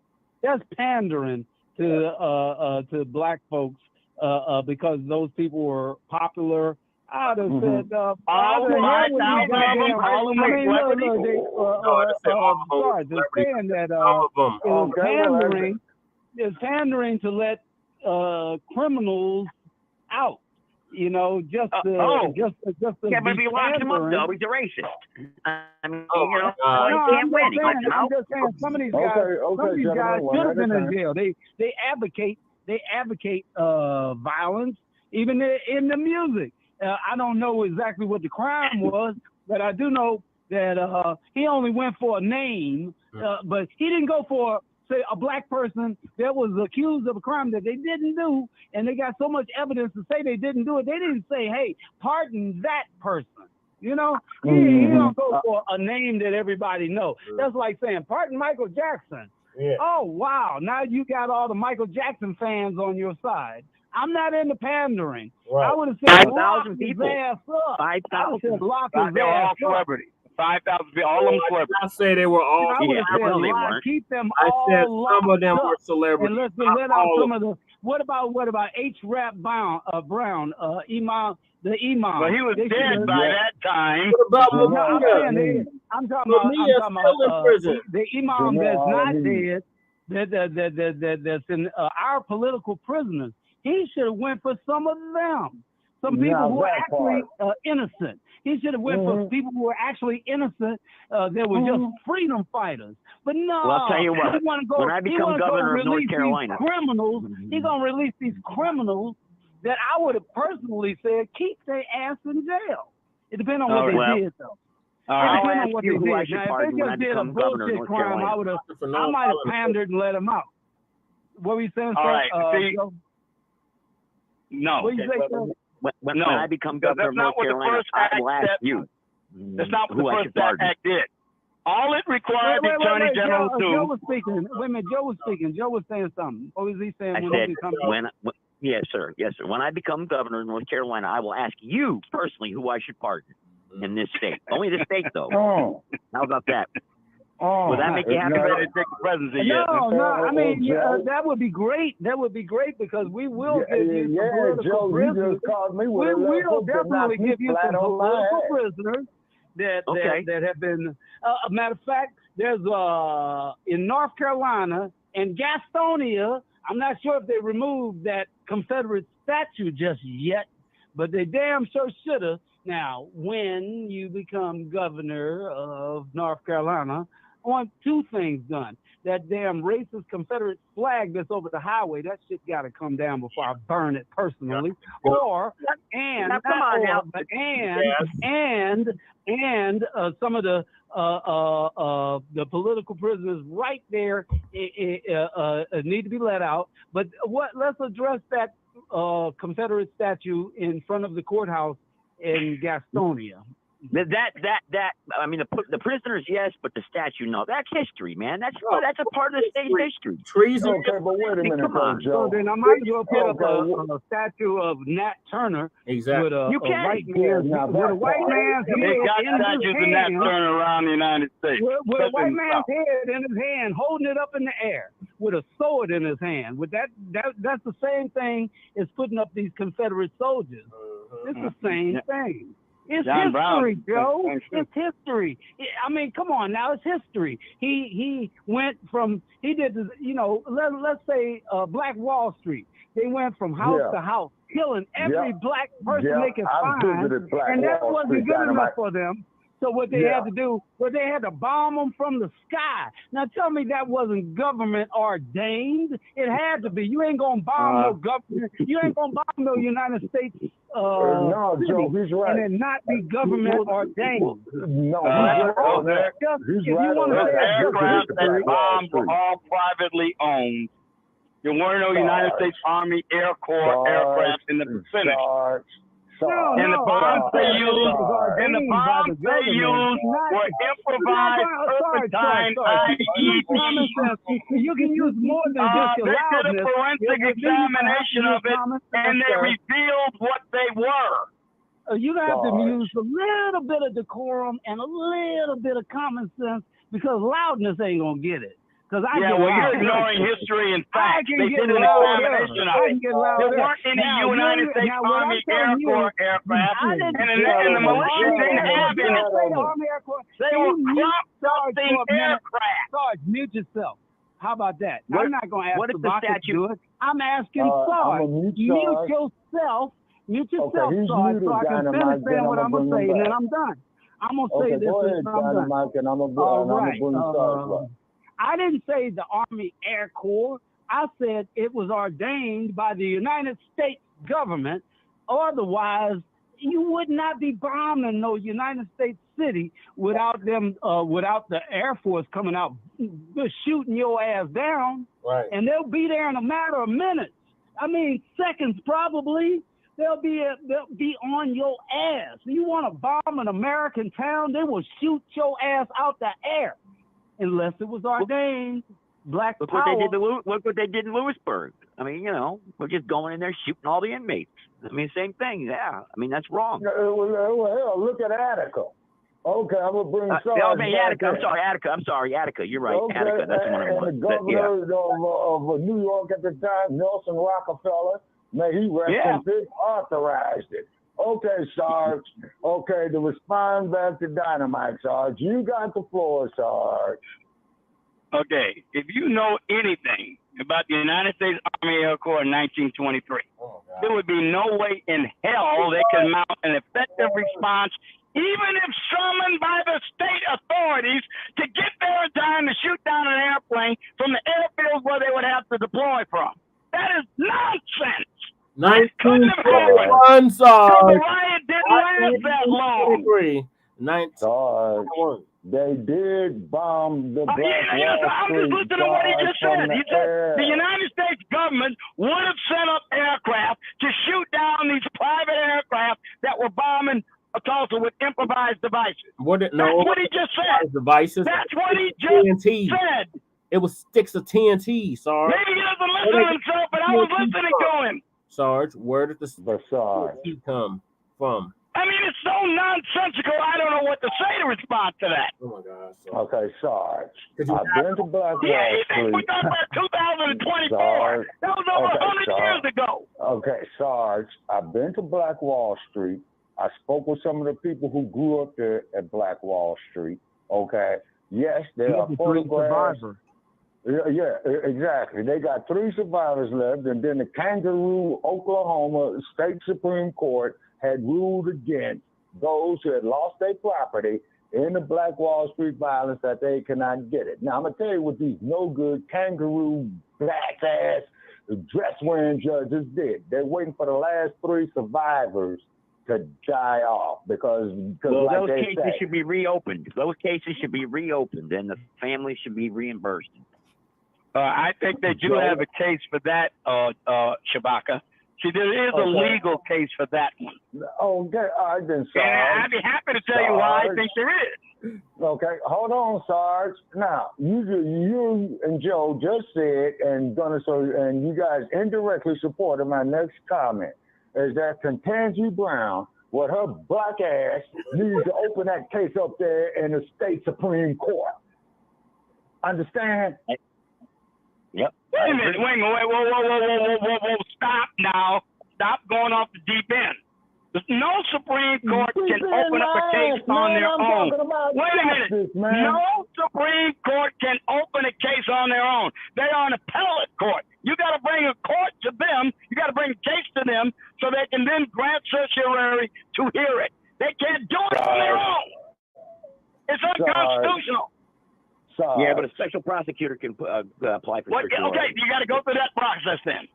That's pandering to black folks because those people were popular. I'd have said, all of them, it's pandering to let criminals out. You know, just to yeah, but if you lock him up, though, he's a racist. I mean, he can't win. I'm just saying, some of these guys should have been in jail. They advocate violence, even in the music. I don't know exactly what the crime was, but I do know that he only went for a name, but he didn't go for, say, a black person that was accused of a crime that they didn't do, and they got so much evidence to say they didn't do it. They didn't say, hey, pardon that person. You know, he don't go for a name that everybody knows. That's like saying, pardon Michael Jackson. Yeah. Oh, wow. Now you got all the Michael Jackson fans on your side. I'm not into pandering. Right. I would have said 5,000 people. 5,000. They're all celebrities. 5,000 people. All of them celebrities. I say they were all. Keep them I all said some of them were celebrities. And let out some of the. What about H. Rap Brown? Imam. The Imam. Well, he was dead by that time. What about I'm talking about the Imam that's not dead. That's in our political prisoners. He should have went for some of them. Some people who were actually innocent. He should have went for people who were actually innocent. That were just freedom fighters. But no, well, I'll tell you what. When I become governor of North Carolina, he's gonna release these criminals that I would have personally said keep their ass in jail. It depends on what they did, though. I'll ask you who I should pardon when I if they just did a become governor of bullshit North crime, Carolina. I might have pandered and let him out. What were you saying, all right, sir? no. What you say, sir? when I become governor of North Carolina, I will ask you. That's not what the First Act did. All it required the Attorney General to do. Joe was speaking. Wait a minute, Joe was speaking. Joe was saying something. What was he saying? Yes, sir. When I become governor of North Carolina, I will ask you personally who I should pardon in this state. Only the state, though. How about that? Will that make you happy? Ready to take the presidency yet? No. I mean, that would be great. That would be great because we will give you some political prisoners. We will definitely give you some political prisoners that have been. A matter of fact, there's in North Carolina and Gastonia. I'm not sure if they removed that Confederate statue just yet, but they damn sure should have. Now, when you become governor of North Carolina, I want two things done. That damn racist Confederate flag that's over the highway, that shit got to come down before I burn it personally. Some of the political prisoners right there need to be let out. But let's address that Confederate statue in front of the courthouse in Gastonia. I mean, the prisoners, yes, but the statue, no. That's history, man. That's a part of the state's history. Treason. Okay, but wait a minute, Joe. So then I might as well put up a statue of Nat Turner with a white man's head in his hand. Nat Turner around the United States. With a white man's head in his hand, holding it up in the air with a sword in his hand. With that's the same thing as putting up these Confederate soldiers. It's the same thing. It's history, Joe. It's history. I mean, come on now. It's history. He went from, he did, let's say Black Wall Street. They went from house to house, killing every black person they could find. And that wasn't good enough for them. So what they had to do was they had to bomb them from the sky. Now tell me that wasn't government ordained. It had to be. You ain't gonna bomb no government. You ain't gonna bomb no United States. No, Joe, he's right. And it not be government ordained. No, he's right. The aircraft that bombed were all privately owned. There were no United States Army Air Corps aircraft in the vicinity. And the bombs they used were improvised turpentine IEDs. You can use more than just your loudness. They did a forensic examination of it, and they revealed what they were. You have to use a little bit of decorum and a little bit of common sense because loudness ain't gonna get it. You're ignoring history and facts. They did an examination of it. There weren't any United States Army Air Corps aircraft, and the militia didn't have any. They were crop-dusting aircraft. Sarge, mute yourself. How about that? I'm not going to ask Shabaka to do it. I'm asking Sarge. Mute yourself. Mute yourself, Sarge, so I can finish saying what I'm going to say, and then I'm done. I'm going to say this, and I'm done. All right. I didn't say the Army Air Corps. I said it was ordained by the United States government. Otherwise, you would not be bombing no United States city without them, without the Air Force coming out shooting your ass down. Right. And they'll be there in a matter of minutes. I mean, seconds probably. They'll be on your ass. You want to bomb an American town? They will shoot your ass out the air. Unless it was ordained, black power. Look what they did in Lewisburg. I mean, we're just going in there shooting all the inmates. I mean, same thing. Yeah. I mean, that's wrong. Well, look at Attica. Okay, I'm going to bring Attica. I'm sorry, Attica. You're right. Okay. Attica. That's the one I wanted. And the governor of New York at the time, Nelson Rockefeller, may he rest in peace, authorized it. Okay, Sarge. Okay, to respond back to Dynamite, Sarge. You got the floor, Sarge. Okay, if you know anything about the United States Army Air Corps in 1923, there would be no way in hell they could mount an effective response, even if summoned by the state authorities, to get there in time to shoot down an airplane from the airfields where they would have to deploy from. That is nonsense. 1941, Sarge. The riot didn't last that long. 1941. They did bomb the Black Wall I'm Street. just listening to what he just said. He said the United States government would have sent up aircraft to shoot down these private aircraft that were bombing Tulsa with improvised devices. That's what he just said. Devices. That's what he just said. It was sticks of TNT, Sarge. Maybe he doesn't listen to himself, but I was listening to him. Sarge, where did the TNT come from? I mean, it's so nonsensical, I don't know what to say to respond to that. Oh, my God. Okay, Sarge. I've been to Black Wall Street. We're talking about 2024. That was over 100 years ago. Okay, Sarge, I've been to Black Wall Street. I spoke with some of the people who grew up there at Black Wall Street. Okay. Yes, there are photographs. Yeah, exactly. They got 3 survivors left, and then the Kangaroo, Oklahoma State Supreme Court had ruled against those who had lost their property in the Black Wall Street violence that they cannot get it. Now, I'm going to tell you what these no-good kangaroo black-ass dress-wearing judges did. They're waiting for the last 3 survivors to die off because like those cases say, should be reopened. Those cases should be reopened, and the families should be reimbursed. I think they do have a case for that, Shabaka. See, there is a legal case for that one. Okay, all right then, Sarge. And I'd be happy to tell you why I think there is. Okay, hold on, Sarge. Now, you and Joe just said, and you guys indirectly supported my next comment, is that Ketanji Brown, with her black ass, needs to open that case up there in the state Supreme Court. Understand? Yep. Wait a minute. Whoa. Stop now. Stop going off the deep end. No Supreme Court can open up a case on their own. Wait a minute. No Supreme Court can open a case on their own. They are an appellate court. You got to bring a court to them. You got to bring a case to them so they can then grant certiorari to hear it. They can't do it on their own. It's unconstitutional. Yeah, but a special prosecutor can apply for certiorari. Okay, you got to go through that process then.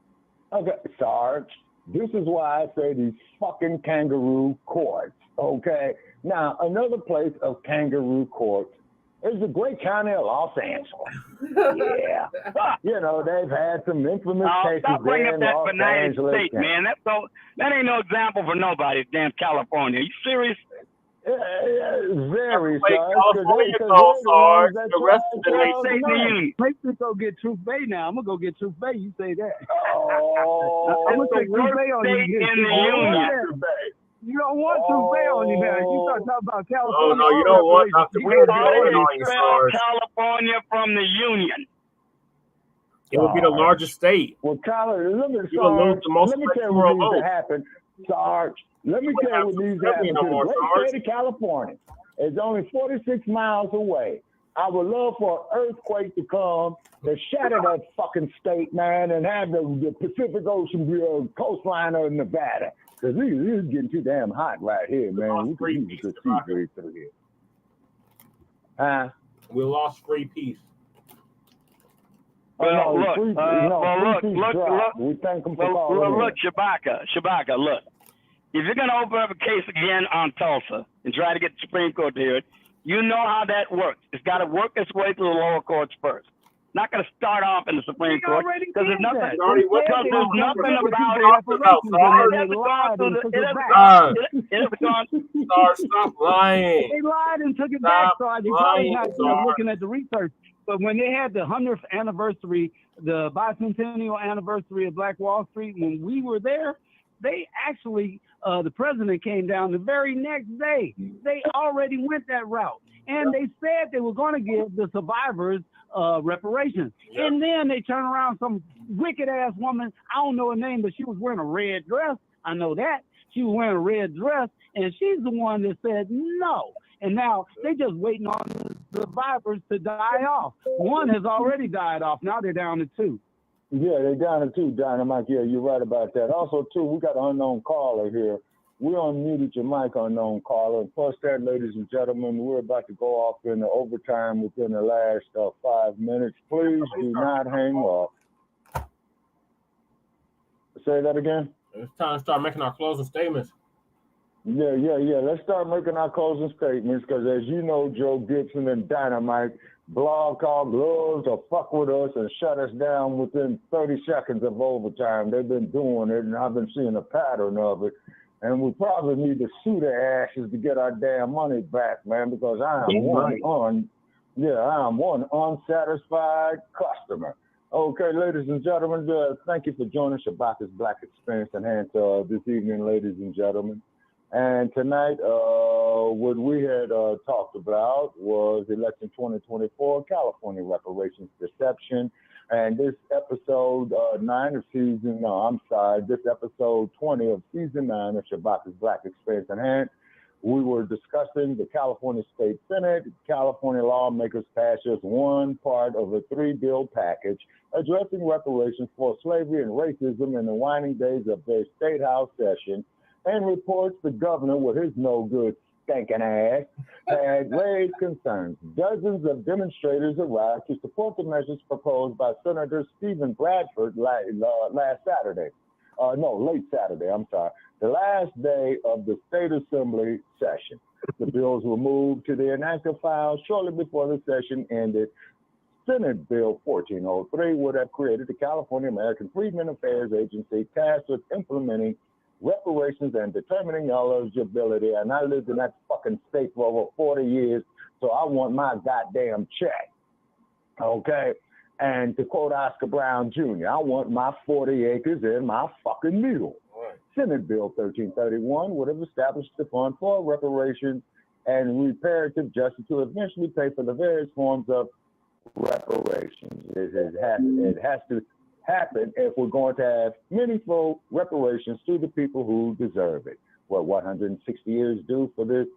Okay, Sarge. This is why I say these fucking kangaroo courts, okay? Now, another place of kangaroo courts is the great county of Los Angeles. Yeah. You know, they've had some infamous cases there in Los Angeles. State, man. That ain't no example for nobody, damn California. Are you serious? Very, Sarge. The rest of the Mexico get Truth Bay now. I'm gonna go get Truth Bay. You say that. Oh, I'm gonna take Truth Bay on you. You don't want Truth Bay on you now. You start talking about California. Oh no, you don't want Dr. Weird on you, Sarge. California from the Union. It would be the largest state. Well, Tyler, let me tell you what needs to happen, Sarge. Let me tell you what needs to happen to the great state of California. It's only 46 miles away. I would love for an earthquake to come to shatter that fucking state, man, and have the Pacific Ocean be a coastline of Nevada. Because this is getting too damn hot right here, man. We can use the sea breeze through here. Huh? We lost free peace. Well, look, we thank them for calling look, Shabaka, look. If you're going to open up a case again on Tulsa and try to get the Supreme Court to hear it, you know how that works. It's got to work its way through the lower courts first. Not going to start off in the Supreme Court because there's nothing about it. Stop lying. They lied and took it back, so you're probably not looking at the research. But when they had the 100th anniversary, the bicentennial anniversary of Black Wall Street, when we were there, they actually, the president came down the very next day. They already went that route. And they said they were going to give the survivors reparations. Yep. And then they turn around, some wicked-ass woman, I don't know her name, but she was wearing a red dress. I know that. She was wearing a red dress, and she's the one that said no. And now they just waiting on the survivors to die off. One has already died off. Now they're down to 2. Yeah, they're down to 2, Dynamite. Yeah, you're right about that. Also, too, we got an unknown caller here. We unmuted your mic, unknown caller. And plus that, ladies and gentlemen, we're about to go off in the overtime within the last 5 minutes. Please do not hang up. Say that again? It's time to start making our closing statements. Yeah. Let's start making our closing statements because, as you know, Joe Gibson and Dynamite blog called gloves to fuck with us and shut us down within 30 seconds of overtime. They've been doing it, and I've been seeing a pattern of it. And we probably need to sue their asses to get our damn money back, man, because I am one unsatisfied customer. Okay, ladies and gentlemen, thank you for joining Shabaka'S Blacc Experience Enhanced this evening, ladies and gentlemen. And tonight, what we had talked about was election 2024, California reparations deception. And this episode 20 of season 9 of Shabaka'S Blacc Experience Enhanced, we were discussing the California State Senate. California lawmakers passed just one part of a 3-bill package addressing reparations for slavery and racism in the waning days of their state house session, and reports the governor, with his no-good stinking ass, had raised concerns. Dozens of demonstrators arrived to support the measures proposed by Senator Steven Bradford late Saturday, the last day of the State Assembly session. The bills were moved to the inactive file shortly before the session ended. Senate Bill 1403 would have created the California American Freedmen Affairs Agency tasked with implementing reparations and determining eligibility. And I lived in that fucking state for over 40 years, so I want my goddamn check. Okay? And to quote Oscar Brown Jr., I want my 40 acres and my fucking mule. Right. Senate Bill 1331 would have established the fund for reparations and reparative justice to eventually pay for the various forms of reparations. It has to happen if we're going to have meaningful reparations to the people who deserve it. What 160 years do for this,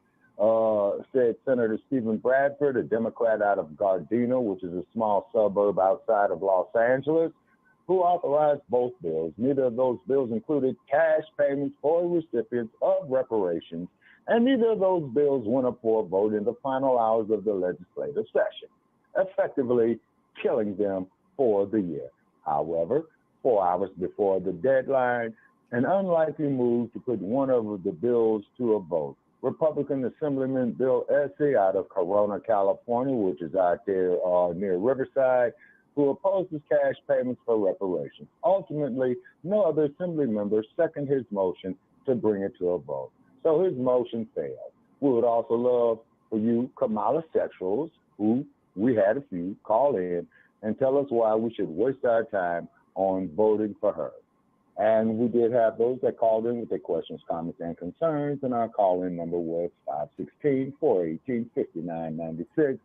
said Senator Steven Bradford, a Democrat out of D-Gardena, which is a small suburb outside of Los Angeles, who authorized both bills. Neither of those bills included cash payments for recipients of reparations, and neither of those bills went up for a vote in the final hours of the legislative session, effectively killing them for the year. However, 4 hours before the deadline, an unlikely move to put one of the bills to a vote. Republican Assemblymember Bill Essayli out of Corona, California, which is out there near Riverside, who opposes cash payments for reparations. Ultimately, no other assembly member seconded his motion to bring it to a vote. So his motion failed. We would also love for you Kamalasexuals, who we had a few, call in and tell us why we should waste our time on voting for her. And we did have those that called in with their questions, comments, and concerns, and our call-in number was 516-418-5996.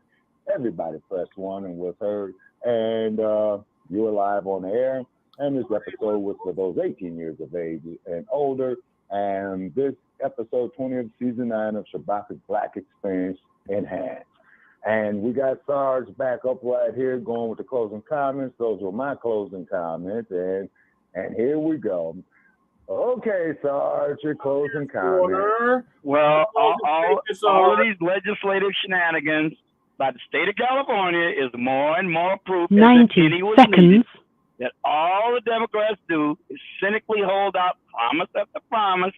Everybody pressed 1 and was heard, and you were live on the air. And this episode was for those 18 years of age and older, and this episode 20 of season 9 of Shabaka'S Blacc Experience Enhanced. And we got Sarge back up right here going with the closing comments. Those were my closing comments. And here we go. Okay, Sarge, your closing comments. Well, all of these legislative shenanigans by the state of California is more and more proof 90 seconds that all the Democrats do is cynically hold out promise after promise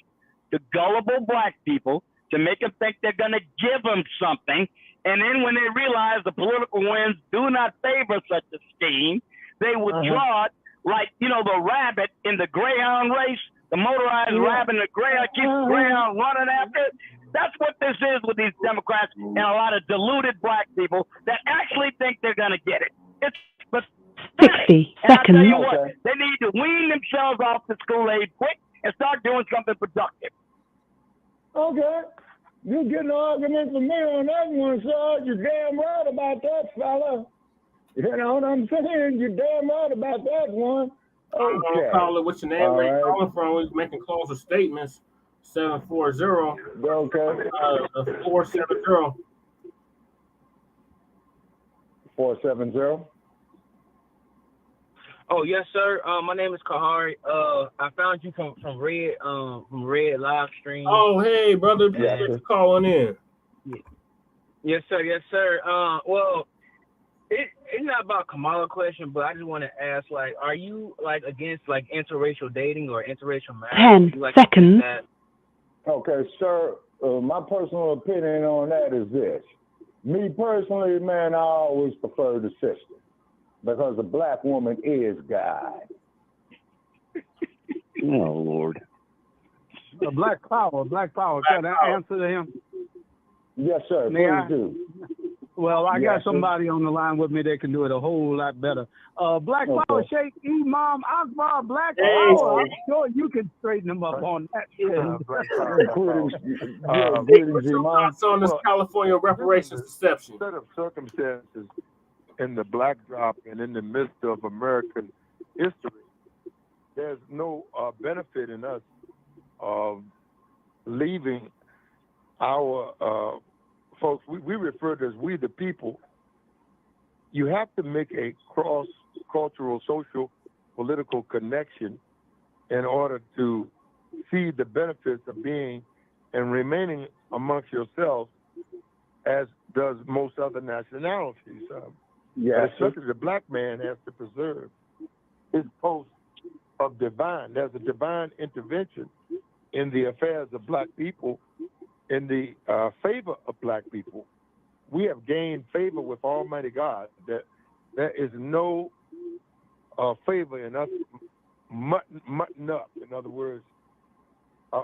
to gullible black people to make them think they're going to give them something. And then when they realize the political winds do not favor such a scheme, they withdraw it like, the rabbit in the greyhound race, the motorized rabbit and the greyhound, keeps the greyhound running after it. That's what this is with these Democrats and a lot of deluded black people that actually think they're going to get it. It's pathetic. 60 and seconds. I tell you what, they need to wean themselves off the school aid quick and start doing something productive. Okay. You get an argument from me on that one, Sarge. You're damn right about that, fella. You know what I'm saying? You're damn right about that one. Okay. Call it what's your name, where you calling from. We're making closing statements. 740. Okay. 470. 470. Oh yes, sir. My name is Kahari. I found you from Red live stream. Oh hey, brother, thanks for calling in. Yes, sir. Yes, sir. Well, it's not about Kamala question, but I just want to ask, are you against interracial dating or interracial marriage? 10 seconds. Okay, sir. My personal opinion on that is this. Me personally, man, I always prefer the sister because a black woman is God. Oh, Lord. Black power. Can I answer to him? Yes, sir. Please do. Well, I got somebody on the line with me that can do it a whole lot better. Black Power, Sheikh Imam Akbar, Black Power. I'm sure you can straighten them up on that. What's your thoughts on this California reparations deception? Set of circumstances in the backdrop and in the midst of American history, there's no benefit in us leaving our folks. We refer to as we the people. You have to make a cross-cultural, social, political connection in order to see the benefits of being and remaining amongst yourselves, as does most other nationalities. Especially the black man has to preserve his post of divine. There's a divine intervention in the affairs of black people, in the favor of black people. We have gained favor with Almighty God. That there is no favor in us mutton up. In other words,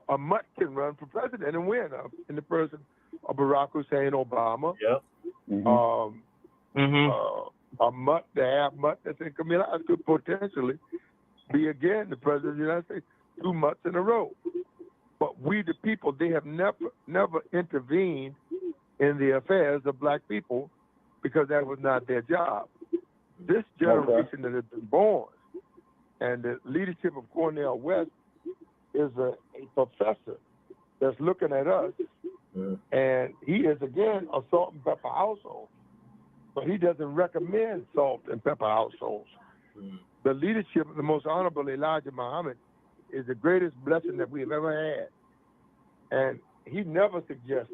a mutt can run for president and win in the person of Barack Hussein Obama. A mutt, the half mutt that's in Kamala could potentially be again the president of the United States 2 months in a row. But we the people, they have never intervened in the affairs of black people because that was not their job. This generation that has been born and the leadership of Cornel West is a professor that's looking at us, and he is again a salt and pepper household, but he doesn't recommend salt and pepper households. The leadership of the most honorable Elijah Muhammad is the greatest blessing that we've ever had. And he never suggests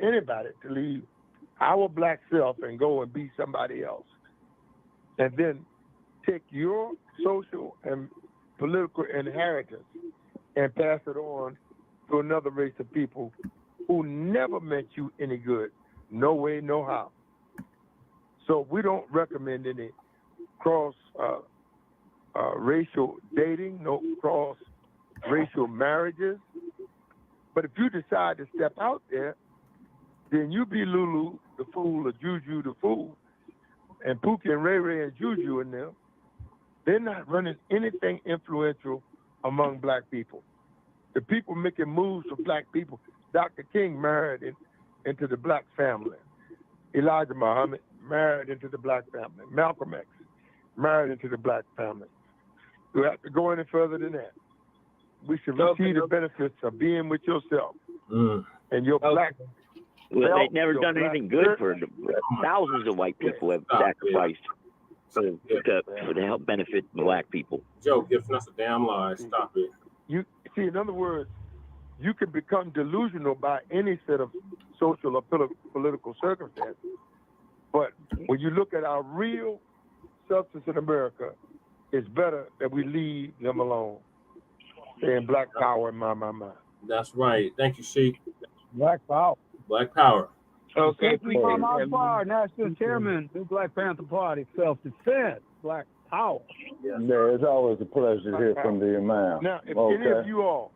anybody to leave our black self and go and be somebody else. And then take your social and political inheritance and pass it on to another race of people who never meant you any good. No way, no how. So we don't recommend any cross-racial dating, no cross-racial marriages. But if you decide to step out there, then you be Lulu the fool or Juju the fool, and Pookie and Ray Ray and Juju in them. They're not running anything influential among black people. The people making moves for black people. Dr. King married into the black family. Elijah Muhammad married into the black family. Malcolm X married into the black family. You have to go any further than that. We should receive the benefits of being with yourself and your black. Well, they've never done anything good for thousands of white people have sacrificed to help benefit black people. Joe Gibson, that's a damn lie. Stop it. You see, in other words, you can become delusional by any set of social or political circumstances. But when you look at our real substance in America, it's better that we leave them alone. Saying black power in my mind. That's right. Thank you, Sheik. Black power. Black power. Okay. Imam Akbar, National Chairman, New Black Panther Party, self-defense, black power. Yeah, it's always a pleasure to hear from the Imam. Now, if any of you all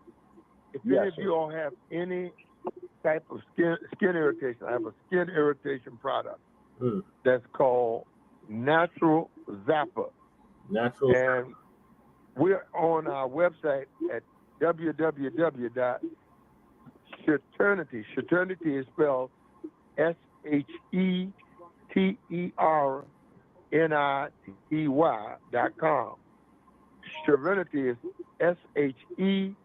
have any type of skin irritation, I have a skin irritation product that's called Natural Zappa. And we're on our website at www.Shaternity. Shaternity is spelled SHETERNITY.com. Serenity is SHETERNITY.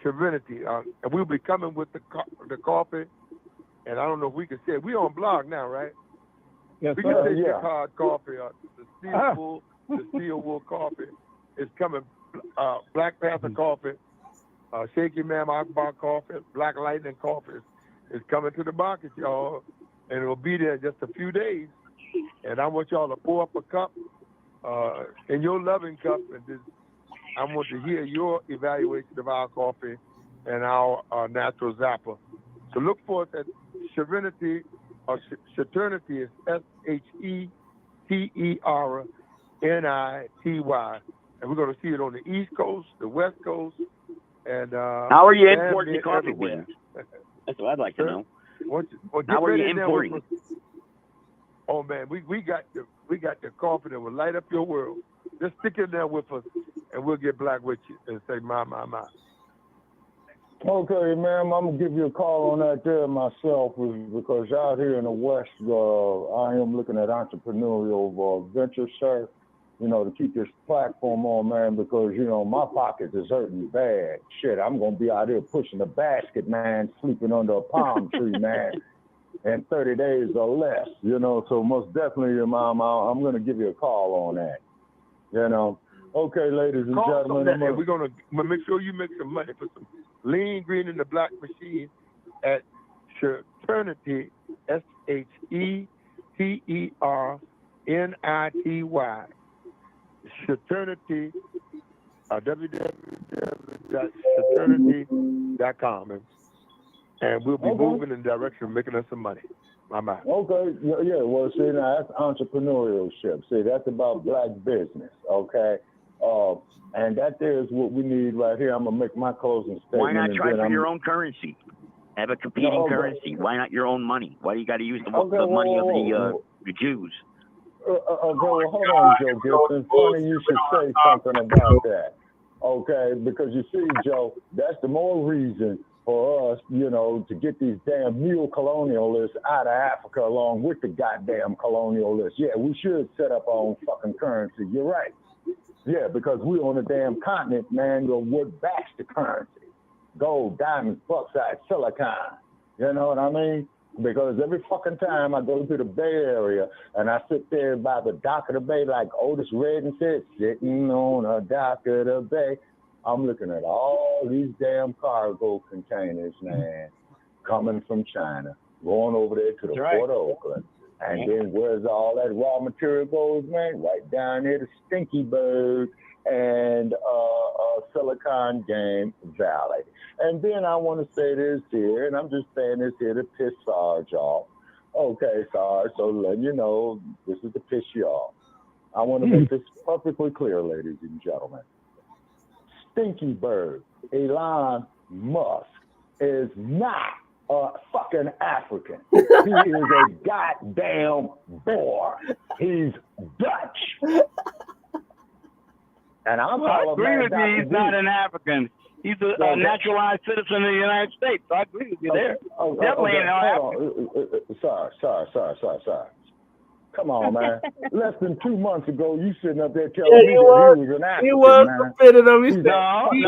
Serenity. And we'll be coming with the coffee. And I don't know if we can say it. We on blog now, right? Yes, we can say hard coffee or the steel wool coffee is coming. Black Panther coffee, Sheikh Imam Akbar coffee, Black Lightning coffee is coming to the market, y'all. And it will be there in just a few days. And I want y'all to pour up a cup in your loving cup and just I want to hear your evaluation of our coffee and our natural zapper. So look for us at Serenity, or Shaternity is SHETERNITY, and we're going to see it on the East Coast, the West Coast, and how are you importing the coffee beans? That's what I'd like to know. How are you importing? Oh man, we got the coffee that will light up your world. Just stick in there with us, and we'll get black with you and say my. Okay, ma'am, I'm gonna give you a call on that there myself, because out here in the West, I am looking at entrepreneurial ventures, sir. You know, to keep this platform on, man, because you know my pocket is hurting bad. Shit, I'm gonna be out here pushing the basket, man, sleeping under a palm tree, man, in 30 days or less. You know, so most definitely, Mom, I'm gonna give you a call on that. You know. Okay, ladies and gentlemen, we're gonna make sure you make some money for some lean green in the black machine at Shaternity, SHETERNITY, Shaternity, www.Shaternity.com, and we'll be moving in the direction of making us some money. Okay, yeah. Well, see, now that's entrepreneurship. See, that's about black business. Okay. And that there is what we need right here. I'm gonna make my closing statement. Why not try for your own currency? Have a competing currency. Why not your own money? Why do you got to use the money of the Jews? Well, hold on, Joe Gibson. Funny you should say something about that. Okay, because you see, Joe, that's the more reason for us, you know, to get these damn neo-colonialists out of Africa along with the goddamn colonialists. Yeah, we should set up our own fucking currency. You're right. Yeah, because we're on a damn continent, man, what backs the currency? Gold, diamonds, bauxite, silicon. You know what I mean? Because every fucking time I go to the Bay Area and I sit there by the dock of the bay like Otis Redding said, sitting on a dock of the bay, I'm looking at all these damn cargo containers, man, coming from China, going over there to the Port of Oakland. And then where's all that raw material goes, man? Right down there to Stinkyburg and Silicon Game Valley. And then I want to say this here, and I'm just saying this here to piss Sarge off. Okay, Sarge, so letting you know, this is to piss you off. I want to make this perfectly clear, ladies and gentlemen. Stinkyburg, Elon Musk, is not a fucking African. He is a goddamn Boer. He's Dutch. And I agree with you. He's not an African. He's a naturalized citizen of the United States. So I agree with you there. Definitely ain't no African. Sorry. Come on, man. Less than 2 months ago, you sitting up there telling me that he was an African, He was man. offended of his No, wait a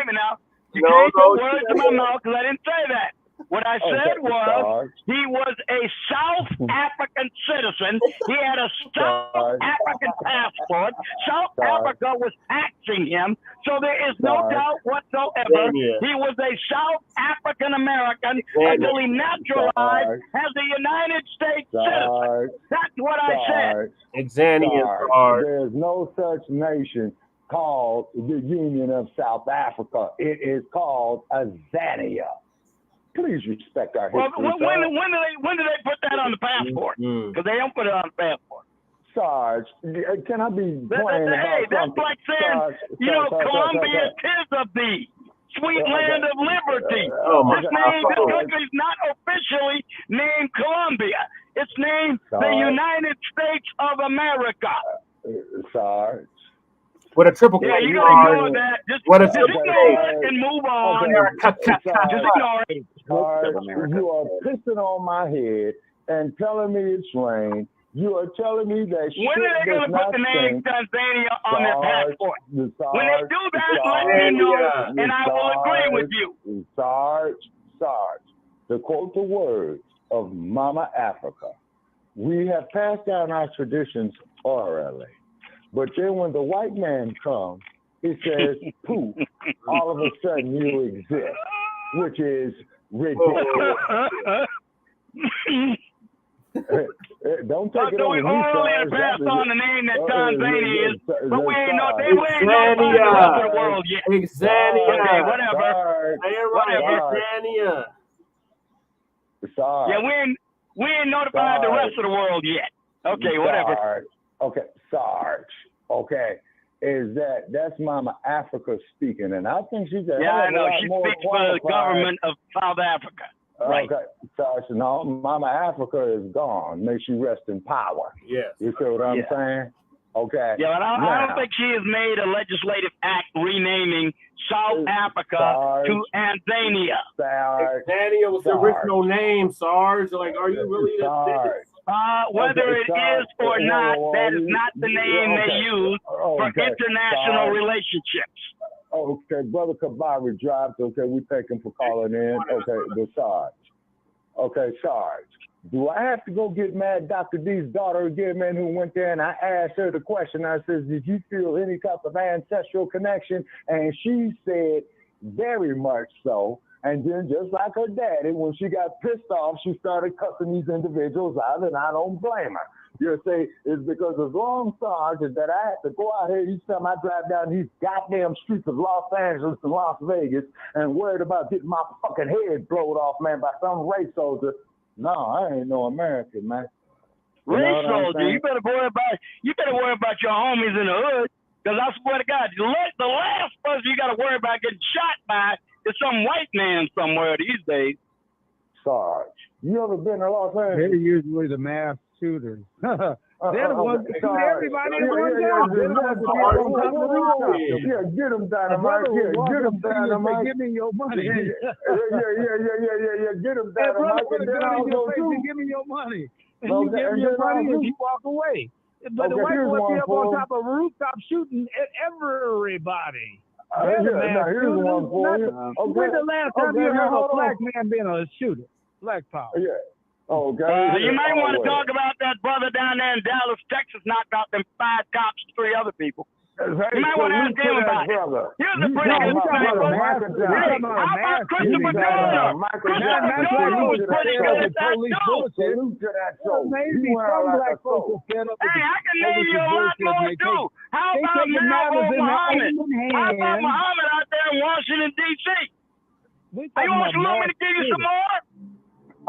minute now. You can't put words in my mouth because I didn't say that. What I said was he was a South African citizen. He had a South African passport. South Africa was taxing him. So there is no doubt whatsoever he was a South African American until he naturalized as a United States citizen. That's what I said. There's no such nation called the Union of South Africa. It is called Azania. Please respect our history. Well, when do they put that on the passport? Because they don't put it on the passport. Sarge, can I be playing Hey, that's like saying, Colombia is of thee, sweet land of liberty. This country's not officially named Colombia. It's named the United States of America. Sarge. With a triple you gotta ignore that. Just ignore it and move on. Just ignore it. You are pissing on my head and telling me it's rain. You are telling me that when are they going to put the name Tanzania on their passport? When they do that, let me know, and I will agree with you. Sarge, to quote the words of Mama Africa, we have passed down our traditions orally. But then when the white man comes, he says, poof, all of a sudden you exist, which is ridiculous. Don't take it So we over me, already Sarge. passed on the name that Tanzania is, but we ain't notified the rest of the world yet. Exania. Okay, whatever. Say it right, Exania. Sarge. Yeah, we ain't notified the rest of the world yet. Okay, whatever. Sarge. Okay, Sarge. Okay. That's Mama Africa speaking, and I think she's a I know. lot She more speaks for the qualified. government of South Africa. Right. Okay, Sarge, no, Mama Africa is gone. May she rest in power. Yes. You see what I'm saying? Okay. Yeah, but I don't think she has made a legislative act renaming South Africa to Tanzania. Tanzania was the original name, Sarge. Like, are you really this? Whether it is or not, that is not the name they use for international relationships. Okay, Brother Kabari dropped. Okay, we thank him for calling in. Okay, the Sarge. Okay, Sarge. Do I have to go get Mad Dr. D's daughter again, man, who went there and I asked her the question. I said, did you feel any type of ancestral connection? And she said, very much so. And then just like her daddy, when she got pissed off, she started cussing these individuals out, and I don't blame her. You'll say it's because as long, Sarge, that I have to go out here each time I drive down these goddamn streets of Los Angeles and Las Vegas and worried about getting my fucking head blown off, man, by some race soldier. No, I ain't no American, man. Race soldier, you better worry about your homies in the hood, because I swear to God, the last person you got to worry about getting shot by is some white man somewhere these days. Sarge, you ever been to Los Angeles? They're usually the mass shooters. They're the ones that shoot everybody at one time. They're the ones that get on top of the rooftop. Yeah, get them dynamite. Yeah, get them dynamite. Give me your money. Yeah. Get them dynamite. Put a gun in your face and give me your money. And you give me your money and you walk away. But the white boys be up on top of a rooftop shooting at everybody. Here's one for you. When's the last time you heard of a black man being a shooter? Black power. Yeah. Okay. You might want to talk about that brother down there in Dallas, Texas, knocked out them 5 cops, 3 other people. You might want to ask him about it. Here's a pretty good example. How about Christopher Gardner? Christopher Gardner was pretty good at that too. Maybe some black folks are fed up. Hey, I can name you a lot more too. How about Muhammad? How about Muhammad out there in Washington, D.C.? You want me to give you some more?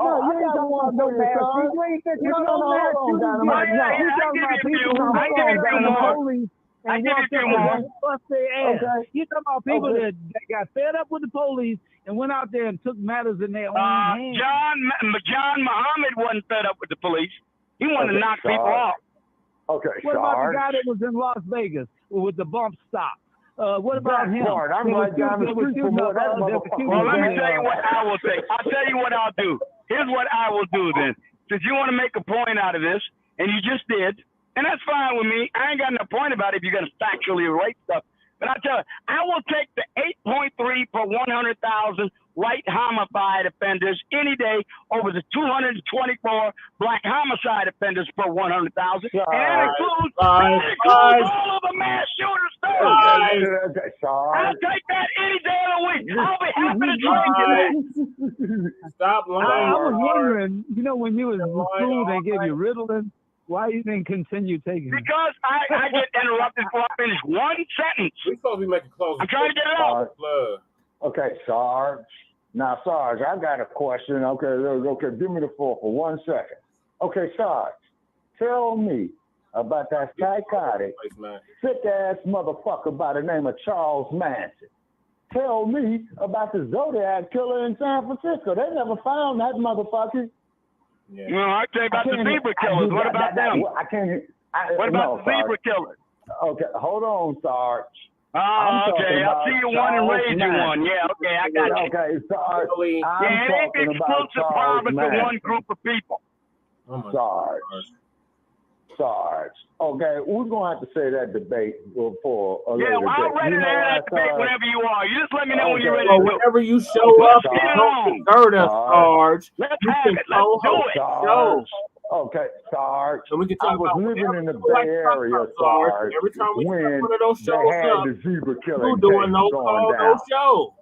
No, you ain't talking about no nasty. You ain't thinking no nasty. You talking about people who the police and walked up and bust their ass. You talking about people that got fed up with the police and went out there and took matters in their own hands. John Muhammad wasn't fed up with the police. He wanted to knock people off. Okay, what about the guy that was in Las Vegas with the bump stop? What about him? I'm right down the street from where that motherfucker. Well, let me tell you what I will say. I'll tell you what I'll do. Here's what I will do then. Since you want to make a point out of this, and you just did, and that's fine with me. I ain't got no point about it if you're going to factually write stuff. But I'll tell you, I will take the 8.3 per 100,000 white homicide offenders any day over the 224 black homicide offenders per 100,000. And that includes all of the mass shooters too. I'll take that any day of the week. I'll be happy to trade you that. Stop lying. I was wondering, when you was in school, they gave you Ritalin. Why you didn't continue taking it? Because I get interrupted before I finish one sentence. We're supposed to be making close. I'm trying to get it out. Okay, Sarge. Now, Sarge, I got a question. Okay, give me the floor for 1 second. Okay, Sarge, tell me about that psychotic, sick-ass motherfucker by the name of Charles Manson. Tell me about the Zodiac killer in San Francisco. They never found that motherfucker. Yeah. Well, I'll tell you about the zebra killers. What about them? What about the zebra killers? Okay, hold on, Sarge. Okay. I'll see you one and raise you one. Yeah, okay, I got you. Okay, Sarge. It ain't the exclusive province of one group of people. Sarge. Okay, we're going to have to say that debate for a later date. I'm ready to have that debate whenever you are. You just let me know when you're ready. Whenever you show up, don't desert us, Sarge. Let's have it. Let's do it. Okay, Sarge. So we can I was living in the Bay Area, Sarge, every time we when one of those shows they had the zebra killing doing no going down. show.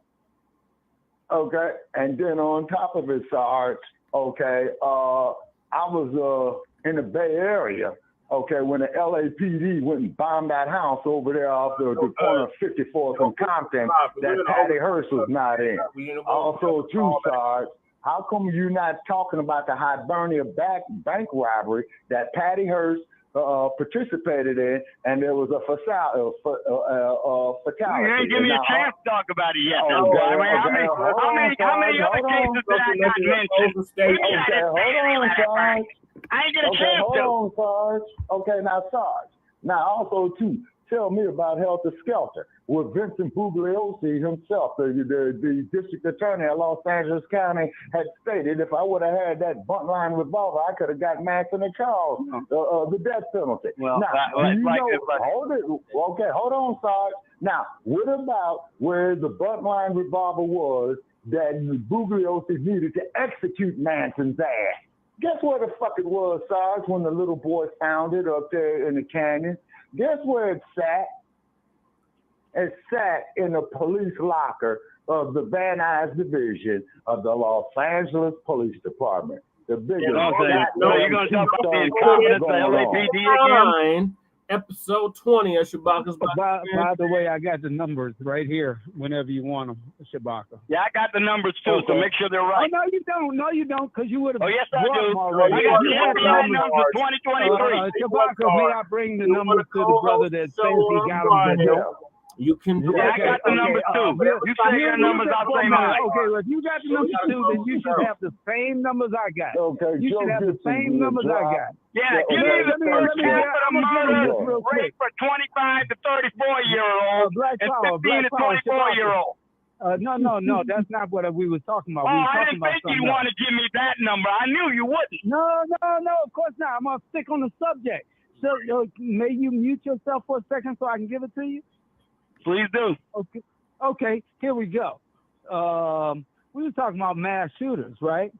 Okay, and then on top of it, Sarge, okay, I was in the Bay Area, okay, when the LAPD went and bombed that house over there off the corner of 54th and Compton, that Patty Hearst was not in. Also, too, Sarge, how come you're not talking about the Hibernia bank robbery that Patty Hearst participated in, and there was a fatality? You ain't give me a chance to talk about it yet. How many other cases did I not mention? Hold on, Sarge. I ain't get a chance to. Hold on, Sarge. Okay, now, Sarge. Now, also, too, tell me about Helter Skelter, where Vincent Bugliosi himself, the district attorney of Los Angeles County, had stated if I would have had that bunt line revolver, I could have got Manson and Charles the death penalty. Well, now, hold on, Sarge. Now, what about where the bunt line revolver was that Bugliosi needed to execute Manson's ass? Guess where the fuck it was, Sarge, when the little boy found it up there in the canyon? Guess where it sat? It sat in the police locker of the Van Nuys Division of the Los Angeles Police Department. The biggest. You're going to talk about the incompetence of the LAPD again? Episode 20 of Shabaka'S Blacc. By the way, I got the numbers right here whenever you want them, Shabaka. Yeah, I got the numbers too, so make sure they're right. Oh, no, you don't. No, you don't, because you would have. Oh, yes, I do. Already. I got the numbers for 2023. Shabaka, may I bring the numbers to the brother that says he got them? You can do I got the numbers too. You say your numbers, I'll say mine. Okay, well, if you got the numbers too, then you should have the same numbers I got. Okay, you should have the same numbers I got. Yeah, give me the first capital murder rate for 25 to 34-year-olds and 15 to 24-year-olds. No, that's not what we were talking about. I didn't think you want to give me that number. I knew you wouldn't. No, of course not. I'm going to stick on the subject. So, may you mute yourself for a second so I can give it to you? Please do. Okay, here we go. We were talking about mass shooters, right?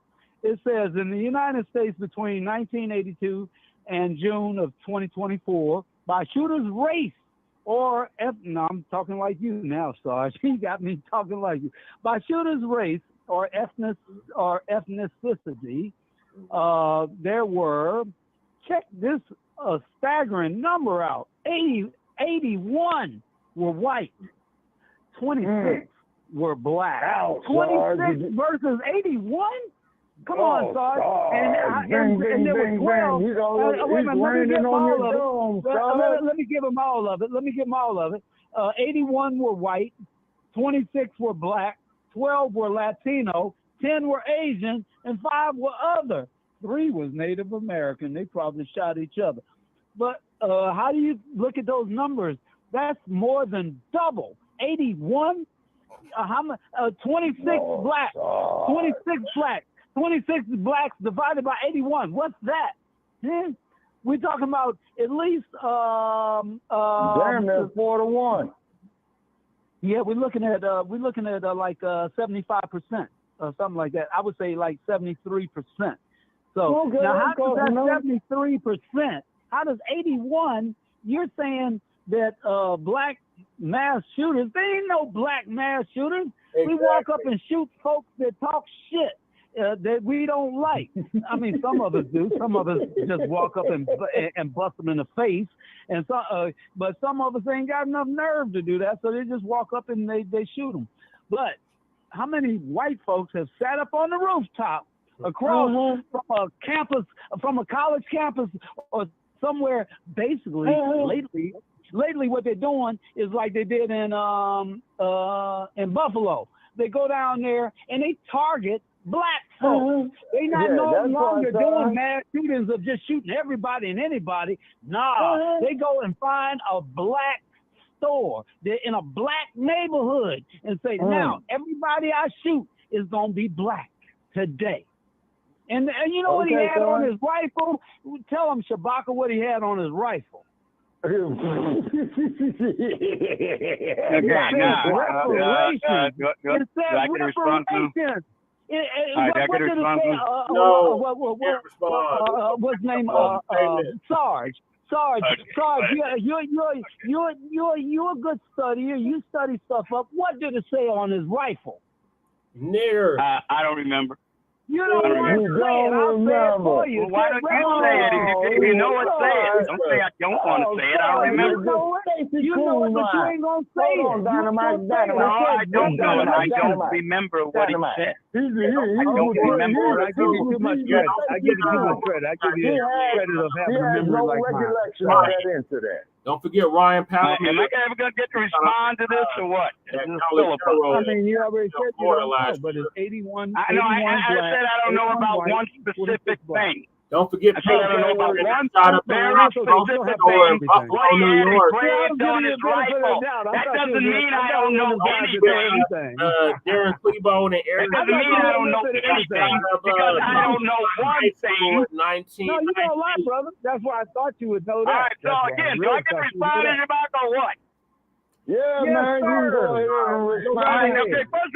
It says in the United States between 1982 and June of 2024, by shooters' race or I'm talking like you now, Sarge. You got me talking like you. By shooters' race or ethnicity, there were, check this staggering number out, 81 were white, 26 were black. 26 versus 81? Come on, Sarge. And there were 12. Wait a minute, let me give them all of it. Let me give them all of it. 81 were white, 26 were black, 12 were Latino, 10 were Asian, and 5 were other. 3 was Native American. They probably shot each other. But how do you look at those numbers? That's more than double. 81, 26 black, 26 black, 26 blacks divided by 81. What's that? We're talking about at least damn, that's 4 to 1. Yeah, we're looking at like 75% or something like that. I would say like 73%. So now how does that 73%? How does 81? You're saying that black mass shooters, they ain't no black mass shooters. Exactly. We walk up and shoot folks that talk shit that we don't like. I mean, some of us do. Some of us just walk up and bust them in the face. And so, but some of us ain't got enough nerve to do that, so they just walk up and they shoot them. But how many white folks have sat up on the rooftop across from a campus, from a college campus or somewhere, basically, lately what they're doing is like they did in Buffalo. They go down there and they target black folks. They not no longer doing mass shootings of just shooting everybody and anybody. Nah, they go and find a black store. They're in a black neighborhood and say, now everybody I shoot is gonna be black today. And you know what he had on his rifle? Tell him, Shabaka, what he had on his rifle. It said reparations. What's his name? Sarge. You're a good studier. You study stuff up. What did it say on his rifle? Nigger. I don't remember. You don't want to say it. I'll say it for you. Well, why don't you say it? If you know what, say it. Don't say I don't want to say it. I don't remember. You know it, but you ain't going to say it. Dynamite. No, I don't know it. I don't remember what he said. I don't remember. I give you too much credit. I give you too much credit. I give you credit of having remembered like mine. Don't forget Ryan Powell. Am I ever going to get to respond to this or what? I mean, you already said you don't know, but it's 81. I said I don't know about one specific thing. Don't forget I don't know about one very specific thing. What he had engraved on his rifle. That doesn't mean I don't know anything. Darren Clebo and Eric. That doesn't mean I don't know anything because I don't know one thing. No, you know a lot, brother. That's why I thought you would know that. All right, so again, do I get responded about or what? Yeah, man, you can go ahead and respond. Okay, first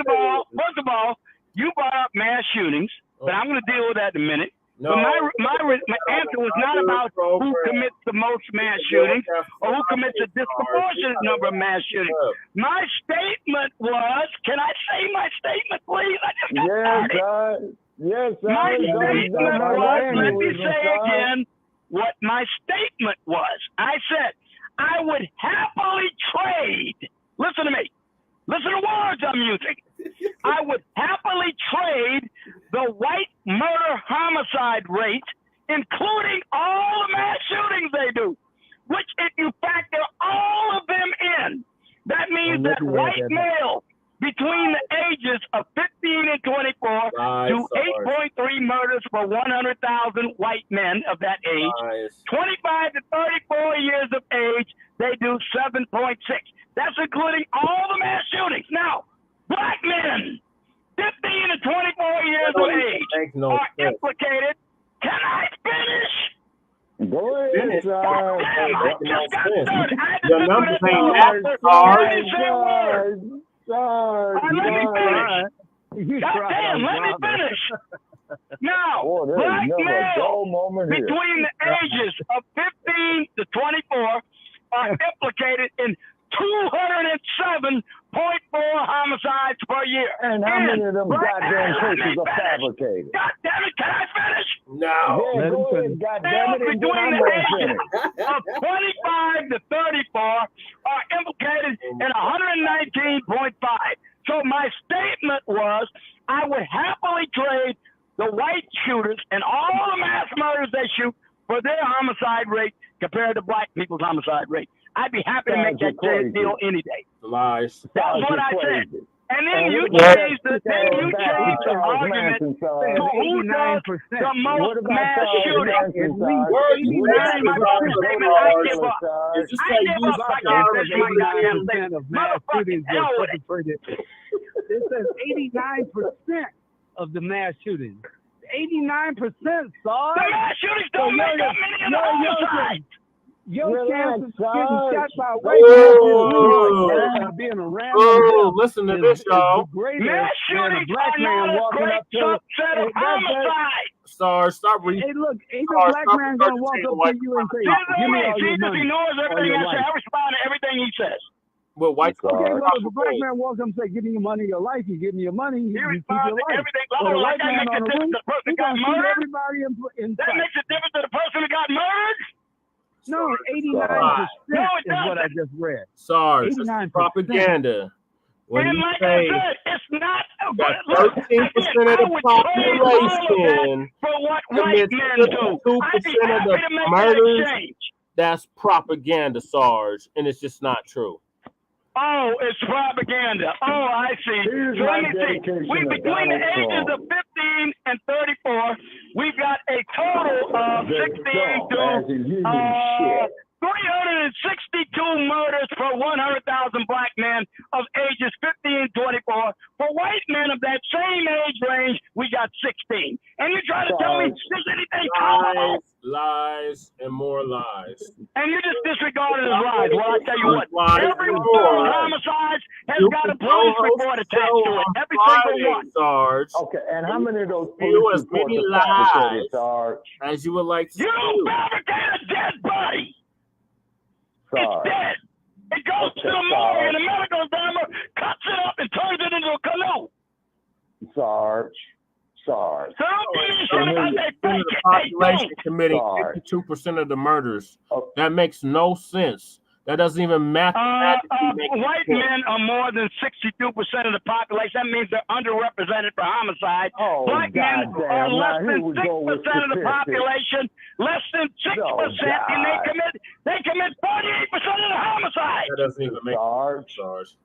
of all, you brought up mass shootings, but I'm going to deal with that in a minute. No, but my answer was not about who commits the most mass shootings or who commits a disproportionate number of mass shootings. My statement was, can I say my statement, please? I just got started. Yes, sir. My statement was, let me say again what my statement was. I said, I would happily trade, listen to me, listen to words I'm using. I would happily trade the white murder homicide rate, including all the mass shootings they do, which if you factor all of them in, that means that white males between the ages of 15 and 24 do 8.3 murders for 100,000 white men of that age. 25 to 34 years of age, they do 7.6. That's including all the mass shootings. Now, black men, 15 to 24 years of age, are implicated. Can I finish? Go ahead, God damn, I just got started. I had to The numbers ain't that let me finish. God damn, let me finish. Now, black males between the ages of 15 to 24 are implicated in 207.4 homicides per year. And how many of them goddamn cases are fabricated? God damn it, can I finish? No. Yeah, go ahead, goddamn it. Between the ages of 25 to 34 are implicated in 119.5. So my statement was, I would happily trade the white shooters and all the mass murders they shoot for their homicide rate compared to black people's homicide rate. I'd be happy to make that deal any day. Lies. That's what I said. And then you changed the argument to who does the most mass shooting. Where are you at? I give up. I give up. I can't finish my goddamn statement. Motherfucking hell with it. It says 89% of the mass shootings. 89%, Saul. The mass shootings don't make that many of the homicides. Your chances of getting shot by white men being a random listen to this, y'all. Mass shootings are not a great subset of homicides. Sarge, stop reading. Hey, look, ain't no black man gonna walk up to you and say, "Give me all your money." He ignores everything I say. I respond to everything he says. Well, white okay, well, if a black man walks up and say, "Give me your money, your life," you give me your money. He responds to everything. Well, like that makes a difference to the person who got murdered. That makes a difference to the person who got murdered. No, 89% is what I just read. Sarge, it's propaganda. When and you like say I said, it's not. 13% of the population for what white men do. 2% of the murders, that's propaganda, Sarge, and it's just not true. Oh, it's propaganda. Oh, I see. So let me see. Between the ages of 15 and 34, we've got a total of 16 to 362 murders per 100,000 black men of ages 15 to 24. For white men of that same age range, we got 16. And you try to tell me there's anything comparable? Lies, and more lies. And you just disregard it as lies. Well, I tell you what, every one of the homicides has got a police report attached to it. Every single one. Sarge. Okay, and how many of those police reports are fabricated, Sarge? As you would like to You fabricate a dead body. It's dead. It goes to the morgue and the medical examiner cuts it up and turns it into a canoe. Sarge. Sir? population committing 52% of the murders. That makes no sense. That doesn't even mathematically make sense. White men are more than 62% of the population. That means they're underrepresented for homicide. Black men are less than 6% of the population, less than 6%, and they commit 48% of the homicide. That doesn't even make sense,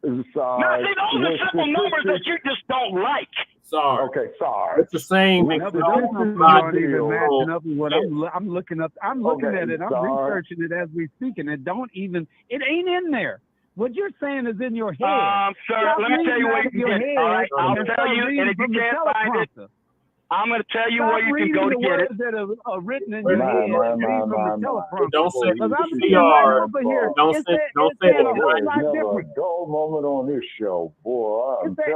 Now, see, those are simple numbers that you just don't like. Sorry. Okay, sorry. What you're saying makes aren't even matching up with what I'm looking up. I'm looking at it. I'm researching it as we speak, and it ain't in there. What you're saying is in your head. Sir, let me tell you what you can get. All right, I'll tell you, and if you can't find it, I'm going to tell you where you can go to get it. That are written in your head from the teleprompter. Don't say CR. Don't say it. There's never a dull moment on this show, boy. It's at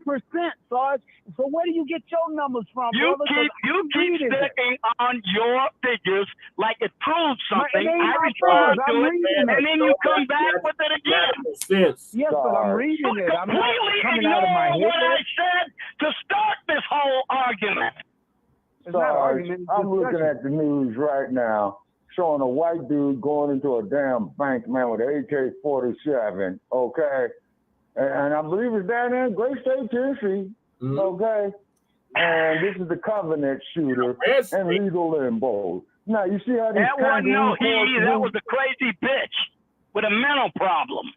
86%, Sarge. So where do you get your numbers from, you brother? keep sticking on your figures like it proves something. I respond to it, and then you come back with it again. Yes, but I'm reading it. I'm not coming out of my head. What I said to start this whole argument. I'm looking at the news right now, showing a white dude going into a damn bank, man, with an AK-47, okay? And I believe it's down there in Great State, Tennessee, okay? And this is the Covenant shooter and legal limbo. Now, you see how these that wasn't no he, that was a crazy bitch with a mental problem.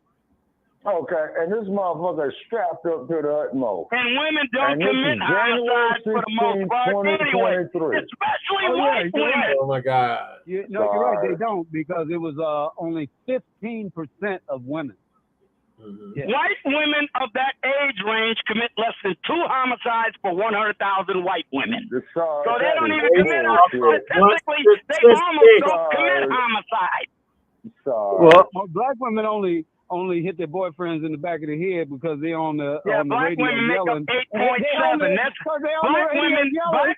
Okay, and this motherfucker is strapped up to the utmost. And women don't commit homicide for the most part anyway, especially white women. Oh, my God. You're right, they don't, because it was only 15% of women. Yeah. White women of that age range commit less than 2 homicides for 100,000 white women. So they don't even commit homicide. Statistically, they almost don't commit homicide. Well, black women only hit their boyfriends in the back of the head because they're on the black radio women yelling. Make up 8.7. Black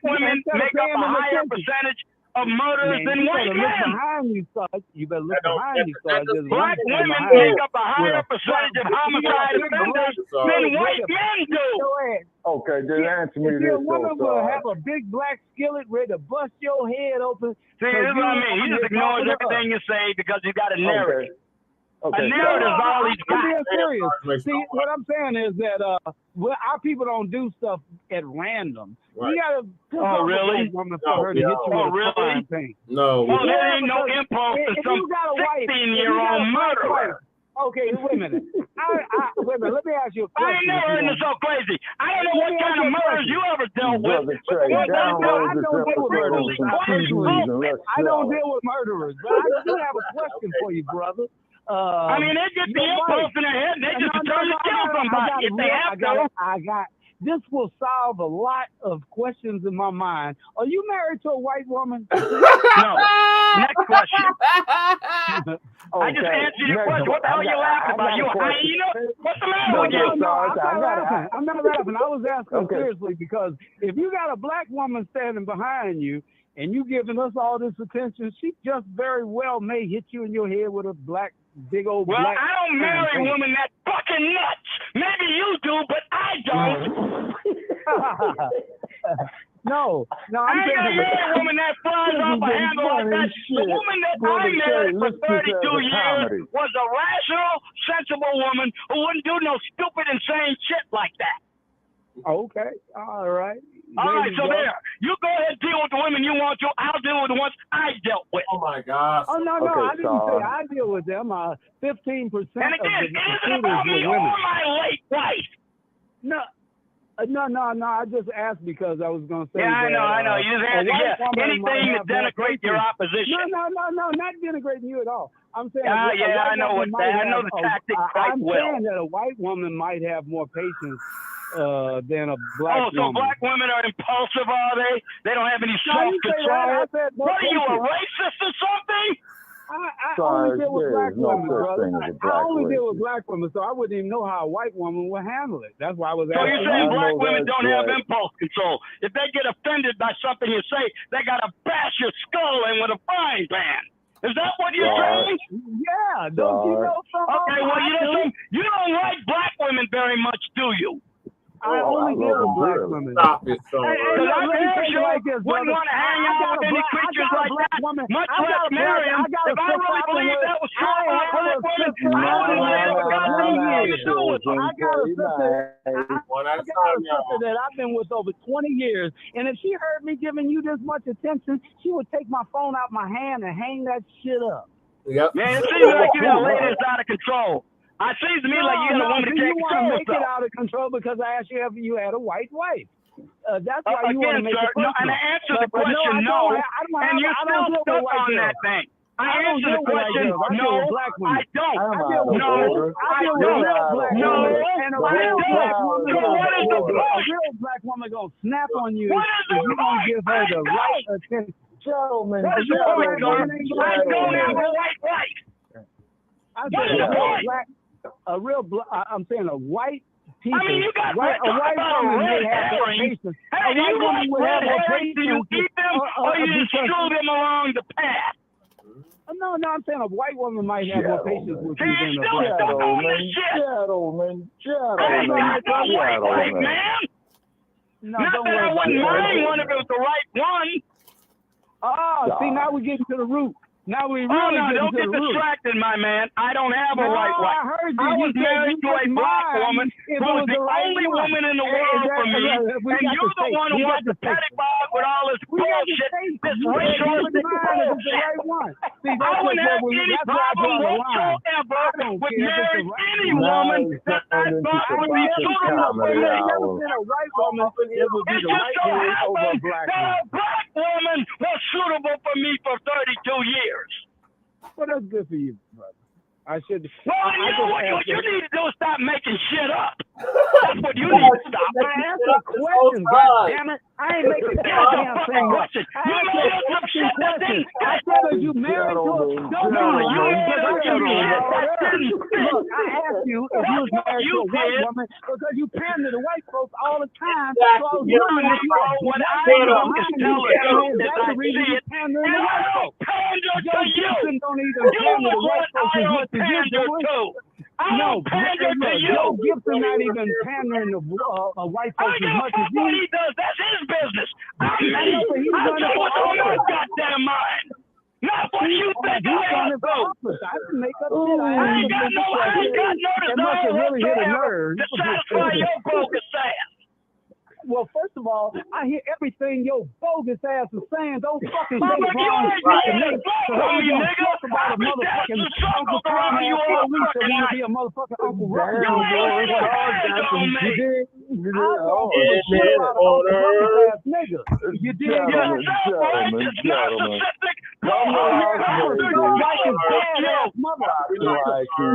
women make up a higher percentage of murders than white men. You better look behind you, Sarge. Black women make up a higher percentage of homicide offenders than white men do. Okay, then answer me this. A woman will have a big black skillet ready to bust your head open. See, this is what I mean. He just ignores everything you say because you got a narrative. Okay. A narrative is all he's got. I'm being serious. See, what I'm saying is that our people don't do stuff at random. Right. You gotta really? Woman for her to hit you with a frying pan. No. Well, there ain't no impulse to some 16-year-old murderer. Okay, wait a minute. Wait a minute. Let me ask you a question. I ain't never heard this so crazy. I don't know what kind of murders you ever dealt with. I don't deal with murderers, but I do have a question for you, brother. I mean, they get the impulse in their head and they just determine to kill somebody if they have to. This will solve a lot of questions in my mind. Are you married to a white woman? No. Next question. I just answered your question. What the hell are you laughing about? You a hyena? What's the matter with you? No, I'm not laughing. I was asking seriously because if you got a black woman standing behind you and you giving us all this attention, she just very well may hit you in your head with a big old black. Well, I don't marry women that fucking nuts. Maybe you do, but I don't. No, I ain't gonna marry a woman that flies off a handle like that. The woman that I married for 32 years was a rational, sensible woman who wouldn't do no stupid, insane shit like that. Okay, all right. All right, so there. You go ahead and deal with the women you want to. I'll deal with the ones I dealt with. Oh, my gosh. Oh, no, I didn't say I deal with them. 15% and again, it isn't about me or my late wife. No, I just asked because I was going to say I know. You just asked anything to denigrate your opposition. No, not denigrating you at all. I'm saying I know the tactic quite well. I'm saying that a white woman might have more patience than a black woman. So black women are impulsive, are they? They don't have any self-control? What are you, a racist or something? I only deal with black women, brother. I only deal with black women, so I wouldn't even know how a white woman would handle it. That's why I was asking. So you're saying black women don't have impulse control. If they get offended by something you say, they got to bash your skull in with a frying pan. Is that what you're saying? Yeah. Don't you know something? Okay, well, you don't like black women very much, do you? I only deal with black women. Stop it, son. Because I wouldn't want to hang out with any creatures like that, much less marry them. If I really believed that was true about a black woman, I wouldn't live with God. I got a sister that I've been with over 20 years, and if she heard me giving you this much attention, she would take my phone out my hand and hang that shit up. Yep. Man, it seems like you got ladies out of control. It seems to me like you got a woman that can't control herself. You want to make it out of control because I asked you if you had a white wife. That's why you want to make it personal. And I answered the question no, and you're still stuck on that thing. I answered the question no, I don't. No, I don't. No, I don't. So what is the point? A real black woman gonna snap on you if you don't give her the right attention. Gentlemen, I don't have a white wife. I'm saying a white people. I mean, you got a white woman may have more patience. A white woman would have more patience. Do you eat them or you just strew them along the path? No, I'm saying a white woman might have more patience with you than a black woman. Gentlemen. Not that I wouldn't mind one if it was the right one. See, now we're getting to the root. Now we really don't get distracted, my man. I don't have a white wife. I was married to a black woman who was the only woman in the world for me, and you're the one who wants to pedagogue with all this bullshit, this racialistic bullshit. I wouldn't have any problem whatsoever with marrying any woman that I thought would be suitable for me. It just so happened that a black woman was suitable for me for 32 years. Well, that's good for you, brother. I should. Well, you know what you need to do is stop making shit up. That's what you need to stop. I answer questions, goddammit. I ain't making goddamn question. I answer a fucking question. I said, are you married to a Look, I asked you if you was married to a white woman because you pander to white folks all the time. So I was wondering if you what I don't is tell the truth is I see it. And I don't pander to you. Don't even pander to white folks as much as you do. No, Joe Gibson not even pandering to white folks as much as you. What he does, that's his business. I'm doing what's on my goddamn mind. Not what you think I am. I can make up shit. I ain't got no desire whatsoever to satisfy your bogus ass. Well, first of all, I hear everything your bogus ass is saying. Don't fucking say Mama, wrong you ain't talk about a motherfucking Uncle Tom ass police that want to be a motherfucking Uncle Ruckus. You did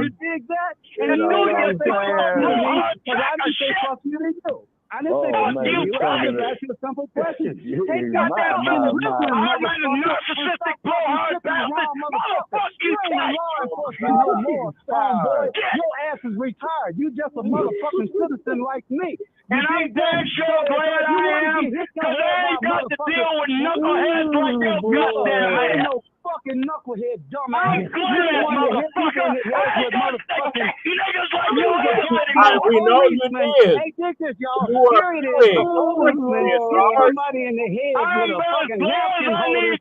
You dig that? And you know what I'm saying? Because I didn't say fuck you to you. I didn't say fuck you. I just asked you a simple question. Take that down in the listening, narcissistic blowhard bastard. Motherfucker, you ain't law enforcement no more, boy. Your ass is retired. You just a motherfucking citizen like me. And I'm damn sure glad I am, because I ain't got to deal with knuckleheads like your goddamn ass. No fucking knucklehead, dumbass. I'm glad, motherfucker. I ain't got niggas like you. We know you did. Hey, dig this, y'all. Here it is. Somebody in the head with a fucking napkin holder.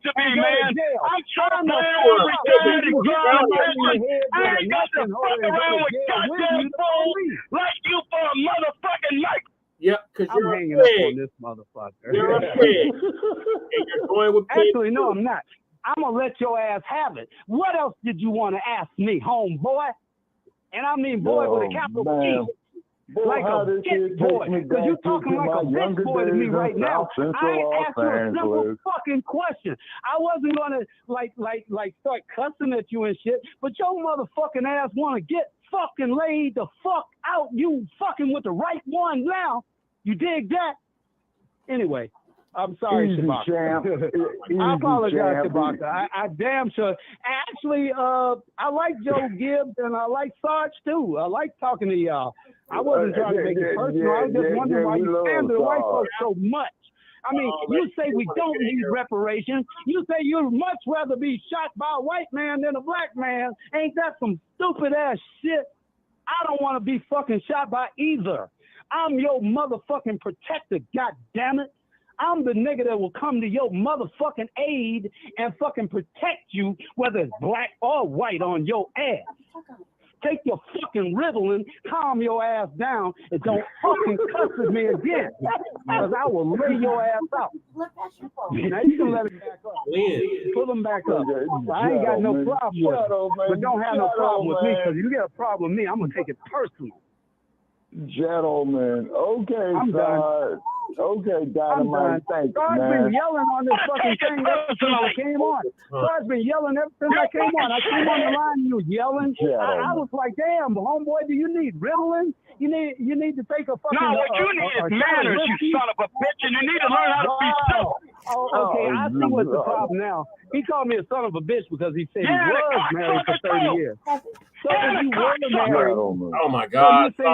I'm trying to retire and get out of prison. I ain't got to fuck around with goddamn fools like you for a motherfucking night. Yep, because you're hanging up on this motherfucker. You're a pig. And you're going with pigs. Actually, no, I'm not. I'm going to let your ass have it. What else did you want to ask me, homeboy? And I mean boy with a capital P. Like a bitch boy. Because you're talking like a bitch boy to me right now. I ain't asked you a simple fucking question. I wasn't going to like start cussing at you and shit, but your motherfucking ass want to get fucking laid the fuck out. You fucking with the right one now. You dig that? Anyway, I'm sorry, Shabaka. I apologize, Shabaka. I damn sure. Actually, I like Joe Gibbs and I like Sarge too. I like talking to y'all. I wasn't trying to make it personal. I was just wondering why you stand to the white folks so much. I mean, you say we don't need reparations. You say you'd much rather be shot by a white man than a black man. Ain't that some stupid ass shit? I don't want to be fucking shot by either. I'm your motherfucking protector, god damn it. I'm the nigga that will come to your motherfucking aid and fucking protect you, whether it's black or white, on your ass. Take your fucking Ritalin, calm your ass down, and don't fucking cuss at me again, because I will lay your ass out. Now you can let it back up. Pull them back up. I ain't got no problem with it, but don't have no problem with me, because you get a problem with me, I'm going to take it personal. Gentlemen, okay, I'm done. Okay, Dynamite, thanks, man. I've been yelling on this fucking thing ever since I came on. I've been yelling ever since I came on. I came on the line and you was yelling. I was like, damn, homeboy, do you need Ritalin? You need to take a fucking... No, what you need is manners, you son of a bitch, and you need to learn how to be civil. Oh, okay, I see what's the problem now. He called me a son of a bitch because he said he was married for 30 years. So if you were married, oh my God! So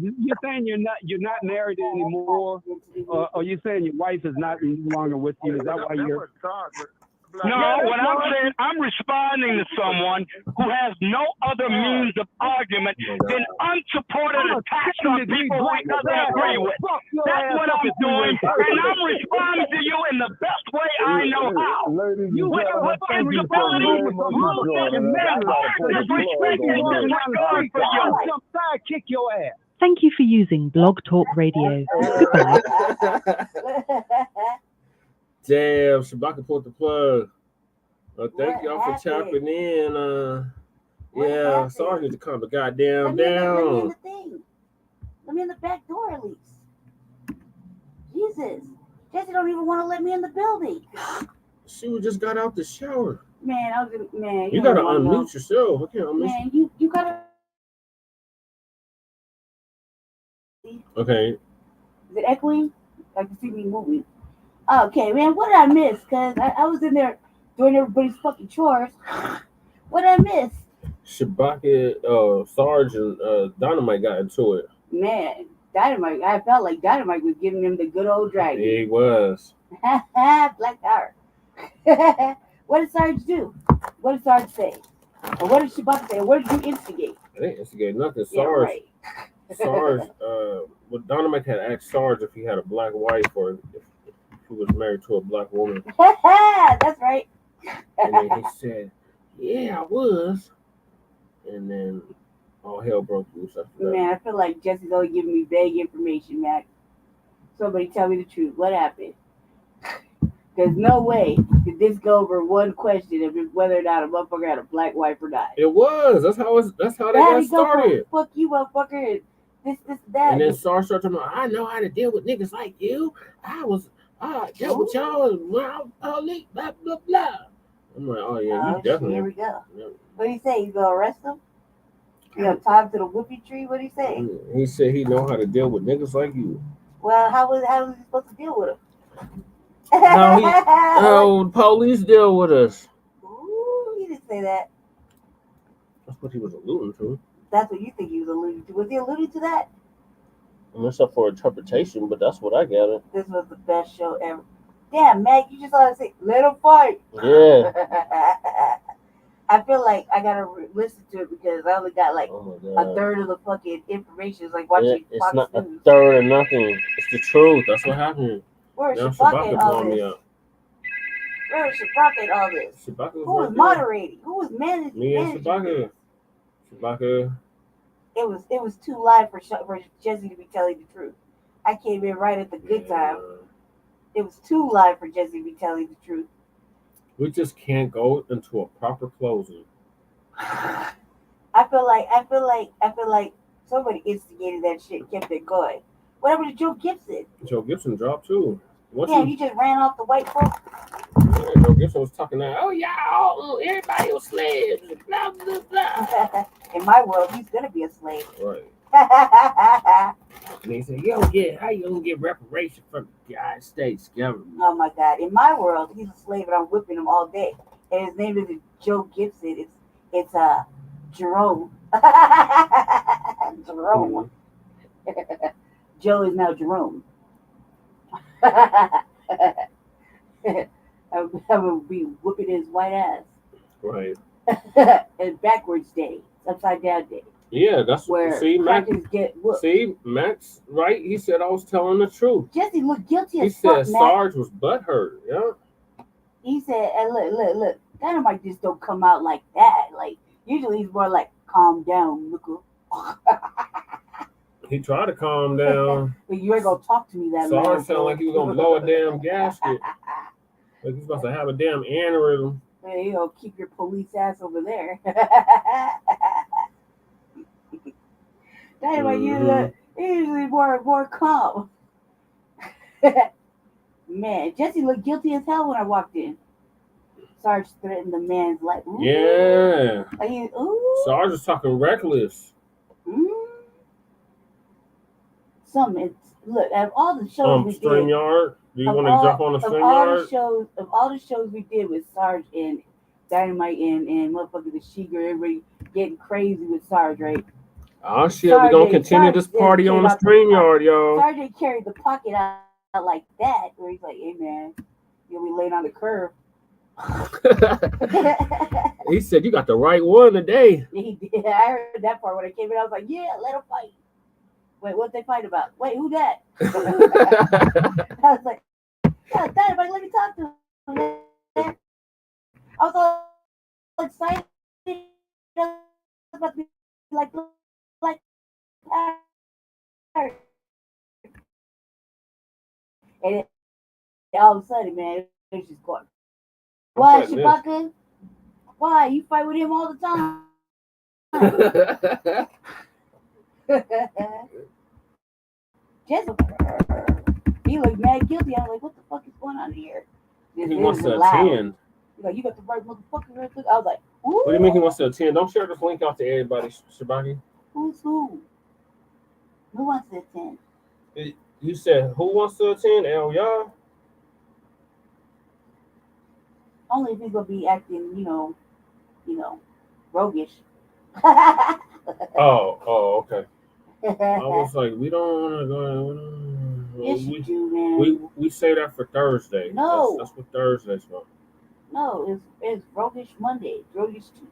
you're saying you're not married anymore, or you're saying your wife is not any longer with you? Is that why you're? No, what I'm saying, I'm responding to someone who has no other means of argument than unsupported attacks on people who he doesn't agree with. That's what I'm doing, and I'm responding to you in the best way I know how. You with responsibility, motherfucking manners, disrespect and disregard for you. Jump side, kick your ass. Thank you for using Blog Talk Radio. Goodbye. Damn, Shabaka pulled the plug. Thank y'all for tapping in. Yeah, sorry to calm the goddamn down. Let me in the back door at least. Jesus. Jesse don't even want to let me in the building. She just got out the shower. Man, you gotta unmute yourself. I can't unmute. Man, you gotta. Okay. Is it echoing? I can see me moving. Okay, man, what did I miss? Because I was in there doing everybody's fucking chores. What did I miss? Shabaka, Sarge, and Dynamite got into it. Man, Dynamite, I felt like Dynamite was giving him the good old dragon. He was. Black power. What did Sarge do? What did Sarge say? Or what did Shabaka say? What did you instigate? I didn't instigate nothing. Yeah, Sarge, right. Sarge, well, Dynamite had asked Sarge if he had a black wife or if he was married to a black woman. That's right. And then he said, yeah, I was. And then all hell broke loose after that. Man, I feel like Jesse's only giving me vague information, Mac. Somebody tell me the truth. What happened? There's no way did this go over one question of whether or not a motherfucker had a black wife or not. It was. That's how they got started. Fuck you, motherfucker. This, that. And then Sarge started talking about, I know how to deal with niggas like you. I dealt with y'all. Blah, blah, blah. I'm like, oh yeah, you definitely. Here we go. Yeah. What did he say? You gonna arrest him? You gonna tie him to the whoopee tree? What did he say? He said he know how to deal with niggas like you. Well, how was he supposed to deal with him? How police deal with us. Ooh, he didn't say that. That's what he was alluding to. That's what you think he was alluding to. Was he alluding to that? It's up for interpretation, but that's what I gathered. This was the best show ever. Damn, Meg, you just ought to say, let him fight. Yeah. I feel like I gotta listen to it because I only got like a third of the fucking information. It's like watching Fox It's not News. a third of nothing. It's the truth. That's what happened. Where's Shabaka in all this? Where's Shabaka in all this? Who was moderating? Who was managing? Me and Shabaka. Shabaka. It was too live for Jesse to be telling the truth. I came in right at the good time. It was too live for Jesse to be telling the truth. We just can't go into a proper closing. I feel like somebody instigated that shit, kept it going. What happened to Joe Gibson? Joe Gibson dropped too. You just ran off the white folks. Yeah, Joe Gibson was talking now. Oh yeah, everybody was slaves. Blah blah blah. In my world, he's gonna be a slave. Right. And he said, how you gonna get reparations from the United States government? Oh my God. In my world, he's a slave and I'm whipping him all day. And his name isn't Joe Gibson, it's Jerome. Jerome. Joe is now Jerome. I'm gonna be whooping his white ass. Right. And backwards day. Upside down day. Yeah, that's where see, Max. Get whooped. See, Max, right? He said I was telling the truth. Jesse looked guilty he as fuck, said Sarge was butthurt. Yeah. He said, and look, Dynamite just don't come out like that. Like, usually he's more like, calm down, nigga. He tried to calm down. But you ain't gonna talk to me that Sarge long. sounded like he was gonna blow a damn gasket. Like he's about to have a damn aneurysm. Hey, you gonna keep your police ass over there. Dynamite usually more calm. Man, Jesse looked guilty as hell when I walked in. Sarge threatened the man's life. Ooh. Yeah. Ooh. Sarge is talking reckless. Look, out of all the shows we did. StreamYard? Do you want to jump on the StreamYard? Of all the shows we did with Sarge and Dynamite and motherfucker the She-Girl, everybody getting crazy with Sarge, right? Oh shit, we're gonna continue this party on the StreamYard, y'all. Sarge didn't carry the pocket out like that, where he's like, hey man, you'll be laying on the curb. He said, you got the right one today. He did. I heard that part when I came in. I was like, yeah, let him fight. Wait, what they fight about? Wait, who that? I was like, God, Dynamite, let me talk to him. I was all excited. I was about to be like and all of a sudden, man, it's just going. Why, Shabaka? Why? You fight with him all the time. Jesse, he looked mad guilty. I was like, what the fuck is going on here? He wants to attend. He's like, you got the right motherfucker. I was like, ooh. What do you mean he wants to attend? Don't share this link out to everybody, Shabaki. Who's who? Who wants to attend? You said, who wants to attend? y'all? Only if he's going to be acting, you know, roguish. Oh, okay. I was like, we don't want to go. Yes, you do, man. We say that for Thursday. No. That's what Thursday's for. No, it's roguish Monday. It's roguish Tuesday.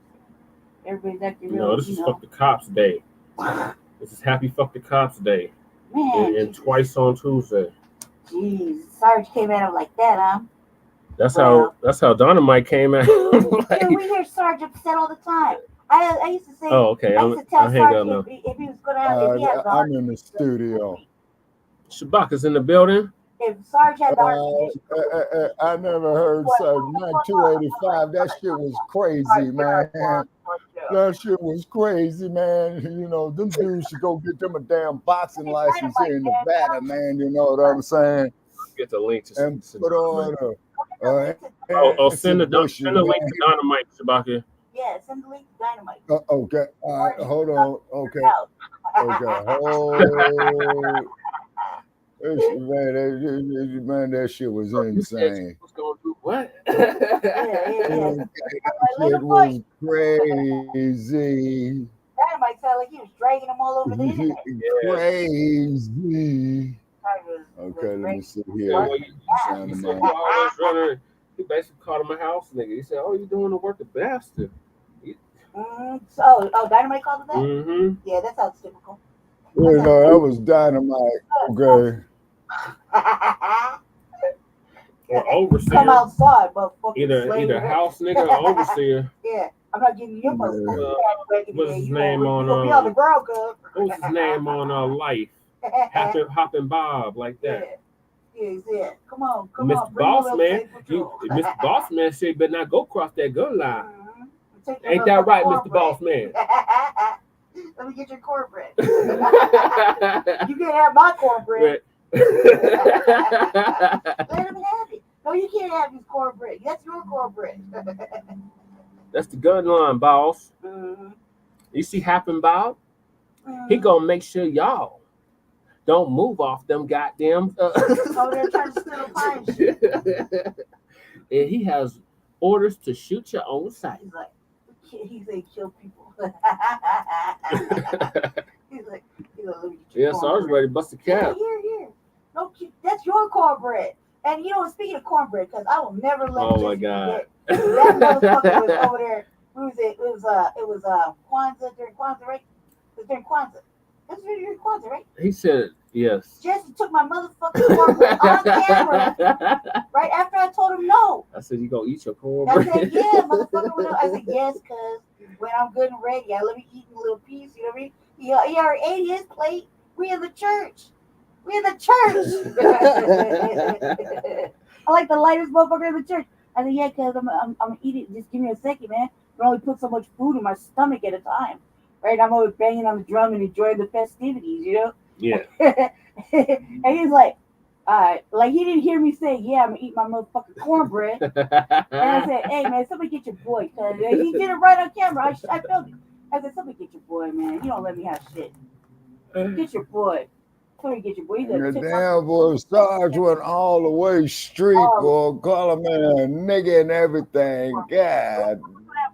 Everybody's acting real. No, this is Fuck the Cops Day. This is Happy Fuck the Cops Day. Man. And twice on Tuesday. Jeez, Sarge came at him like that, huh? That's how Dynamite came at him. Like, we hear Sarge upset all the time. I used to say. Oh, okay. I used to tell Sarge if he was going to have. If he had I'm in the studio. Shabaka's in the building. If Sarge had the heart I never heard Sarge. 285. That shit was crazy, man. That shit was crazy, man. You know, them dudes should go get them a damn boxing license here in Nevada, man. You know what I'm saying? Get the link to and put on send the link to Dynamite, Shabaka. Yeah, send the link to Dynamite. Okay. All right. Hold on. Okay. Man, that shit was insane. What? That shit was crazy. Dynamite sounded like he was dragging them all over the internet. Crazy. Okay, let me see here. He basically called him a house nigga. He said, "Oh, you doing the work of bastard." Dynamite called it that? Mm-hmm. Yeah, that sounds typical. You know, that was Dynamite. Okay. Or overseer. Come outside, motherfucker. Either house nigga or overseer. Yeah, I'm not giving you much. What's his name on? Be on the ground, cuz. What's his name on Life? Hopping Bob, like that. Yeah. Come on. Mr. Boss Man, Mr. Boss Man said, better not go cross that gun line. Ain't that right, Mr. Boss Man? Let me get your cornbread. You can't have my cornbread. Let him have it. No, you can't have his cornbread. That's your cornbread. That's the gun line, boss. Mm-hmm. You see Happen Bob? Mm-hmm. He gonna make sure y'all don't move off them goddamn. They're trying to steal pine shit. And he has orders to shoot your own site. He said kill people. He's like, let me get yeah, so I was ready to bust the cap. Here. No, that's your cornbread. And you know, speaking of cornbread, because I will never let. Oh my God. That motherfucker was over there. Who was it? It was Kwanzaa during Kwanzaa, right? It's during Kwanzaa. That's during Kwanzaa, right? He said yes. Jesse took my motherfucking cornbread on camera. Right after I told him no. I said, you gonna eat your cornbread? I said, yeah, motherfucker. I said, yes, cuz when I'm good and ready, I let me eat a little piece, you know what I mean? He already ate his plate. We in the church. I like the lightest motherfucker in the church. I said, yeah, cuz I'm eating. Just give me a second, man. I only put so much food in my stomach at a time. Right? I'm always banging on the drum and enjoying the festivities, you know? Yeah. And he's like, all right. Like, he didn't hear me say, yeah, I'm going to eat my motherfucking cornbread. And I said, hey, man, somebody get your boy. Cuz he did it right on camera. I felt it. I said, somebody get your boy, man. You don't let me have shit. Get your boy. Somebody get your boy. Damn, boy, Sarge went all the way street, boy. Call him a nigga and everything. God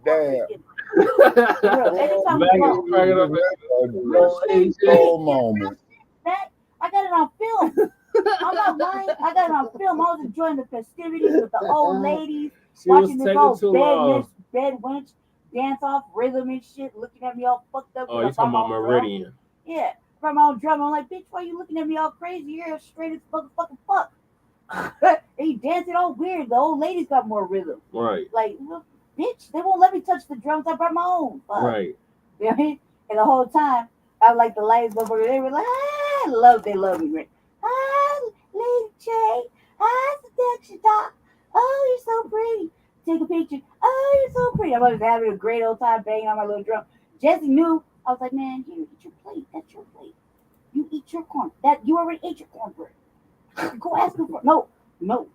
damn. Moment. I got it on film. I'm not lying. I got it on film. I was enjoying the festivities with the old ladies, watching this old bed wench dance off rhythm and shit, looking at me all fucked up. Oh, you talking about Meridian? Yeah, from my own drum. I'm like, bitch, why you looking at me all crazy? You're straight as motherfucking fuck. And he dancing all weird. The old ladies got more rhythm. Right. Like, well, bitch, they won't let me touch the drums. I brought my own. Fuck. Right. You know what I mean? And the whole time, I was like the ladies motherfucker. They were like, they love me, right? Hi, Lady J. Hi, Seduction Doc. Oh, you're so pretty. Take a picture. Oh, you're so pretty. I was having a great old time banging on my little drum. Jesse knew. I was like, man, you eat your plate. That's your plate. You eat your corn. You already ate your cornbread. Go ask him for it. No.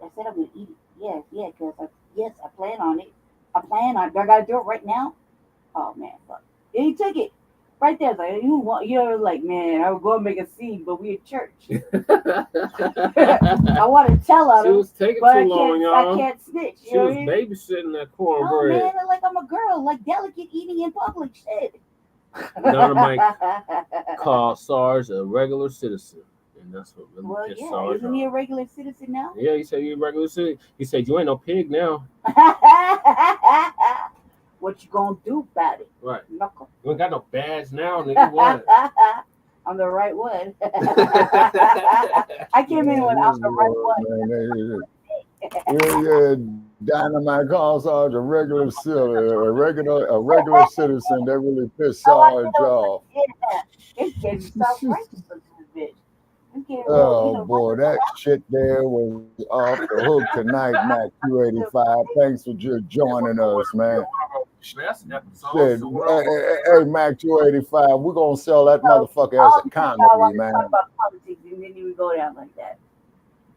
I said I'm gonna eat it. Yeah, because I plan on it. I gotta do it right now. Oh man, fuck. And he took it. Right there, it's like like, man, I would go and make a scene, but we at church. I want to tell on him. She was taking too long, y'all. I can't snitch. She was babysitting that cornbread. Oh man, like I'm a girl, like delicate eating in public shit. Dynamite called Sarge a regular citizen, and that's what really pissed Sarge isn't he a regular citizen now? Yeah, he said he's a regular citizen. He said you ain't no pig now. What you gonna do about it? Right. Knuckle. You ain't got no badge now, nigga. What? I'm the right one. I came in when I'm the right one. Yeah, Dynamite calls Sarge a regular citizen, a regular citizen. That really pissed Sarge off. Yeah, it's getting self-righteous for this bitch. Oh boy, that shit there was off the hook tonight, Mac 285. Thanks for just joining us, man. Hey, Mac 285, we're gonna sell that motherfucker as a comedy, man. Talk about politics and then we go down like that.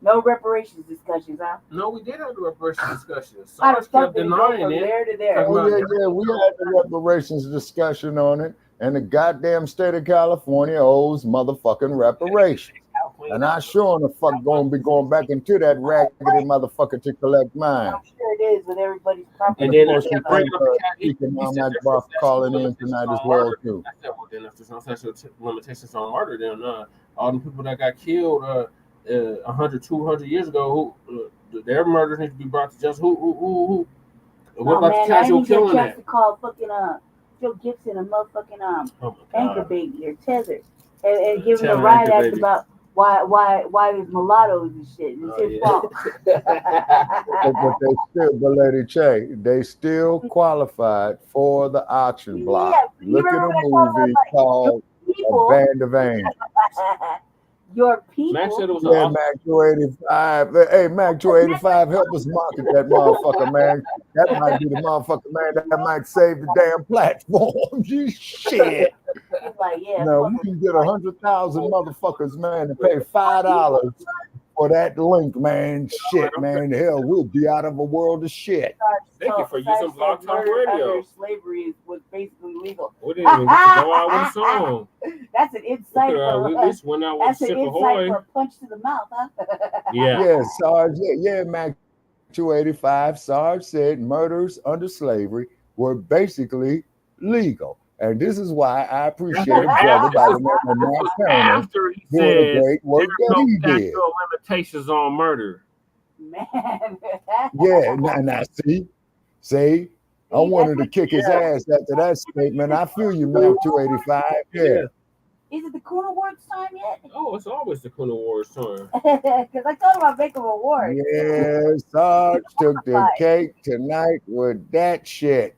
No reparations discussions, huh? No, we did have the reparations discussions. Sarge kept denying it. There to there. Oh, yeah, we had the reparations discussion on it, and the goddamn state of California owes motherfucking reparations. And I sure in the fuck gonna be going back into that raggedy motherfucker to collect mine. I'm sure it is with everybody's property. And then of course we can for calling in tonight as well too. I said, well, then if there's no statute of limitations on murder, then all the people that got killed 100, 200 years ago, their murders need to be brought to justice. Who? What about the casual killing that? To call fucking Joe Gibson a motherfucking anchor baby or tethered and give him a riot act about why there's mulattoes and shit. It's his fault. But Lady Che, they still qualified for the auction block. Look at a movie called A Band of Angels. Your people. Mac said it was Mac 285. Hey, Mac 285, help us market that motherfucker, man. That might be the motherfucker, man. That might save the damn platform. Shit. Like, no, we can get 100,000 motherfuckers, man, to pay $5 for that link, man. Shit, man. Hell, we'll be out of a world of shit. Thank you for using Blog Talk Radio. Slavery was basically legal. We didn't even get to go out with a song. That's an insight. We just went out with an insight for a punch to the mouth, huh? Yeah, Sarge. Yeah, Mac 285. Sarge said murders under slavery were basically legal. And this is why I appreciate a brother by the name of Matt Turner after he doing said the great work that he did. Limitations on murder. Man. Yeah, now see, I wanted to kick his ass after that statement. I feel you, Mac 285. Yeah. Is it the Coon Awards time yet? Oh, it's always the Coon Awards time. Because I told him I'd make him awards. Yeah, Sarge took the cake tonight with that shit.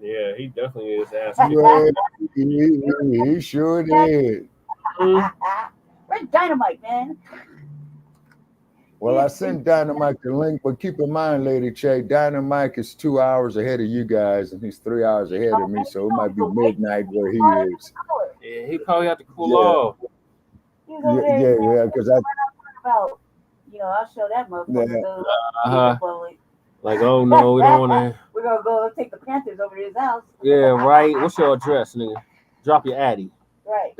Yeah, he definitely is ass kicking. He sure did. Where's Dynamite, man? Well, I sent Dynamite the link, but keep in mind, Lady Che, Dynamite is 2 hours ahead of you guys, and he's 3 hours ahead of me, so it might be midnight where he is. Yeah, he probably had to cool off. Yeah, because about, I'll show that motherfucker. Like, oh no, we don't want to. We're gonna go take the Panthers over to his house. Yeah, right. What's your address, nigga? Drop your addy. Right.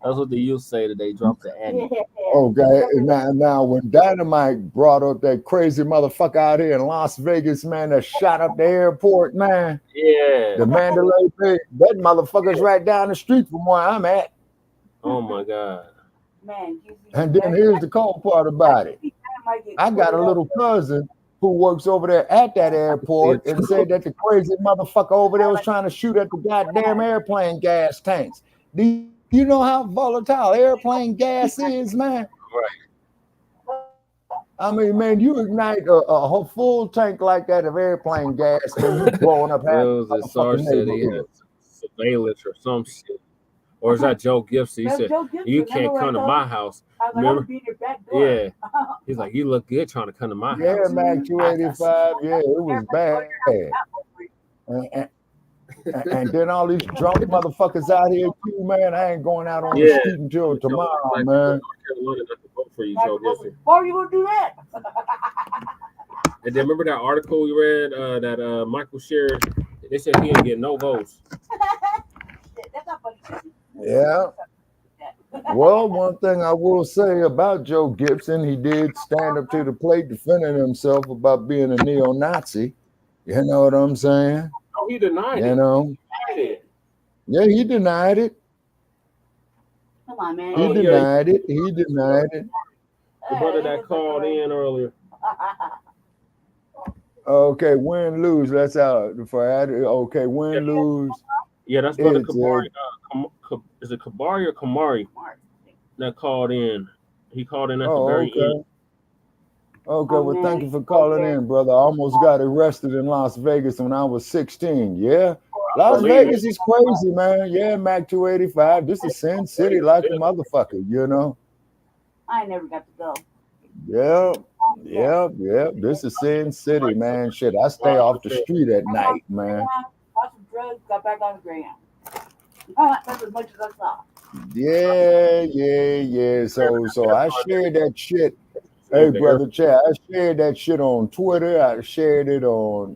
That's what the youth say today. Drop the addy. Okay. Now, when Dynamite brought up that crazy motherfucker out here in Las Vegas, man, that shot up the airport, man. Yeah. The Mandalay Bay, that motherfucker's right down the street from where I'm at. Oh my God. Man. And then here's the cold part about it. I got a little cousin who works over there at that airport and said that the crazy motherfucker over there was trying to shoot at the goddamn airplane gas tanks. Do you know how volatile airplane gas is, man? Right. I mean, man, you ignite a whole full tank like that of airplane gas and you blowing up half the fucking neighborhood. Surveillance or some shit. Or is that Joe Gibson? He said, you can't come to my house. Remember? Yeah. He's like, you look good trying to come to my house. Yeah, Mac 285. Yeah, it was bad. And then all these drunk motherfuckers out here too, man. I ain't going out on the street until tomorrow, man. Why are you gonna do that? And then remember that article we read that Michael shared? They said he didn't get no votes. That's not funny. Yeah. Well, one thing I will say about Joe Gibson, he did stand up to the plate defending himself about being a neo-Nazi. You know what I'm saying? Oh, he denied it. You know? Yeah, he denied it. Come on, man. He denied it. He denied it. The brother that called in earlier. Okay, win, lose. That's out. Okay, win, lose. Yeah, that's brother Kabari. Is it Kabari or Kamari that called in? He called in at the very end. Okay, well, thank you for calling in, brother. I almost got arrested in Las Vegas when I was 16. Yeah, Las Vegas is crazy, man. Yeah, Mac 285. This is Sin City like a motherfucker, you know? I never got to go. Yeah. This is Sin City, man. Shit, I stay off the street at night, man. Bought some drugs, got back on the ground. That's as much as I saw. Yeah. So I shared that shit. Hey, brother Chad, I shared that shit on Twitter. I shared it on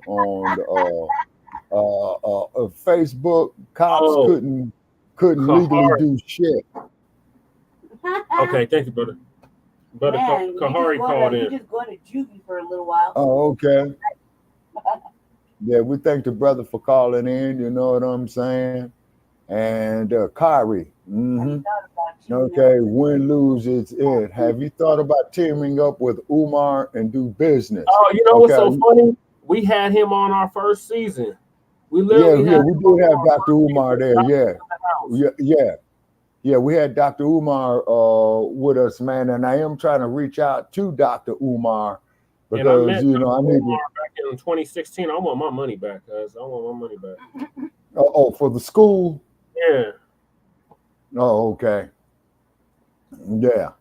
Facebook. Cops couldn't legally do shit. Okay, thank you, brother. Brother Kahari called in. He just going to juvie for a little while. Oh, okay. Yeah, we thank the brother for calling in. You know what I'm saying? And Kyrie. Okay, win, lose, it's it. Have you thought about teaming up with Umar and do business? Oh, you know what's so funny? We had him on our first season. We literally we did have Dr. Umar there. Yeah, we had Dr. Umar with us, man. And I am trying to reach out to Dr. Umar because, I need Umar back in 2016. I want my money back, guys. I want my money back. Oh, for the school? Yeah. Oh, okay. Yeah.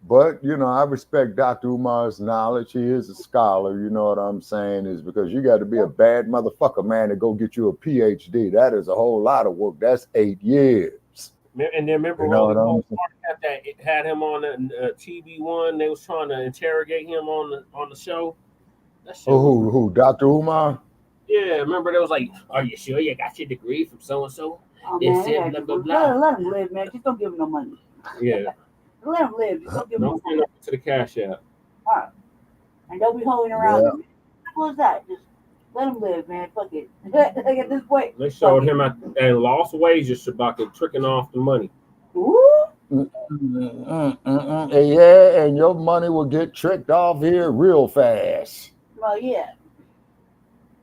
But, I respect Dr. Umar's knowledge. He is a scholar, you know what I'm saying, is because you got to be a bad motherfucker, man, to go get you a PhD. That is a whole lot of work. That's 8 years. And then remember that had him on the TV one. They was trying to interrogate him on the show. Who? Dr. Umar? Yeah, remember they was like, "Are you sure you got your degree from so and so?" Oh, man, blah, blah, blah. Let him live, man. Just don't give him no money. Yeah. Let him live. Just don't give him no money. To the cash app. All right. And don't be holding around him. What was that? Just let him live, man. Fuck it. Like at this point. They showed him at lost wages, Shabaka, tricking off the money. Ooh. Yeah, and your money will get tricked off here real fast. Well, yeah.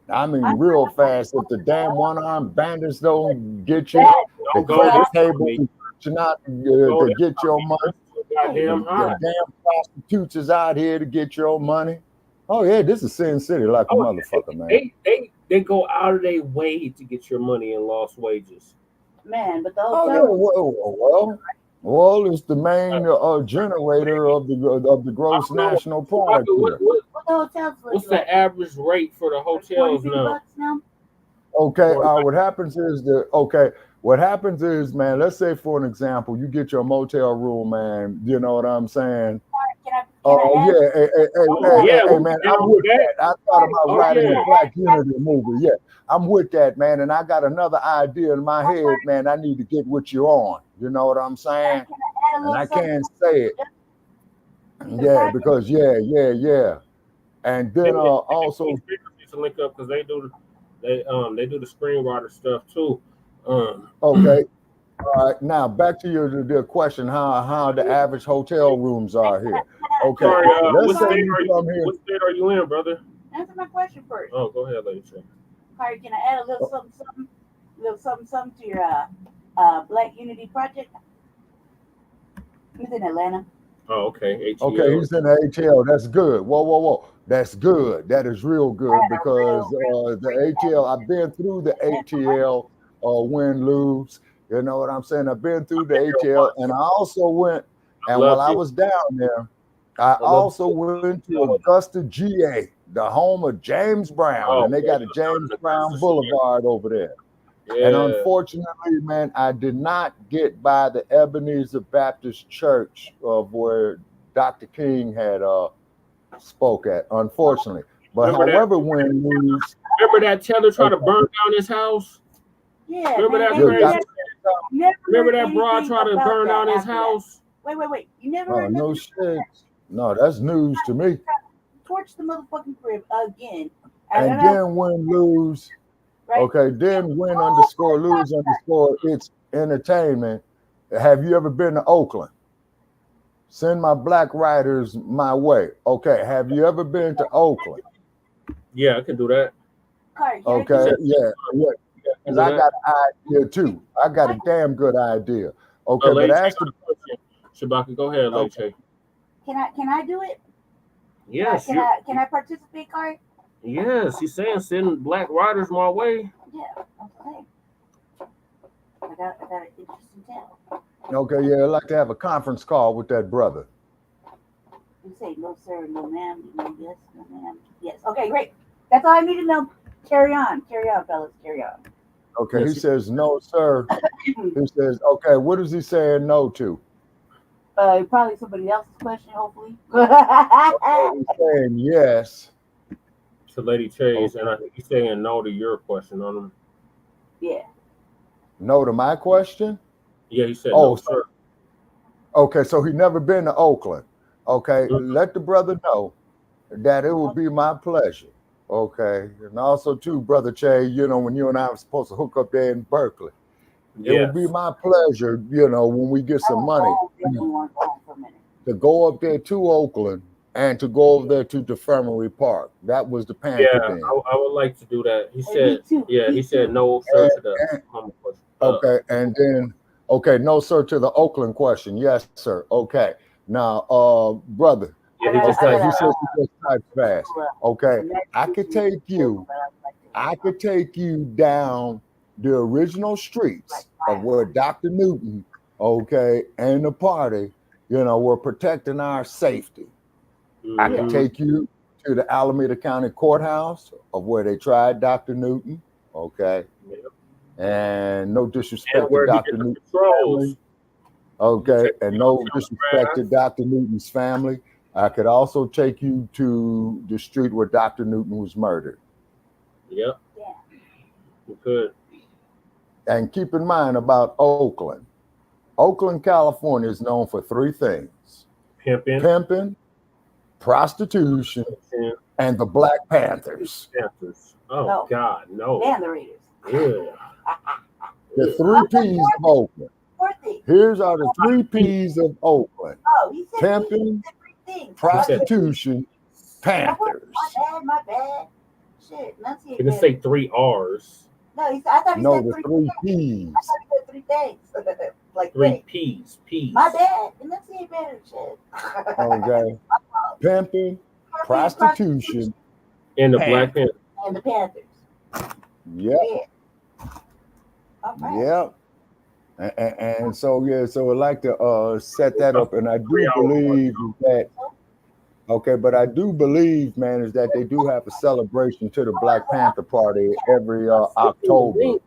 I mean, real fast. If the damn one-armed bandits don't get you, they crack the table not to get your money. The damn prostitutes is out here to get your money. Oh yeah, this is Sin City like a motherfucker, man. They go out of their way to get your money in lost wages. Man, but the well, it's the main generator of the gross national product. What's the average rate for the hotels now? Okay, what happens is, man, let's say for an example, you get your motel room, man. You know what I'm saying? Hey, man, I'm with that. I thought about writing a Black Unity movie. Yeah, I'm with that, man. And I got another idea in my head, man. I need to get with you on. You know what I'm saying? And I can't say it. Yeah, because yeah. And then also to link up because they do the screenwriter stuff too. Okay. All right, now back to your question, how the average hotel rooms are here. Okay, what state are you in, brother? Answer my question first. Oh, go ahead, Lady Trey. Kari, can I add a little something to your Black Unity project? He's in Atlanta. Oh, okay. ATL. Okay, he's in the ATL. That's good. Whoa. That's good. That is real good because the ATL, I've been through the ATL win, lose. You know what I'm saying? I've been through the ATL, and I also went, and while I was down there, I also went to Augusta, GA, the home of James Brown, and they got a James Brown Boulevard over there. Yeah. And unfortunately, man, I did not get by the Ebenezer Baptist Church of where Dr. King had spoke at, unfortunately. But however, remember that Taylor tried to burn down his house? Yeah. Remember that crazy? Remember that broad tried to burn down his house? Wait. You never heard no shit. No, that's news to me. Torch the motherfucking crib again. And then win, lose. Right? Okay, then win _ lose _ it's entertainment. Have you ever been to Oakland? Send my Black writers my way. Okay, have you ever been to Oakland? Yeah, I can do that. Okay, yeah. Because I got an idea too. I got a damn good idea. Okay, but ask the Shabaka, go ahead, okay. Can I do it? Yes. Can I participate, Kari? Yes, he's saying send Black writers my way. Yeah, okay. I got an interesting tale. Okay, yeah, I'd like to have a conference call with that brother. You say no, sir, no, ma'am, no, yes, no, ma'am. Yes. Okay, great. That's all I need to know. Carry on, fellas, carry on. Okay, he says no, sir. He says, okay, what is he saying no to? Probably somebody else's question, hopefully. He's saying yes. To Lady Chase, and I think he's saying no to your question on him. Yeah. No to my question? Yeah, he said no, sir. Okay, so he never been to Oakland. Okay, let the brother know that it will be my pleasure. Okay, and also too, Brother Che, you know, when you and I were supposed to hook up there in Berkeley, it would be my pleasure, you know, when we get some money to go up there to Oakland and to go over there to Defirmary Park. That was the Panther Den. I would like to do that. He said, he said no, sir, to the question. Okay, and then, no, sir, to the Oakland question. Yes, sir. Okay. Now, brother, he says he just types fast. Okay, I could take you down the original streets of where Dr. Newton, and the party, you know, were protecting our safety. I can take you to the Alameda County Courthouse of where they tried Dr. Newton, and no disrespect to Dr. Newton's family, and no disrespect to Dr. Newton's family. I could also take you to the street where Dr. Newton was murdered. Yep. Yeah. You could. And keep in mind about Oakland. Oakland, California is known for three things: pimping, prostitution, and the Black Panthers. Oh, God, no. And the Raiders. Yeah. The three P's of Oakland. Here's are the 3 P's of Oakland: Oh, he said pimping, prostitution, Panthers. My bad. Shit, You can say 3 R's. No, I thought he said the 3 P's. I thought he said 3 things. Like 3 P's. My bad. Enunciate better, shit. Okay. Pimping, prostitution, and the Black Panthers. And the Panthers. Yep. Yeah. All right. Yep. And so so I'd like to set that up, and I do believe that. Okay, but I do believe, man, is that they do have a celebration to the Black Panther Party every October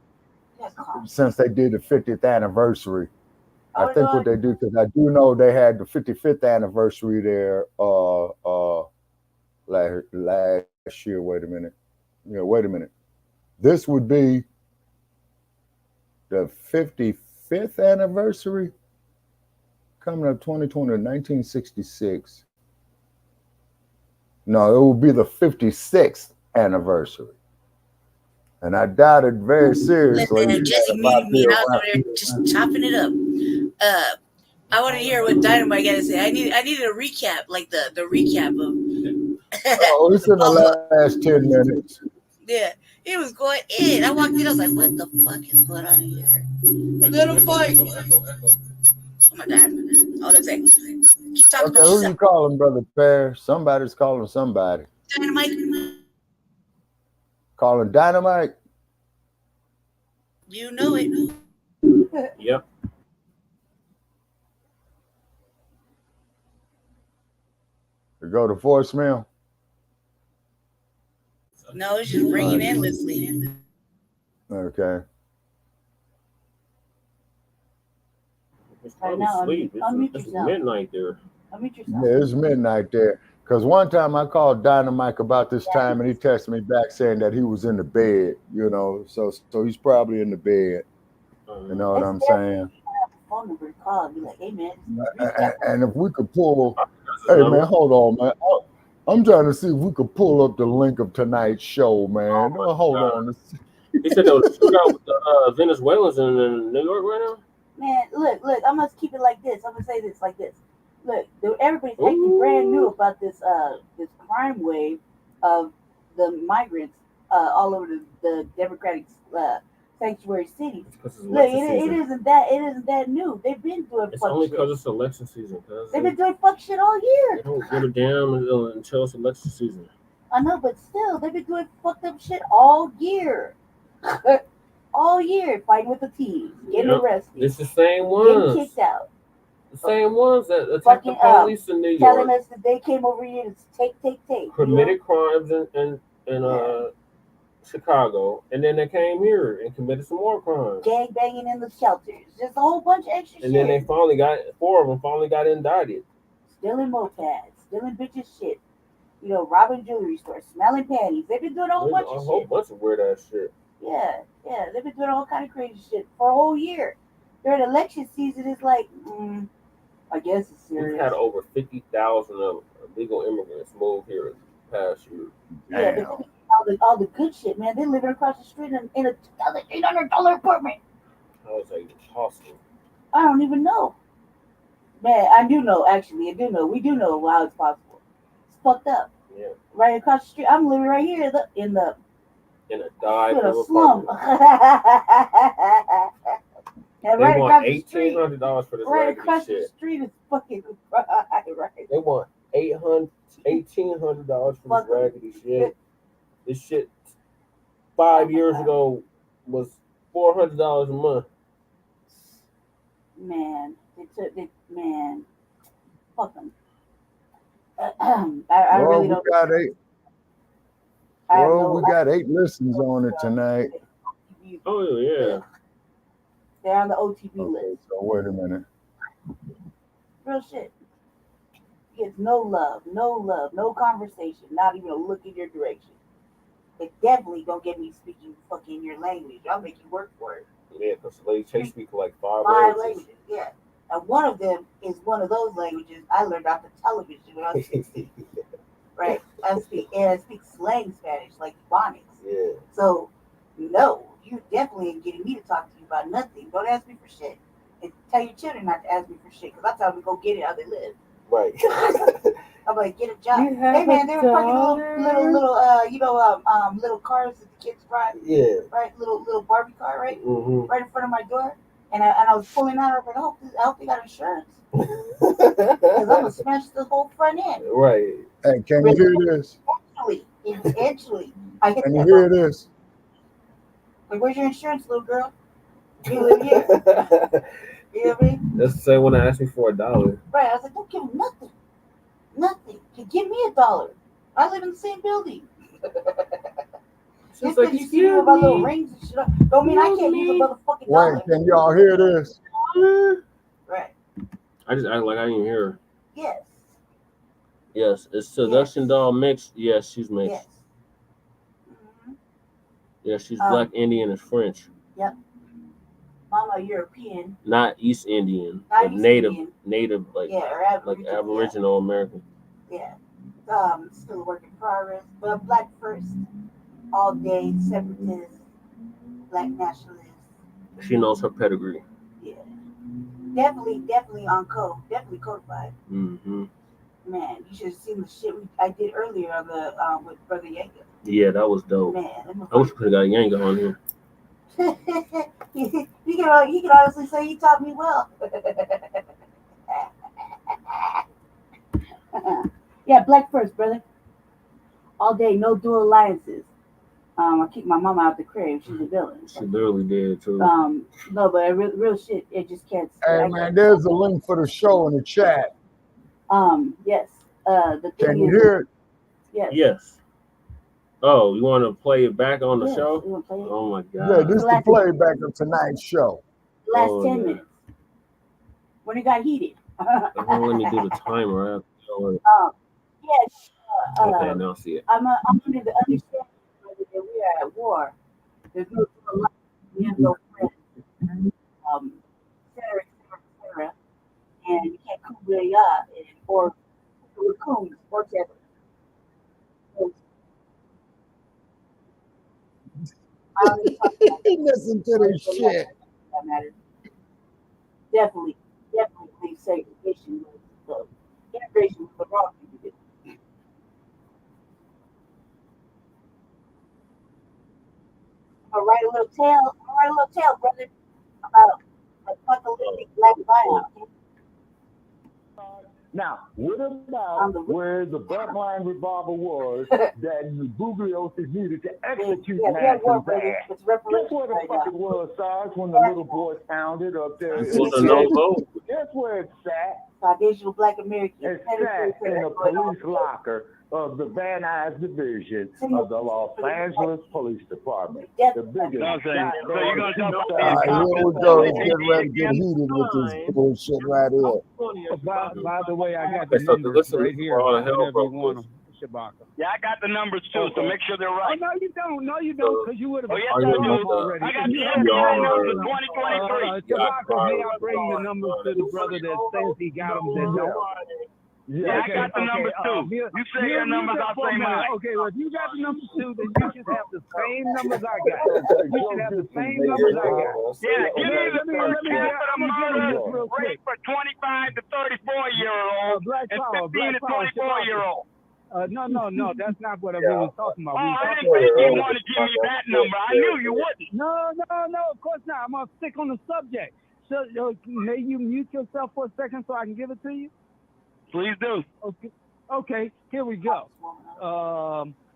since they did the 50th anniversary. I think what they do, because I do know they had the 55th anniversary there last year. Wait a minute. Yeah, wait a minute. This would be the 55th anniversary coming up 2020, 1966. No, it will be the 56th anniversary. And I doubt it very seriously. Jesse muted me and I was over there just chopping it up. I want to hear what Dynamite got to say. I needed a recap, like the recap of. Oh, it's in the last 10 minutes. Yeah, it was going in. I walked in, I was like, what the fuck is going on here? Let him fight. Oh my God. Hold on a second. Okay, who you calling, Brother Pear? Somebody's calling somebody. Dynamite. Calling Dynamite? You know it. Yep. To go to voicemail? No, it's just ringing endlessly. Okay. It's probably sleep. It's midnight there. Yeah, it's midnight there. Because one time I called Dynamite about this time, and he texted me back saying that he was in the bed, you know. So he's probably in the bed. You know what I'm saying? Phone number to call. Be like, hey, man. And if we could pull, hey, man, hold on, man. I'm trying to see if we could pull up the link of tonight's show, man. Hold on. He said there was a shootout with the Venezuelans in New York right now? Man, look, I'm going to keep it like this. I'm going to say this like this. Look, everybody's acting brand new about this crime wave of the migrants all over the Democratic sanctuary cities. Look, it isn't that new. They've been doing it's fuck only shit. because it's election season. They've been doing fuck shit all year. They don't give a damn until it's election season. I know, but still, they've been doing fucked up shit all year. All year, fighting with the team, getting arrested. It's the same ones. Getting kicked out. The same ones that attacked the police in New York. Telling us that they came over here to take. Committed crimes in Chicago, and then they came here and committed some more crimes. Gang banging in the shelters. Just a whole bunch of extra shit. And then they finally got, 4 of them finally got indicted. Stealing mopeds, stealing bitches' shit. You know, robbing jewelry stores, smelling panties. They've been doing a whole bunch of shit. A whole bunch of weird ass shit. Yeah. They've been doing all kind of crazy shit for a whole year. During election season, it's like, I guess it's serious. We've had over 50,000 illegal immigrants move here past year. Yeah, all the good shit, man. They're living across the street in a $800 apartment. How is that even possible? I don't even know. Man, I do know, actually. We do know how it's possible. It's fucked up. Yeah. Right across the street. I'm living right here in a slum. And they want $1,800 for this right raggedy across shit. The street is fucking right. They want $1,800 for this raggedy shit. This shit 5 years ago was $400 a month. Man, fuck them. I really don't. We got 8 listens on it tonight. Oh yeah. They're on the OTB list. So wait a minute. Real shit. Gets no love, no conversation, not even a look in your direction. It definitely don't get me speaking fucking your language. I'll make you work for it. Yeah, because they speak like 5 languages. Yeah. And one of them is one of those languages I learned off the television when I was 16. Right? I speak slang Spanish, like Ebonics. Yeah. So, no, you definitely ain't getting me to talk to you about nothing. Don't ask me for shit. And tell your children not to ask me for shit, because I tell them to go get it how they live. Right. I'm like, get a job. Hey man, they were fucking little little cars that the kids drive. Yeah. Right, little Barbie car, right? Mm-hmm. Right in front of my door. And I was pulling out. I was like, I hope they got insurance. Because I'm gonna smash the whole front end. Right. Hey, can you hear this? Intentionally. I hit Can that. you hear this? Like, where's your insurance, little girl? You live here. You know what I mean? That's the same when I asked me for $1. Right. I was like, don't give him nothing. Nothing. Give me $1. I live in the same building. Just because you see me with my little rings and shit, don't mean I can't use a motherfucking dollar. Wait, can y'all hear this? Right. I just act like I didn't hear her. Yes. Yes. Is seduction doll mixed? Yes, she's mixed. Yes. Mm-hmm. Yeah, she's Black, Indian, and French. Yep. Mama European. Not East Indian. Not Like East native, Indian. native, like like Aboriginal American. Yeah. Still a work in progress, but Black first, all day separatist, Black nationalist. She knows her pedigree. Yeah. Definitely on code. Definitely codified. Mm-hmm. Man, you should have seen the shit I did earlier on the with Brother Yanka. Yeah, that was dope. Man, I wish we could have got Yanka on here. he can honestly say he taught me well. Yeah, Black first, brother. All day, no dual alliances. I kicked my mama out the crib. She's a villain. She literally did too. No, but real shit. It just can't. Hey man, there's a link for the show in the chat. Yes. The thing Can you hear it? Yes. Yes. Oh, you want to play it back on the Yes, show? you wanna play it? Oh my God. Yeah, this is the playback of tonight's show. Last 10 minutes. When it got heated. Let me do the timer. I have to show it. Yes. Okay, now I see it. I'm under the understanding that we are at war. There's no life. We have no friends. Et cetera. And you can't kumbaya or coons or whatever. Listen to this shit. That matters. Definitely segregation was the integration was the wrong thing to do. I'm gonna write a little tale, brother, about apocalyptic Black buyout. Now, what about where the Bloodline revolver was that Bugliosi needed to execute Madison's ass? Guess where the fuck it was, Sarge, when the little boy found it up there? Guess where it's at? Foundational Black American. It's sat in a police locker of the Van Nuys Division of the Los Angeles Police Department. The biggest. Here we go. Let's get ready to get heated with this bullshit right here. By the way, I got the numbers right here. Whenever you want them, Shabaka. Yeah, I got the numbers too, so make sure they're right. Oh, no, you don't, because you would have. Oh, yes, I do. Already. I got the numbers for 2023. Shabaka, may I bring the numbers to the brother that says he got them that don't? Yeah, I got the numbers too. You say your numbers, I'll say mine. Okay, well, if you got the numbers too, then you should have the same numbers I got. You should have the same numbers I got. Yeah, give me the per capita murder rate for 25 to 34-year-olds and 15 to 24-year-olds. No, that's not what we was talking about. I didn't think you wanted to give me that number. I knew you wouldn't. No, of course not. I'm going to stick on the subject. So, may you mute yourself for a second so I can give it to you? Please do. Okay, here we go.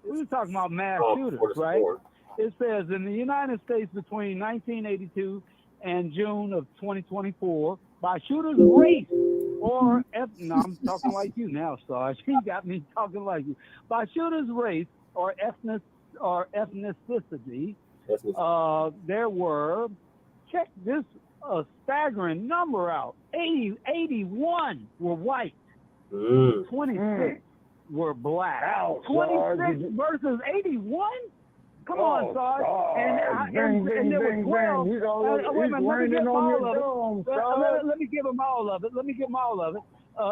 We were talking about mass shooters, right? It says in the United States between 1982 and June of 2024, by shooters' race or no, I'm talking like you now, Sarge. He got me talking like you. By shooters' race or ethnicity, there were, check this staggering number out. 81 were white. 26 were black. 26 versus 81? Come on, Sarge. And there were 12. Wait a minute, let me give them all of it.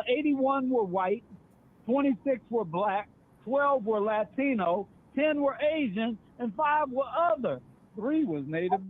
81 were white, 26 were black, 12 were Latino, 10 were Asian, and 5 were other. 3 was Native.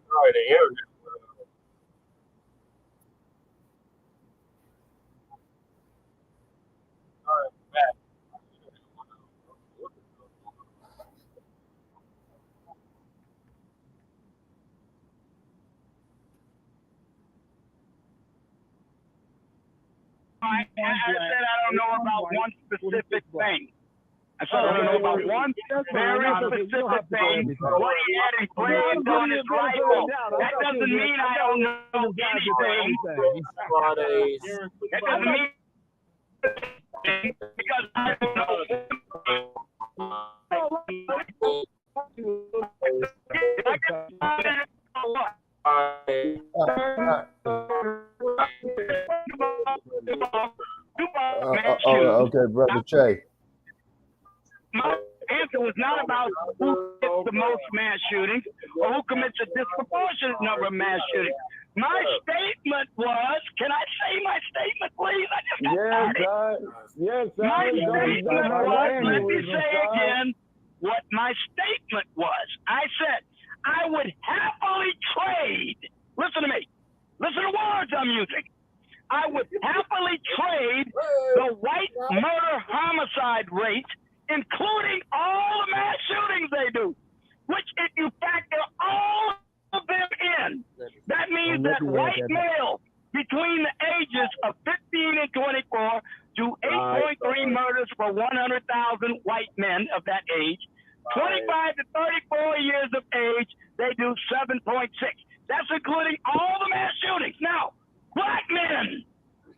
Sorry, the internet. I said I don't know about one specific thing. I said I don't know about one very specific thing. What he had engraved on his rifle. That doesn't mean I don't know anything. That doesn't mean because I don't know. Okay, Brother Che. My answer was not about who commits the most mass shootings or who commits a disproportionate number of mass shootings. My statement was, can I say my statement, please? I just got started. Yes, my statement was, let me say again what my statement was. I said, I would happily trade, listen to me, listen to words I'm using. I would happily trade the white murder homicide rate, including all the mass shootings they do, which if you factor all of them in, that means that white males between the ages of 15 and 24 do 8.3 murders for 100,000 white men of that age. 25 to 34 years of age, they do 7.6. That's including all the mass shootings. Now, black men,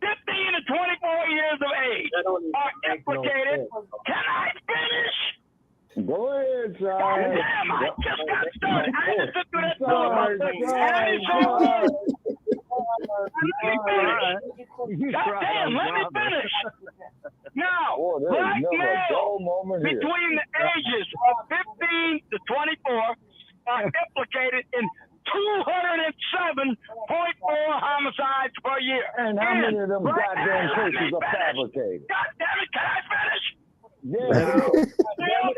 15 to 24 years of age, are implicated. Can I finish? Go ahead, son. God damn, I just got started. I had to sit through that filibuster. God damn, let me finish. Now, black males between the ages of 15 to 24 are implicated in 207.4 homicides per year. And how many of them goddamn cases are fabricated? God damn it, can I finish? Yeah.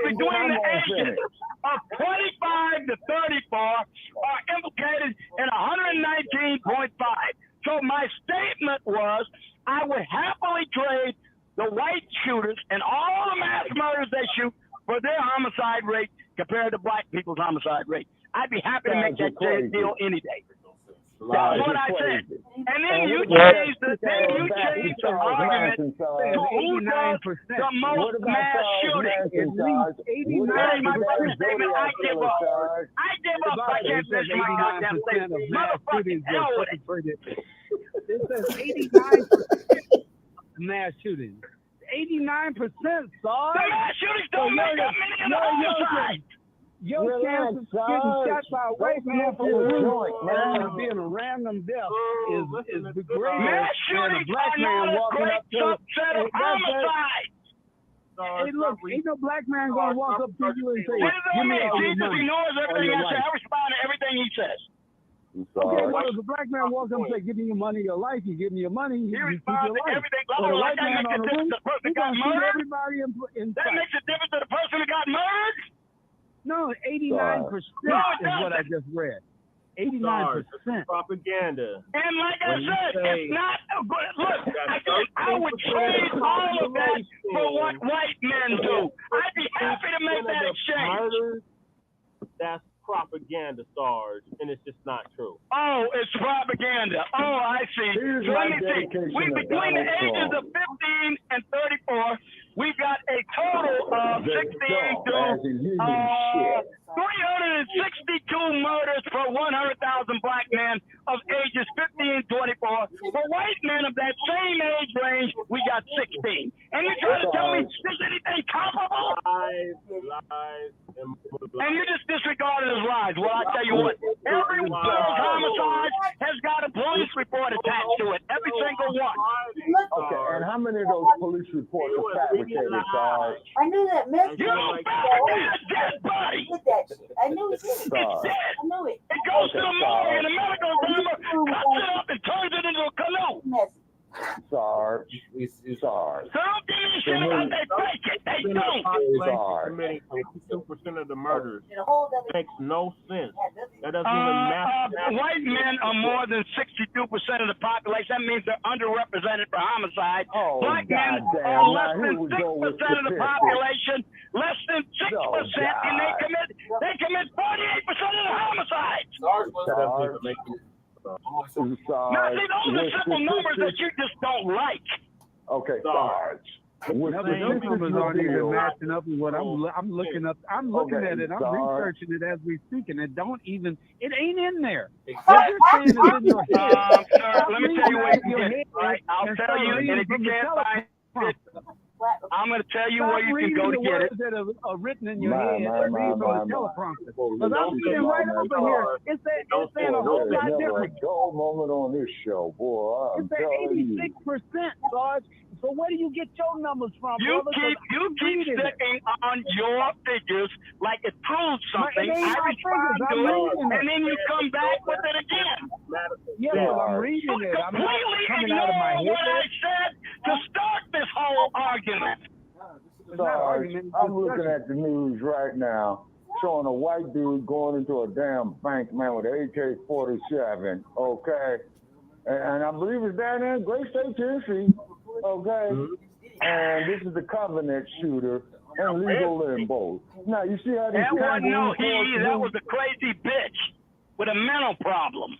Between the ages of 25 to 34 are implicated in 119.5. So my statement was, I would happily trade the white shooters and all the mass murders they shoot for their homicide rate compared to black people's homicide rate. I'd be happy to make that deal any day. That's what I said. And then you changed the argument to who does the most mass shooting. At least 89%. I give up. I can't finish my goddamn thing. Motherfucking hell with it. It says 89% mass shootings. 89%, Sarge. The mass shootings don't make up many of the homicides. Your chance of getting shot by a white man from a roof and being a random death is the greatest than a black man walking up to homicide. Hey, look, ain't no black man gonna walk up to you and say, "Give me all your money." He ignores everything I say. I respond to everything he says. Okay, well, if a black man walks up and say, "Give me your money, your life," you give me your money, you keep your life. Everything. But a white man on the roof, he got murdered. Everybody in that makes a difference to the person who got murdered. No, 89% is what I just read. 89%. Propaganda. And like I said, it's not. Look, I would trade all of that for what white men do. I'd be happy to make that exchange. That's propaganda, Sarge, and it's just not true. Oh, it's propaganda. Oh, I see. So let me see. Between the ages of 15 and 34, we've got a total of 16 to 362 murders per 100,000 black men of ages 15 to 24. For white men of that same age range, we got 16. And you try to tell me there's anything comparable? Lies, and you just disregarded his lies. Well, I tell you what, every one of those homicides has got a police report attached to it. Every single one. Okay, and how many of those police reports are fabricated, Sarge? I knew that message. You fabricated a dead body. I knew it. It's dead. I knew it. It goes to the morgue and the medical examiner cuts it up and turns it into a canoe. Sarge. So don't give me shit about they fake it. They don't. Committing 52% of the murders makes no sense. That doesn't even matter. White men are more than 62% of the population. That means they're underrepresented for homicide. Black men are less than 6% of the population. Less than 6%, and they commit 48% of the homicides. Now, see, those are simple numbers that you just don't like. Okay, Sarge. Those numbers aren't even matching up with what I'm looking up. I'm looking at it. I'm researching it as we speak, and it ain't in there. What you're saying is in your head. Sir, let me tell you what you can get. Right? I'll tell you, and if you can't find it, I'm going to tell you where you can go to get it. That are written in your head, read from the teleprompter. Because I'm sitting right over here. It's saying a whole lot different. A dull moment on this show, boy. It's at 86%, Sarge. So where do you get your numbers from, you brother? You keep sticking on your figures like it proves something. I respond to it, and then you come back with it again. Yeah, but I'm reading it. I'm not coming out of my head. What I said to start this whole argument. Sarge, I'm looking at the news right now, showing a white dude going into a damn bank, man, with an AK-47, okay? And I believe it's down there in Great State, Tennessee, okay? And this is the Covenant shooter and legal limbo. Now, you see how this that was a crazy bitch with a mental problem.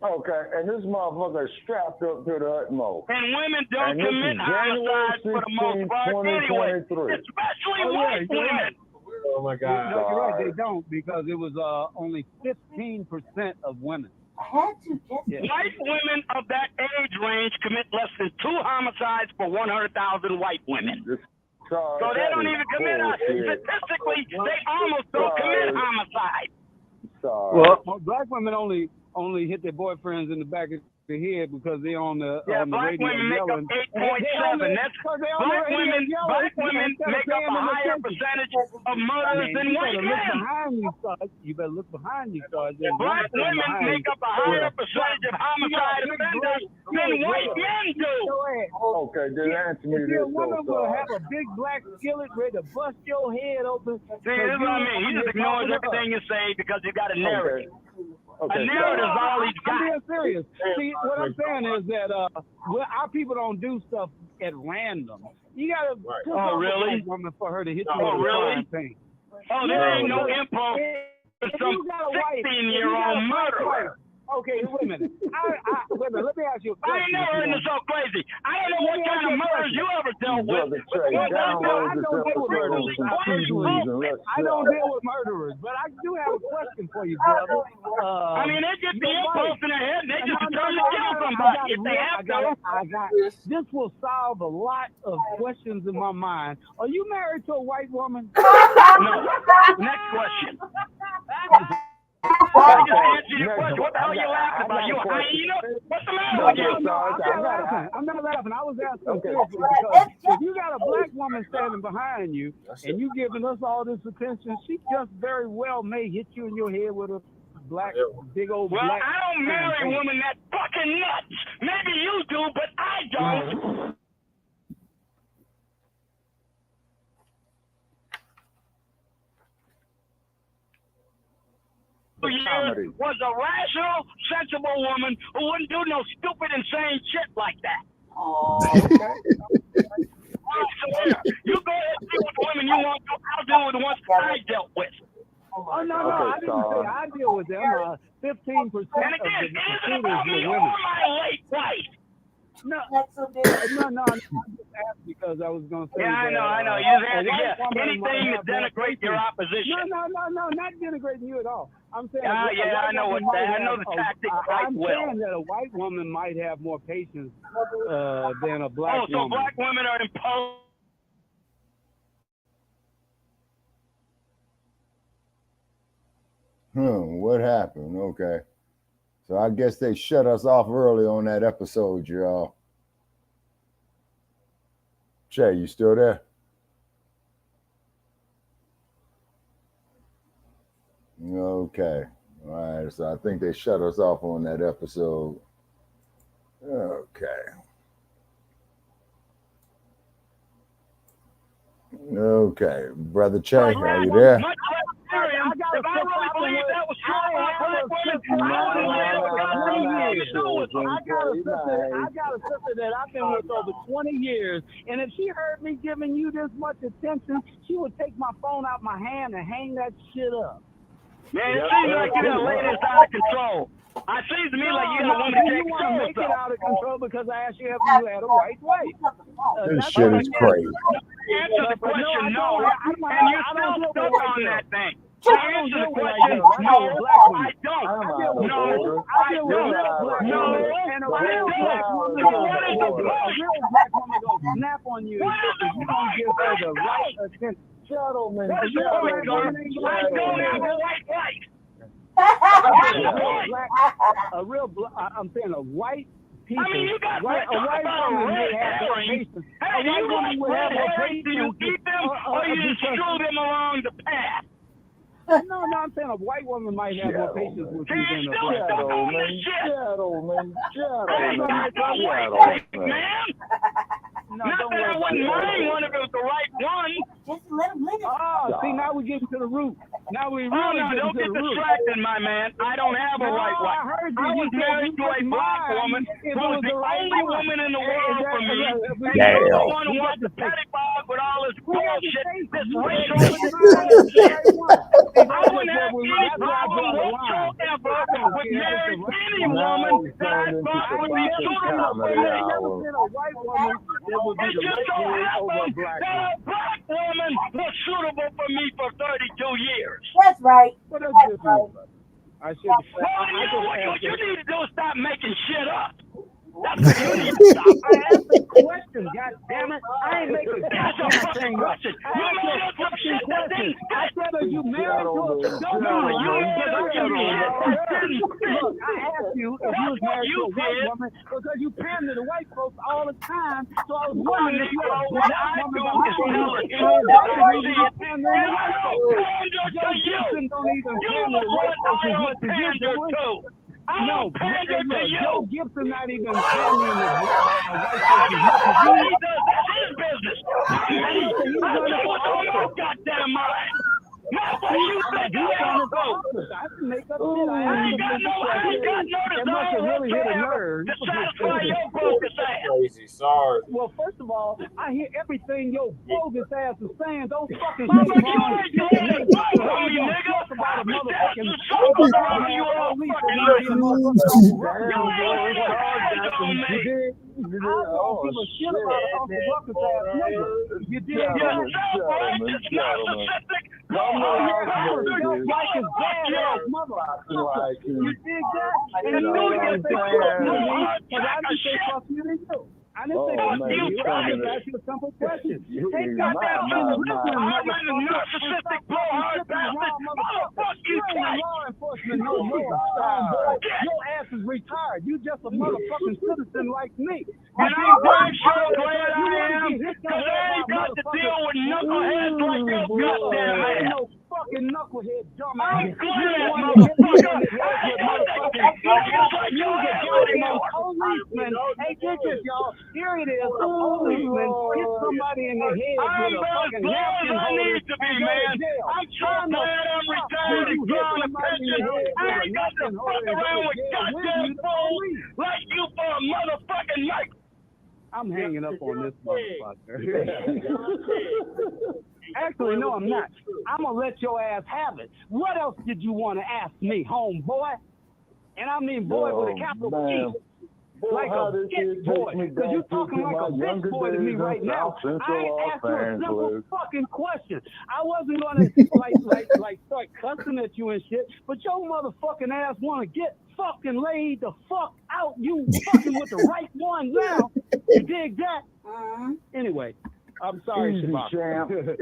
Okay, and this motherfucker is strapped up to the utmost. And women don't commit homicides for the most part anyway, especially white women. Oh my God! No, you're right. They don't, because it was only 15% of women. I had to just. Yeah. White women of that age range commit less than 2 homicides per 100,000 white women. So they don't even commit. Statistically, they almost don't commit homicide. Well, black women only hit their boyfriends in the back of the head because they're on the black radio women make up 8.7. That's black women make up a higher percentage of murders than white men. You better look behind you, Sarge. Black women make up a higher percentage of homicide offenders than white men do. Okay, then answer me this. Your woman will have a big black skillet ready to bust your head open. See, this is what I mean. He just ignores everything you say because you got a narrative. A narrative is all he's got. I'm being serious. See, what I'm saying is that our people don't do stuff at random. You got to put a woman for her to hit you with a thing. Oh, there ain't no impulse for some 16-year-old murderer. Okay, wait a minute. Wait a minute. Let me ask you a question. I ain't never heard this so crazy. I don't know what kind of murders you ever dealt with. I don't deal with murderers, but I do have a question for you, brother. I mean, they get the impulse in their head, and they just determined to kill somebody if they have to. This will solve a lot of questions in my mind. Are you married to a white woman? No. Next question. I just answered your question. What the hell are you laughing about? You a hyena? What's the matter with you? I'm not laughing. I was asking seriously because if you got a black woman standing behind you and you giving us all this attention, she just very well may hit you in your head with a big old black. Well, I don't marry women that fucking nuts. Maybe you do, but I don't. Years was a rational, sensible woman who wouldn't do no stupid, insane shit like that. Oh, okay. You go ahead and deal with the women you want to. I'll deal with the ones I dealt with. Oh, no, I didn't say I deal with them. 15% of the shooters were women. My late wife. No, I just asked because I was going to say. Yeah, I know. You had to get anything to denigrate your opposition. No, not denigrating you at all. I'm saying. I know what that. I know the tactic quite well. I'm saying that a white woman might have more patience than a black woman. So black women are imposed. What happened? Okay. So I guess they shut us off early on that episode, y'all. Shay, you still there? Okay. All right. So I think they shut us off on that episode. Okay. Okay. Brother Che, are you there? If I really believe that was true, I got a sister that I've been with over 20 years, and if she heard me giving you this much attention, she would take my phone out my hand and hang that shit up. Man, it seems like you done laid this out of control. It seems to me like you got a woman to take control of it out of control because I asked you if you had a white wife. This shit is crazy. Answer the question, no, and you're still stuck on that thing. Answer the question, no, I don't. No, I don't. No, and a real black woman gonna snap on you if you don't give her the right attention. Gentlemen, I don't have a white wife. I'm saying a white people. I mean, you got a white woman may have more patience. Hey, do you eat them or you just screw them along the path? No, I'm saying a white woman might have more patience with you than a black woman. Gentlemen. No, not that I wouldn't mind one if it was the right one. Just let him live. Oh, see, now we're getting to the root. Now we really don't get distracted, my man. I don't have a white wife. I was married to a black woman who was the only woman in the world for me. And you're the one who wants to pettibog with all this bullshit, this racial. I wouldn't have any problem whatsoever with marrying any woman that I thought would be suitable for me. It just so happened that a black woman was suitable for me for 32 years. That's right. What else That's right. I should. What you need to do is stop making shit up. That's what you need to stop. I asked a question, God damn it. I ain't making that's a fucking question. You made up some shit that didn't fit. I said, are you married to a Look, I asked you if you was married to a white woman because you pander to white folks all the time. So I was wondering if you had a black woman behind you. Don't even pander to white folks as much as you're doing. No, Joe Gibson not even pandering the white folks as much as you. That's his business. I know what's on my goddamn mind. Not what you think I am. I can make up shit. I ain't got no It must have really hit a nerve. To satisfy your bogus ass. Crazy, sorry. Well, first of all, I hear everything your bogus ass is saying. Don't fucking say you ain't me, nigga. about a motherfucking you all fucking don't give a shit about an Uncle Ruckus ass nigga. You dig that? Just like his bad ass motherfucker. You dig that? And you can't say fuck me, because I didn't say fuck you to you. I didn't say fuck you. I just asked you a simple question. Take that narcissistic blowhard bastard. Motherfucker, you ain't law enforcement no more. Your ass is retired. You just a motherfucking citizen like me. And I'm damn sure glad I am, because I ain't got to deal with knuckleheads like your goddamn ass. No fucking knucklehead, dumbass. I'm glad, motherfucker. Policeman. Hey, get this, y'all. Here it is. The policeman hit somebody in the head with a fucking napkin holder. I need to be, man. I'm so glad I'm retired and gone a pension. I ain't got to fuck around with goddamn fools like you for a motherfucking night. I'm hanging up on this motherfucker. Actually, no, I'm not. I'm going to let your ass have it. What else did you want to ask me, homeboy? And I mean boy with a capital P. Like a bitch boy. Because you're talking like a bitch boy to me right now. I ain't asked you a simple fucking question. I wasn't going to like start cussing at you and shit, but your motherfucking ass want to get fucking laid the fuck out. You fucking with the right one now. You dig that? Anyway, I'm sorry, Shabaka.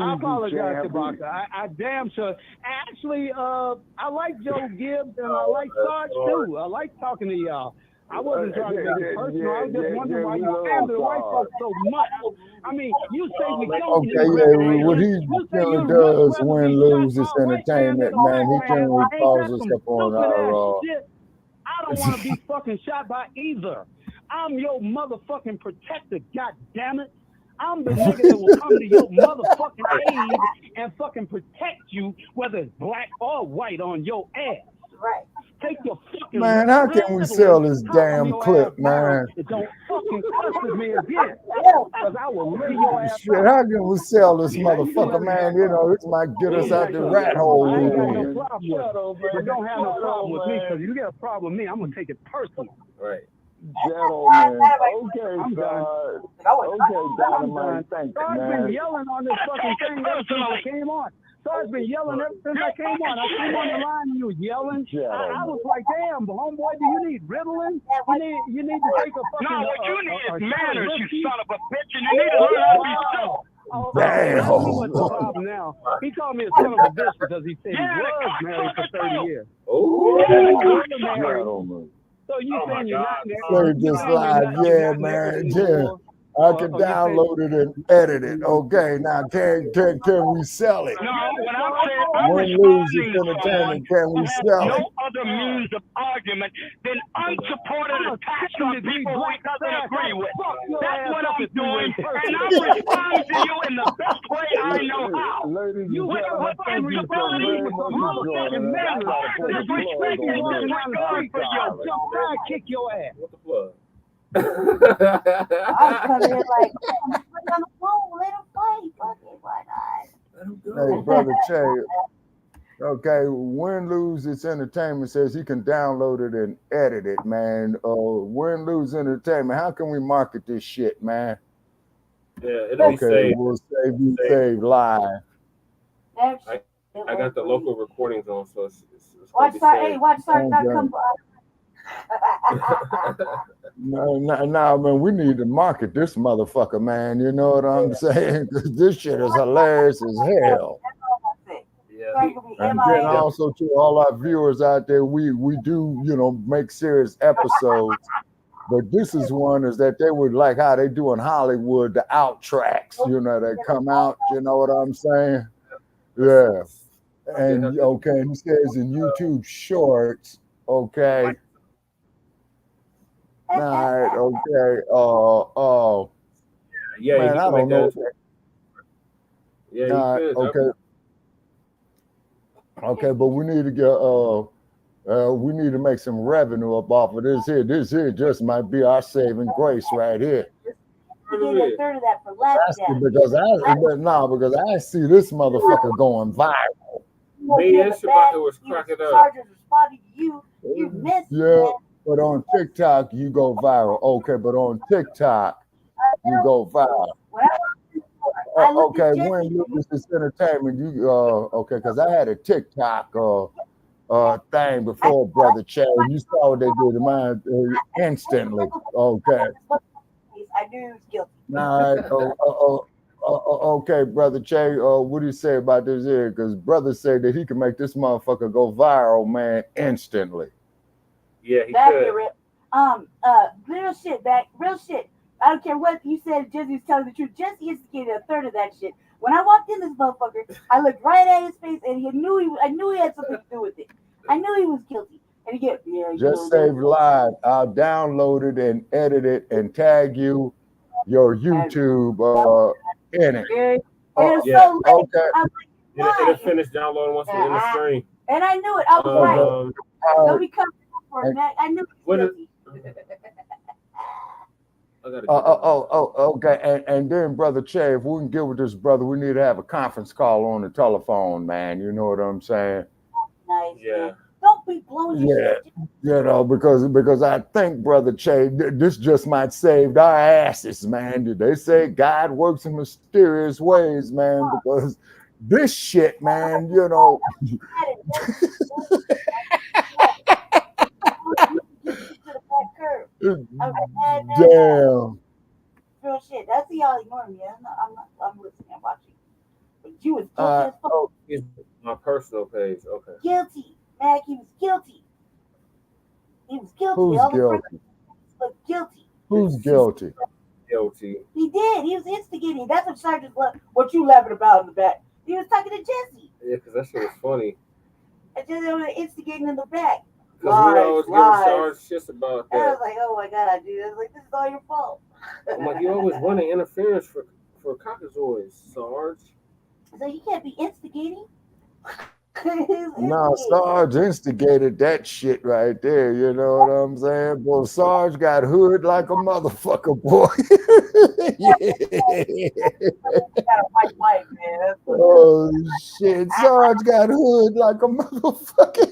I apologize, Shabaka. I damn sure. Actually, I like Joe Gibbs and I like Sarge too. I like talking to y'all. I wasn't trying to make it personal. I was just wondering why you stand the white folks so much. I mean, you say we don't need what he generally does win, lose is entertainment, man. He generally calls us up on our I don't want to be fucking shot by either. I'm your motherfucking protector, goddammit. I'm the nigga that will come to your motherfucking aid and fucking protect you, whether it's black or white on your ass. Right. Take your fucking man, how can we sell this damn clip, man? Don't fucking cuss with me again. Because I will lay your ass shit, how can we sell this motherfucker, man? You know, this might get us out the rat hole. I ain't got no problem with it. But don't have no problem with me, because you get a problem with me, I'm going to take it personal. Right. Gentlemen, okay, God. Okay, Dynamite, thank you, man. I've been yelling on this fucking thing ever since I came on. So I've been yelling ever since I came on. I came on the line and you were yelling. I was like, damn, homeboy, do you need Ritalin? You need to take a fucking... No, what you need is manners, you son of a bitch, and you need to learn how to be civil. Damn. What's the problem now? He called me a son of a bitch because he said he was married for 30 years. So you saying you're not married? Play this live, yeah, man. Yeah. I can download it and edit it. Okay, now can we sell it? No, when I'm saying I'm Win, lose, it's entertainment. Can we sell it? No other means of argument than unsupported attacks on people we doesn't agree with. That's what I'm doing, and I'm responding to you in the best way I know how. You with responsibility, motherfucking manners, disrespect and disregard for your jump down, kick your ass. What the fuck? I was coming in like, put on the phone, let him play. Fuck it, why not? Hey, Brother Che. Okay, win, lose, it's entertainment says he can download it and edit it, man. Win, lose, entertainment. How can we market this shit, man? Yeah, it'll be saved. We'll save live. I got the local recordings on, so it's watch Sarge.com. No, man, we need to market this motherfucker, man. You know what I'm saying? Because this shit is hilarious as hell. Yeah. And then also to all our viewers out there, we do, make serious episodes. But this is one is that they would like how they do in Hollywood, the out tracks, they come out, you know what I'm saying? Yeah. And okay, and he says in YouTube shorts, okay. All right, okay. Yeah, man, I don't know. Yeah, okay. Okay, but we need to get we need to make some revenue up off of this here. This here just might be our saving grace right here. You get a third of that for last because I see this motherfucker going viral. Me and Shabaka was cracking up. Sergeants responding to you. You missed it. Yeah, but on TikTok you go viral. Okay, but on TikTok you go viral. Okay, when Lucas is entertainment, you okay, because I had a TikTok thing before, Brother Che. You saw what they did to mine instantly. Okay. I knew he was guilty. Okay, Brother Che, what do you say about this here? Because Brother said that he can make this motherfucker go viral, man, instantly. Yeah, he That'd could. Be real. Real shit, real shit. I don't care what you said. Jesse's telling the truth. Jesse instigated a third of that shit. When I walked in this motherfucker, I looked right at his face, and I knew he had something to do with it. I knew he was guilty. And he Just save live. I'll download it and edit it and tag you, your YouTube in it. It was so late. Okay. I was like, It'll finish downloading once we're in the screen. And I knew it. I was right. Don't be coming for it, Matt. I knew he was guilty. Okay. And then, Brother Che, if we can get with this brother, we need to have a conference call on the telephone, man. You know what I'm saying? Nice. Yeah. Man. Don't be blowing your shit. You know, because I think, Brother Che, this just might save our asses, man. They say God works in mysterious ways, man, because this shit, man, you know. Damn. Real shit. That's y'all ignoring me. I'm listening. I'm watching. But you was guilty as fuck. It's my personal page. Okay. Guilty. Mac, he was guilty. He was guilty. Who's guilty? Guilty. Who's guilty? Guilty. He did. He was instigating. That's what Sergeant what you laughing about in the back. He was talking to Jesse. Yeah, because that shit was funny. And Jesse was instigating in the back. Because we always get Sarge shit about that. I was like, oh my God, dude. I was like, this is all your fault. I'm like, you always running interference for cockazoids, Sarge. So you can't be instigating. No, Sarge instigated that shit right there. You know what I'm saying? Boy, Sarge got hood like a motherfucker, boy. Oh shit, Sarge got hood like a motherfucker.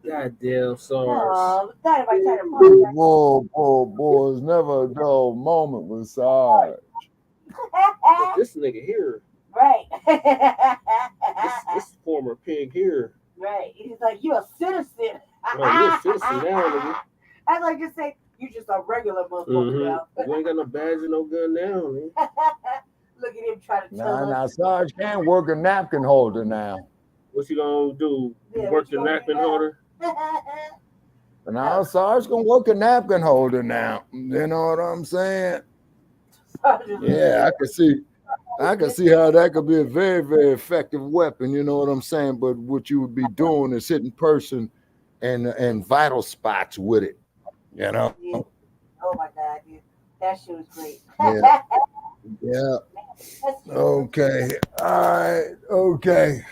Goddamn, Sarge. Boy, it's never a dull moment with Sarge. But this nigga here. Right. this former pig here. Right. He's like, you a citizen. No, you're a citizen now, nigga. I'd like to say, you just a regular motherfucker now. You ain't got no badge or no gun now, man. Look at him trying to tell us. Now, Sarge can't work a napkin holder now. What you gonna do? Work the napkin holder? Now, Sarge gonna work a napkin holder now. You know what I'm saying? Yeah, I can see how that could be a very, very effective weapon. You know what I'm saying? But what you would be doing is hitting person and vital spots with it. You know? Yeah. Oh my God, dude. That shit was great. Yeah. Okay. All right. Okay.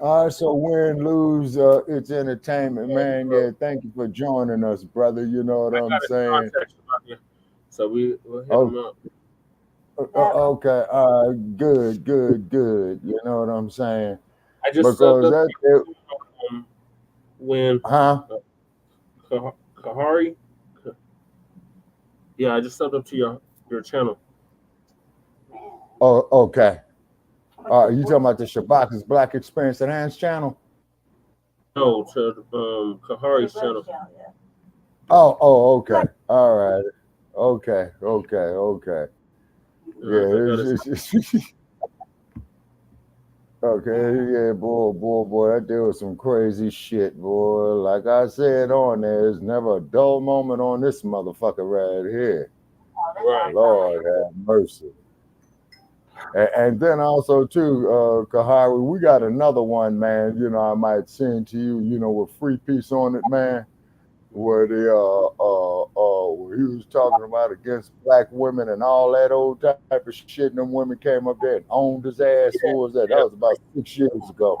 All right. So win, lose, it's entertainment, man. Yeah. Thank you for joining us, brother. You know what I'm saying? So we'll hit them up. Okay. All right. Good. You know what I'm saying? I just because when Kahari. Yeah, I just subbed up to your channel. Oh, okay. You talking about the Shabaka'S Blacc Experience Enhanced channel? No, to Kahari's channel. Oh, okay. All right. Okay. Yeah. Okay, yeah, boy, that there was some crazy shit, boy. Like I said on there's never a dull moment on this motherfucker right here. Right. Lord have mercy. And then also too, Kahari, we got another one, man. You know, I might send to you, you know, with free piece on it, man. Where the where he was talking about against black women and all that old type of shit, and them women came up there and owned his ass. What was that? That was about 6 years ago.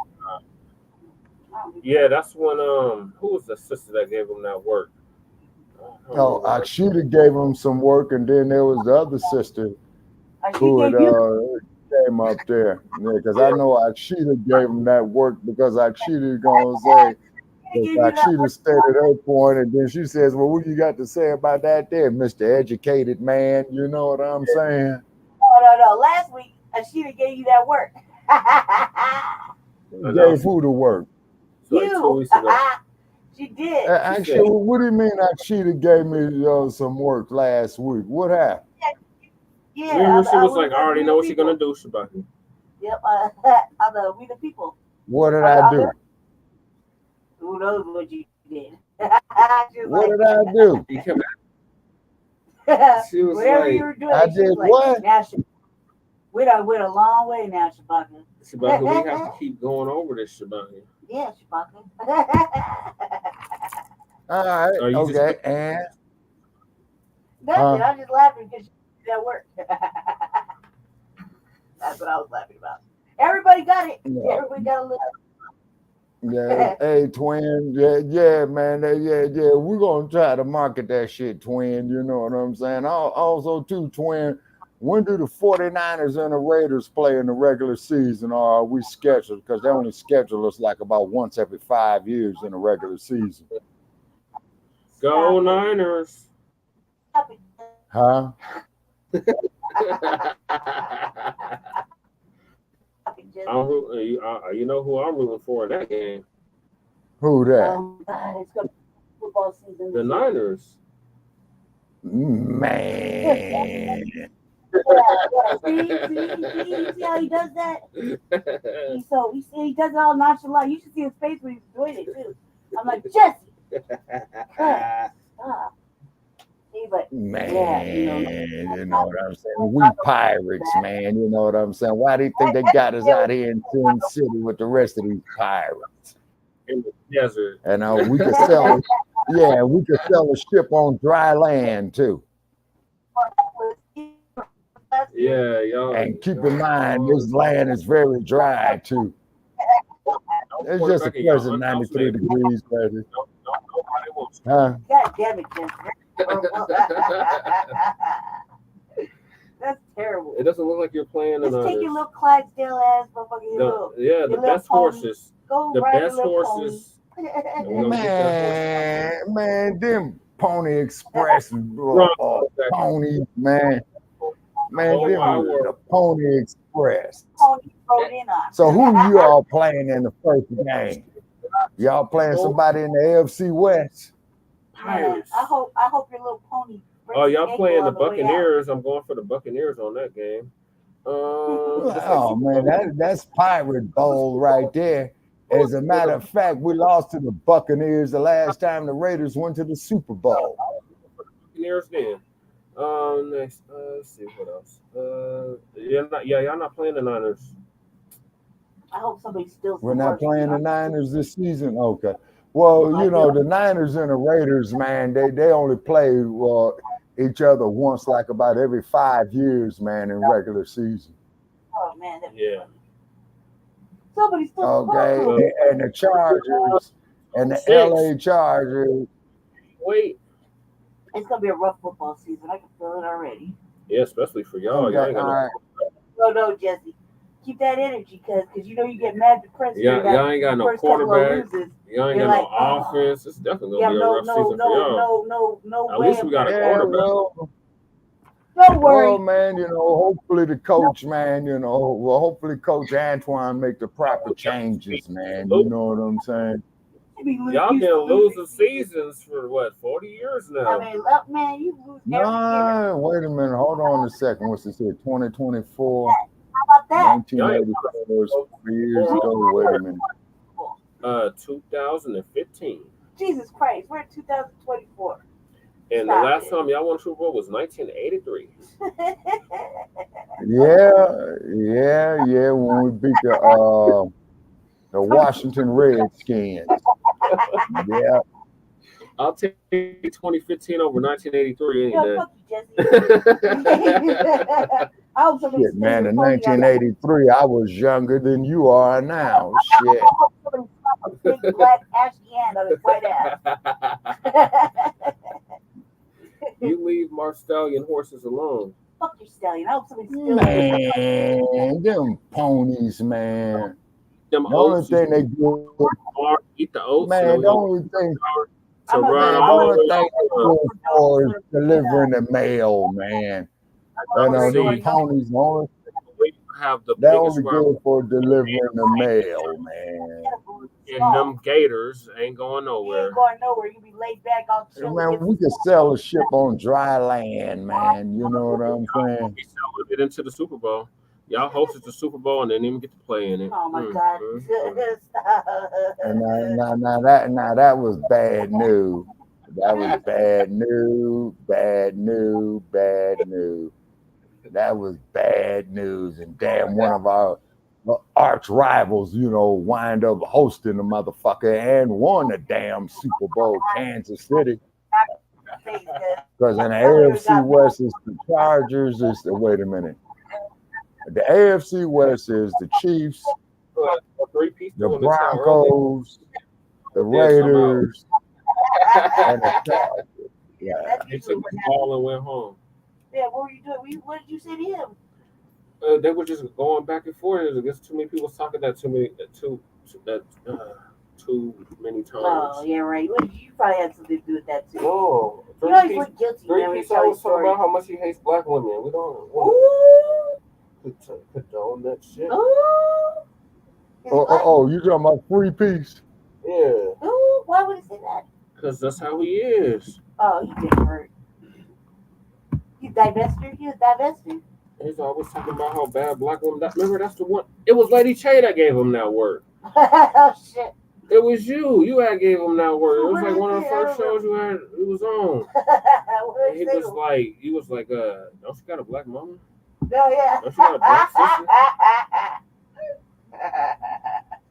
Yeah, that's when who was the sister that gave him that work? Akshita gave him some work, and then there was the other sister. who had came up there. Yeah, because I know Akshita gave him that work because Akshita gonna say, Akshita stated her point, and then she says, well, what you got to say about that there, Mr. Educated Man? You know what I'm saying? No. Last week, Akshita gave you that work. Gave who the work? You. She did. Actually, what do you mean Akshita gave me some work last week? What happened? Yeah. Remember, she was like, I already know what you're going to do, Shabaka. Yep, We the People. What did I do? Who knows what you did? What did I do? She was whatever like, you were doing, I did what? Now we done went a long way now, Shabaka. Shabaka, we have to keep going over this, Shabaka. Yeah, Shabaka. All right, okay, and? Nothing, I'm just laughing because you did that work. That's what I was laughing about. Everybody got it. Yeah. Everybody got a little. Yeah, hey, twin. Yeah, man. Yeah. We're gonna try to market that shit, twin. You know what I'm saying? Also, too, twin. When do the 49ers and the Raiders play in the regular season, or are we scheduled? Because they only schedule us like about once every 5 years in the regular season. Go Niners. Huh? You know who I'm rooting for in that game? Who that? It's gonna be football season. The Niners. Man. See how he does that? He does it all nonchalant. You should see his face when he's doing it too. I'm like, Jesse. He's like, man, you know what I'm saying? We pirates, man. You know what I'm saying? Why do you think they got us out here in Sin City with the rest of these pirates? In the desert. And we could sell, we could sell a ship on dry land too. Yeah, y'all. And keep in mind, this land is very dry too. It's just a pleasant 93 degrees, baby. Huh? God damn it, Jesse. That's terrible. It doesn't look like you're playing the Just take your little Clydesdale ass motherfucking the best horses. The best horses. Man, them Pony Express ponies, man. Man, them the Pony Express. So who you all playing in the first game? Y'all playing somebody in the AFC West? Pirates. I hope your little pony. Oh, y'all playing the Buccaneers. I'm going for the Buccaneers on that game. Oh man, that's Pirate Bowl right there. As a matter of fact, we lost to the Buccaneers the last time the Raiders went to the Super Bowl. Buccaneers then. Next, let's see what else. Y'all not playing the Niners. I hope somebody steals. We're not playing the Niners this season. Okay. Well, you know, the Niners and the Raiders, man, they only play each other once, like about every 5 years, man, in regular season. Oh man. Yeah. Somebody still. Okay, and the Chargers and the LA Chargers. Wait. It's gonna be a rough football season. I can feel it already. Yeah, especially for y'all. Okay, Y'all ain't got no, Jesse. Keep that energy, cause you know you get mad depressed. Y'all ain't got no quarterback. Y'all ain't got no offense. It's definitely gonna be a rough season for y'all. No. At least we got a quarterback. Don't worry. Well, man, you know, hopefully the coach, man, you know, hopefully Coach Antoine make the proper changes, man. You know what I'm saying? Y'all been losing seasons for what, 40 years now? I mean, man, you lose every year. Wait a minute. Hold on a second. What's this here? 2024. How about that? 1984, 4 years ago. Wait a minute. 2015. Jesus Christ, we're in 2024. And the last time y'all won Super Bowl was 1983. Yeah. When we beat the Washington Redskins. Yeah. I'll take 2015 over 1983 any day. Shit, man, in 1983, I was younger than you are now. Shit. Big black ashy hand on his white ass. You leave Mark Stallion horses alone. fuck your stallion. I hope somebody steals Man, them ponies, man. Them the only oats, thing they do, eat the oats. man, the only thing, to run man, them the only over. thing they do for is delivering the mail, man. You know, them ponies, only, have the they're biggest only good for delivering the mail, man. And them gators ain't going nowhere. You ain't going nowhere. You be laid back all chilling. Man, we could sell a ship on dry land, man. You know what I'm saying? Get into the Super Bowl. Y'all hosted the Super Bowl and didn't even get to play in it. Oh my God! And now that was bad news. That was bad news. Bad news. Bad news. That was bad news. And damn, one of our arch rivals, you know, wind up hosting the motherfucker and won the damn Super Bowl, Kansas City. Because in the AFC West, it's the Chargers. Wait a minute. The AFC West is the Chiefs, the Broncos, the Raiders, and the Chargers. Yeah. He took the ball and went home. Yeah, what were you doing? What did you say to him? They were just going back and forth. I guess too many people talking that too many times. Oh, yeah, right. You probably had something to do with that too. No, you always look guilty. Three-Piece always talk about how much he hates black women. We don't condone that shit. Oh, you talking about Three-Piece? Yeah. Ooh, why would he say that? Because that's how he is. Oh, he didn't hurt. He's divested. He was divested. He's always talking about how bad black women. Remember, that's the one. It was Lady Che that gave him that word. Oh shit! It was you. You had gave him that word. It was like one of the first shows you had. It was on. And he was like, don't you got a black mama? No, yeah. Don't you got a black sister?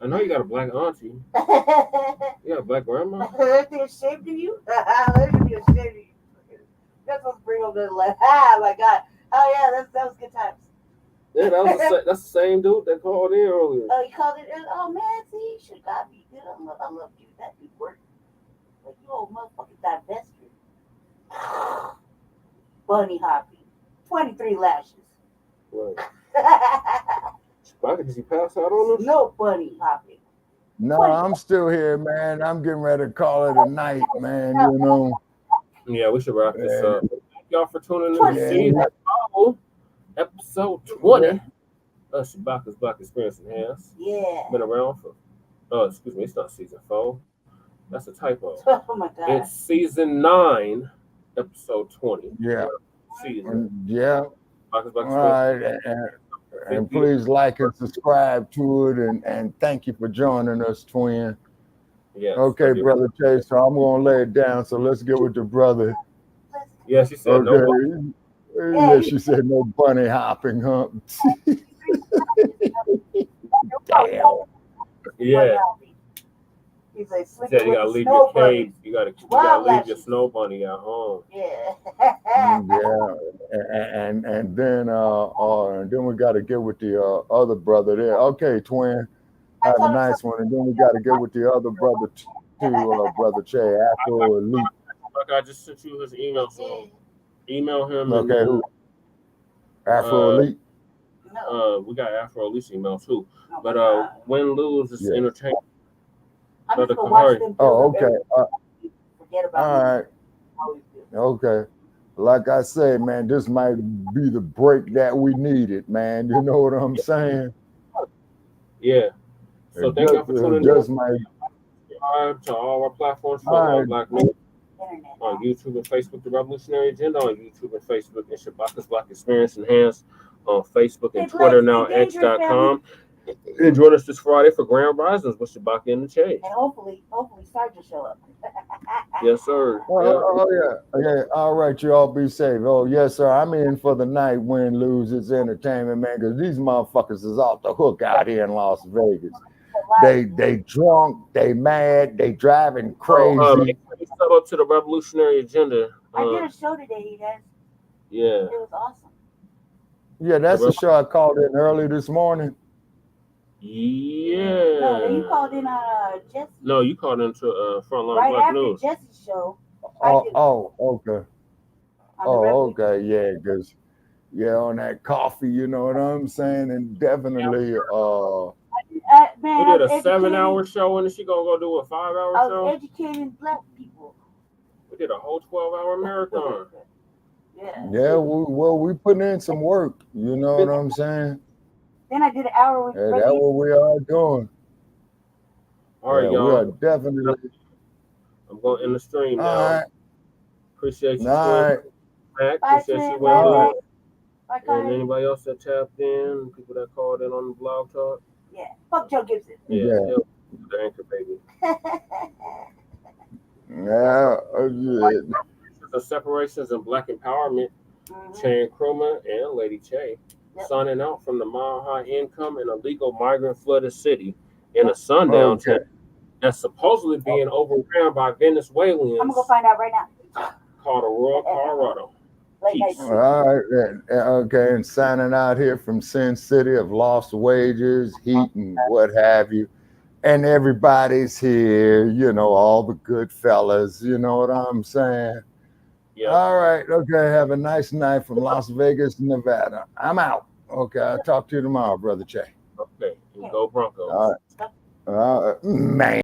I know you got a black auntie. You got a black grandma. Everything ashamed of you? Everything ashamed of you. That's what's bring up the like. Ah, my God. Oh yeah, that was good times. Yeah, that's the same dude that called in earlier. Oh, he called it. Oh man, see, you should have got me. Good. I love you. That dude worked. Like you old motherfucking divester. Bunny hopping. 23 lashes. Right. Did you pass out on us? No bunny hopping. No, I'm still here, man. I'm getting ready to call it a night, man. You know. Yeah, we should wrap this up. Thank y'all for tuning in to Season 5, episode 20. Shabaka'S Blacc Experience Enhanced. Yeah. Been around for, excuse me, it's not Season 4. That's a typo. Oh my God. It's Season 9, episode 20. Yeah. Season. Yeah. All right. And please like and subscribe to it. And thank you for joining us, twin. Yes, okay, Brother Chase. So I'm going to lay it down. So let's get with the brother. Yeah, she said no. Yeah, she said no bunny hopping, huh? Damn. Yeah. He's like, said you gotta leave your cave. You gotta leave your snow bunny at home. Yeah. Yeah. And then we got to get with the other brother there. Okay, twin. Have a nice one. And then we got to get with the other brother too, Brother Che, Afro Elite. Like I just sent you his email, so email him. Okay, and, who? Afro Elite. We got Afro Elite's email too. But win lose is entertainment. Oh, okay. All right. Okay. Like I said, man, this might be the break that we needed, man. You know what I'm saying? Yeah. So thank you for tuning in. Subscribe to all our platforms for Black News. On YouTube and Facebook, The Revolutionary Agenda. On YouTube and Facebook, and Shabaka'S Blacc Experience Enhanced. On Facebook and Twitter, now X.com. And join us this Friday for Grand Risings with Shabaka and the Chase. And hopefully Sarge will show up. Yes, sir. Yeah. All right, you all be safe. Oh, yes, sir. I'm in for the night. Win, lose, it's entertainment, man. Because these motherfuckers is off the hook out here in Las Vegas. They drunk, they mad, they driving crazy. Sub up to the Revolutionary Agenda. I did a show today, you guys. Yeah. It was awesome. Yeah, that's the show I called in early this morning. Yeah. No, you called in on Jesse. No, you called into Frontline right Black after News. Jesse's show. Okay. Oh, okay. Yeah, because Yeah, on that coffee, you know what I'm saying? And definitely Man, we did a 7-hour show, and then she gonna go do a 5-hour show. I was educating Black people. We did a whole 12-hour marathon. Yeah, we putting in some work, you know what I'm saying? Then I did an hour with that's what we are doing. All right, y'all. We are definitely. I'm going to end the stream now. All right. Appreciate you. All right. Appreciate you weighing in. And anybody else that tapped in, people that called in on the blog talk. Yeah. Fuck Joe Gibson. Yeah. The anchor baby. The Separations and Black Empowerment, Chan Krumah and Lady Che, signing out from the Mile High Income and Illegal Migrant Flooded City in a sundown town that's supposedly being overran by Venezuelans. I'm gonna go find out right now. Called Aurora, Colorado. Peace. All right. Okay. And signing out here from Sin City of lost wages, heat, and what have you. And everybody's here, you know, all the good fellas, you know what I'm saying? Yeah. All right. Okay. Have a nice night from Las Vegas, Nevada. I'm out. Okay. I'll talk to you tomorrow, Brother Che. Okay. Go Broncos. All right. Man.